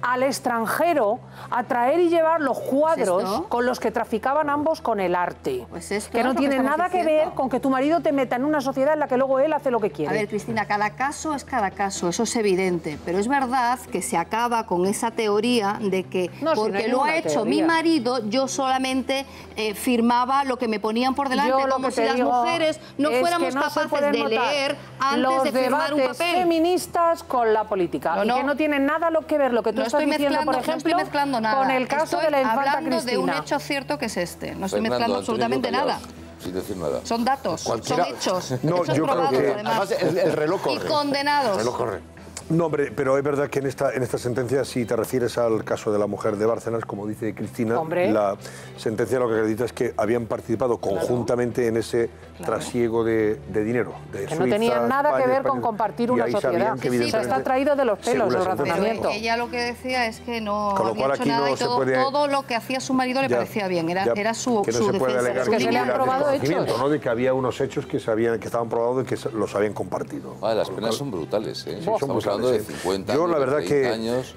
al extranjero a traer y llevar los cuadros con los que traficaban ambos con el arte. Que no tiene nada que ver con que tu marido te meta en una sociedad en la que luego él hace lo que quiere. A ver, Cristina, cada caso es cada caso, eso es evidente, pero es verdad que se acaba con esa teoría de que porque lo ha hecho mi marido, yo solamente firmaba lo que me ponían por delante, como si las mujeres no fuéramos capaces de leer antes de firmar un papel. Los debates feministas con la política y que no tienen nada que ver lo que tú estás diciendo, por ejemplo, no estoy mezclando nada. Con el caso de la infanta hablando Cristina. de un hecho cierto que es este. No estoy mezclando absolutamente nada. Sin decir nada. Son datos, son hechos. No, hechos yo creo que además, el reloj corre. Y condenados. El reloj corre. No, hombre, pero es verdad que en esta sentencia, si te refieres al caso de la mujer de Bárcenas, como dice Cristina, la sentencia lo que acredita es que habían participado conjuntamente en ese trasiego de dinero. Que no tenían nada que ver con compartir una sociedad. Está traído de los pelos el razonamiento. Ella lo que decía es que no había hecho aquí nada no y todo lo que hacía su marido le parecía bien, era su que no se puede defensa. alegar que se le han probado hechos. ¿no? De que había unos hechos que estaban probados y que los habían compartido. Las penas son brutales, ¿eh? Sí, son brutales. De 50 Yo años, la verdad de 30 años.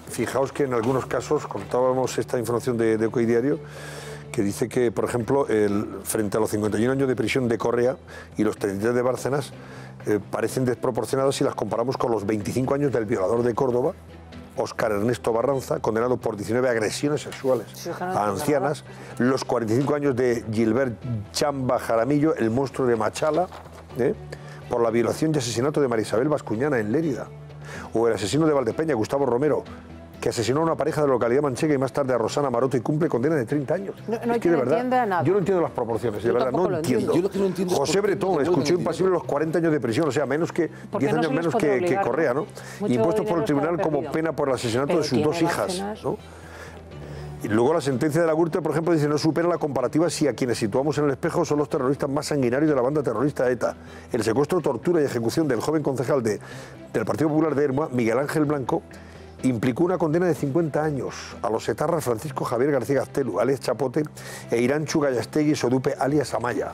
Fijaos que en algunos casos, contábamos esta información de OK Diario, que dice que, por ejemplo, frente a los 51 años de prisión de Correa y los 33 de Bárcenas, parecen desproporcionados si las comparamos con los 25 años del violador de Córdoba, Óscar Ernesto Barranza, condenado por 19 agresiones sexuales a ancianas, los 45 años de Gilbert Chamba Jaramillo, el monstruo de Machala, por la violación y asesinato de María Isabel Bascuñana en Lérida, o el asesino de Valdepeña, Gustavo Romero, que asesinó a una pareja de la localidad manchega y más tarde a Rosana Maroto y cumple condena de 30 años. No es que de verdad, nada. Yo no entiendo las proporciones, de verdad, no entiendo. Yo lo que no entiendo José Bretón escuchó impasible los 40 años de prisión, o sea, menos que 10 años menos que Correa, ¿no? Impuestos por el tribunal como pena por el asesinato de sus dos hijas, ¿no? Y luego la sentencia de la Gürtel, por ejemplo, dice no supera la comparativa si a quienes situamos en el espejo son los terroristas más sanguinarios de la banda terrorista ETA. El secuestro, tortura y ejecución del joven concejal del Partido Popular de Ermua, Miguel Ángel Blanco, implicó una condena de 50 años a los etarras Francisco Javier García Gaztelu, alias Chapote, e Iránchu Gallastegui Sodupe, alias Amaya.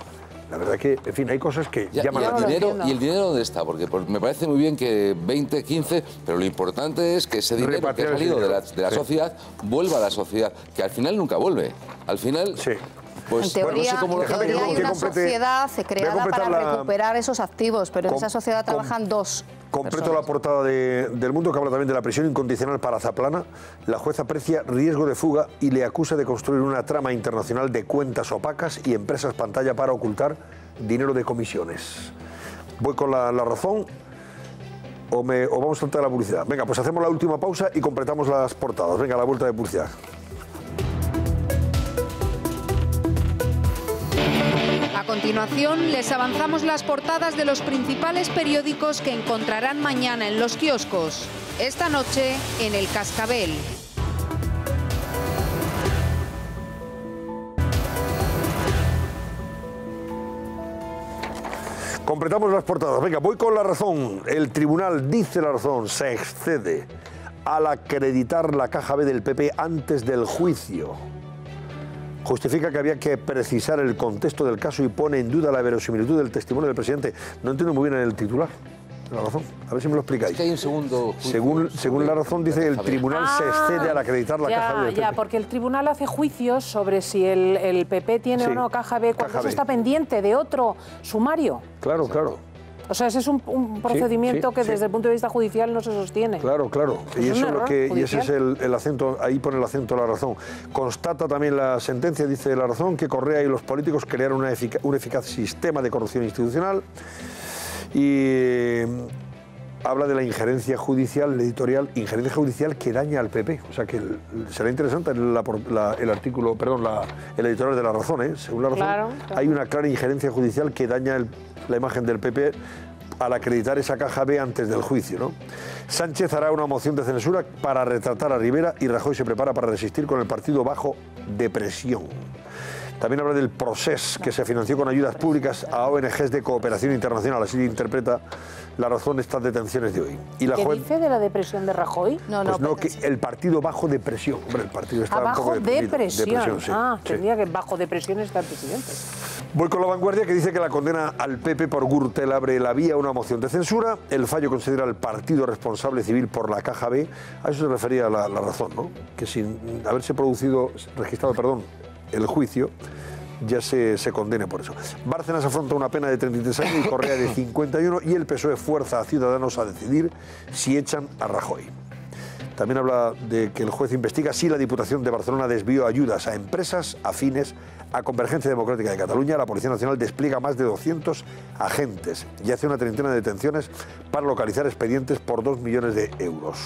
La verdad que, en fin, hay cosas que llaman la atención. ¿Y el dinero dónde está? Porque me parece muy bien que 20, 15, pero lo importante es que ese dinero que ha salido de la sociedad vuelva a la sociedad, que al final nunca vuelve. Al final... Sí. en teoría, hay una sociedad creada para recuperar esos activos, pero en esa sociedad trabajan dos. Completo la portada del Mundo, que habla también de la prisión incondicional para Zaplana. La jueza aprecia riesgo de fuga y le acusa de construir una trama internacional de cuentas opacas y empresas pantalla para ocultar dinero de comisiones. ¿Voy con la razón o vamos a saltar a la publicidad? Venga, pues hacemos la última pausa y completamos las portadas. Venga, la vuelta de publicidad. A continuación, les avanzamos las portadas de los principales periódicos que encontrarán mañana en los kioscos. Esta noche, en El Cascabel. Completamos las portadas. Venga, voy con la razón. El tribunal, dice la razón, se excede al acreditar la caja B del PP antes del juicio. Justifica que había que precisar el contexto del caso y pone en duda la verosimilitud del testimonio del presidente. No entiendo muy bien el titular. La razón. A ver si me lo explicáis. Es que hay un segundo juicio. Según la razón, dice el tribunal se excede al acreditar la caja B del PP. Ya, porque el tribunal hace juicios sobre si el PP tiene o no caja B cuando eso está pendiente de otro sumario. Claro, claro. O sea, ese es un procedimiento que desde el punto de vista judicial no se sostiene. Claro, claro. Y eso es lo que y ese es el acento, ahí pone el acento la razón. Constata también la sentencia, dice la razón, que Correa y los políticos crearon un eficaz sistema de corrupción institucional y habla de la injerencia judicial, el editorial, injerencia judicial que daña al PP. O sea que será interesante el artículo, perdón, el editorial de la razón, ¿eh? Según la razón, claro. Hay una clara injerencia judicial que daña la imagen del PP al acreditar esa caja B antes del juicio, ¿no? Sánchez hará una moción de censura para retratar a Rivera y Rajoy se prepara para resistir con el partido bajo depresión. También habla del Procés, que se financió con ayudas públicas a ONGs de cooperación internacional. Así interpreta la razón de estas detenciones de hoy. Y la ¿Qué dice de la depresión de Rajoy? No, que el partido bajo depresión. Hombre, el partido está un poco depresión. Sí, tendría que bajo depresión está el presidente. Voy con La Vanguardia, que dice que la condena al PP por Gürtel abre la vía a una moción de censura. El fallo considera al partido responsable civil por la caja B. A eso se refería la razón, ¿no? Que sin haberse registrado el juicio, ya se condene por eso. Bárcenas afronta una pena de 33 años y Correa de 51 y el PSOE fuerza a Ciudadanos a decidir si echan a Rajoy. También habla de que el juez investiga si la Diputación de Barcelona desvió ayudas a empresas afines a Convergencia Democrática de Cataluña. La Policía Nacional despliega más de 200 agentes y hace una treintena de detenciones para localizar expedientes por 2 millones de euros.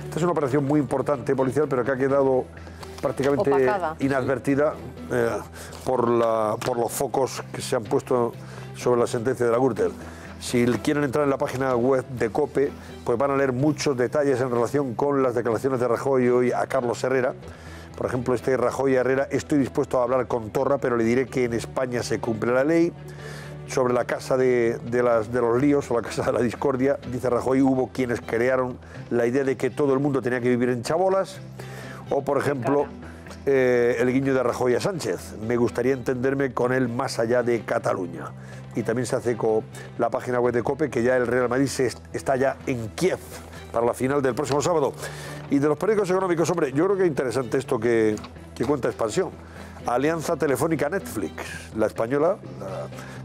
Esta es una operación muy importante policial, pero que ha quedado prácticamente inadvertida por los focos que se han puesto sobre la sentencia de la Gürtel. Si quieren entrar en la página web de COPE, pues van a leer muchos detalles en relación con las declaraciones de Rajoy hoy a Carlos Herrera. Por ejemplo, Rajoy Herrera: estoy dispuesto a hablar con Torra, pero le diré que en España se cumple la ley. Sobre la casa de los líos o la casa de la discordia, dice Rajoy: hubo quienes crearon la idea de que todo el mundo tenía que vivir en chabolas. O, por ejemplo, el guiño de Rajoy a Sánchez: me gustaría entenderme con él más allá de Cataluña. Y también se hace con la página web de COPE que ya el Real Madrid está ya en Kiev para la final del próximo sábado. Y de los periódicos económicos, hombre, yo creo que es interesante esto que cuenta Expansión. Alianza Telefónica Netflix. La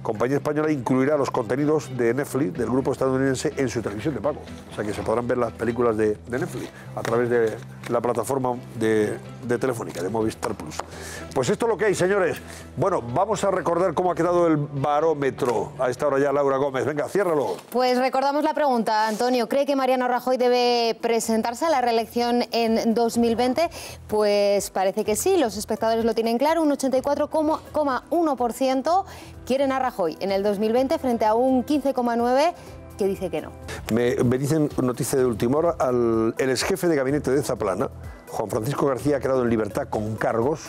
compañía española incluirá los contenidos de Netflix, del grupo estadounidense, en su televisión de pago. O sea que se podrán ver las películas de Netflix a través de la plataforma de Telefónica, de Movistar Plus. Pues esto es lo que hay, señores. Bueno, vamos a recordar cómo ha quedado el barómetro a esta hora ya, Laura Gómez. Venga, ciérralo. Pues recordamos la pregunta, Antonio. ¿Cree que Mariano Rajoy debe presentarse a la reelección en 2020? Pues parece que sí, los espectadores lo tienen claro. Un 84,1% quieren a Rajoy en el 2020 frente a un 15,9% que dice que no. Me dicen, noticia de última hora, el exjefe de gabinete de Zaplana, Juan Francisco García, ha quedado en libertad con cargos.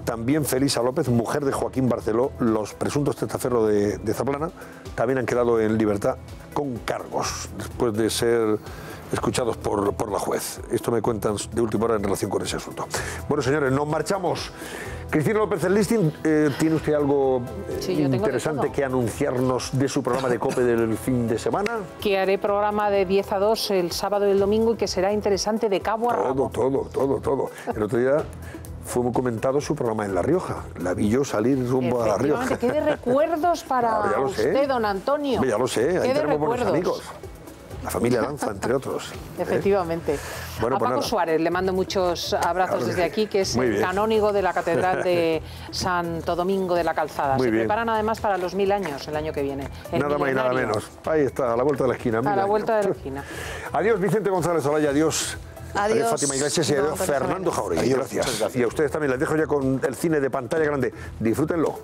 También Felisa López, mujer de Joaquín Barceló, los presuntos testaferros de Zaplana, también han quedado en libertad con cargos después de ser escuchados por la juez. Esto me cuentan de última hora en relación con ese asunto. Bueno, señores, nos marchamos. Cristina López del Listing, ¿tiene usted algo interesante que anunciarnos de su programa de COPE del fin de semana? Que haré programa de 10 a 2 el sábado y el domingo y que será interesante de cabo a rabo. Todo. El otro día fue muy comentado su programa en La Rioja. La vi yo salir rumbo a La Rioja. ¿Qué de recuerdos para usted, don Antonio? Ya lo sé, ahí tenemos buenos amigos. La familia Lanza, entre otros. Efectivamente. Bueno, a Paco Suárez le mando muchos abrazos desde aquí, que es el canónigo de la Catedral de Santo Domingo de la Calzada. Se preparan además para los 1000 años el año que viene. Nada más y nada menos. Ahí está, a la vuelta de la esquina. A la vuelta de la esquina. Adiós, Vicente González Olaya, adiós. Adiós. Fátima Iglesias y adiós, Fernando Jauregui. Gracias. Y a ustedes también les dejo ya con el cine de pantalla grande. Disfrútenlo.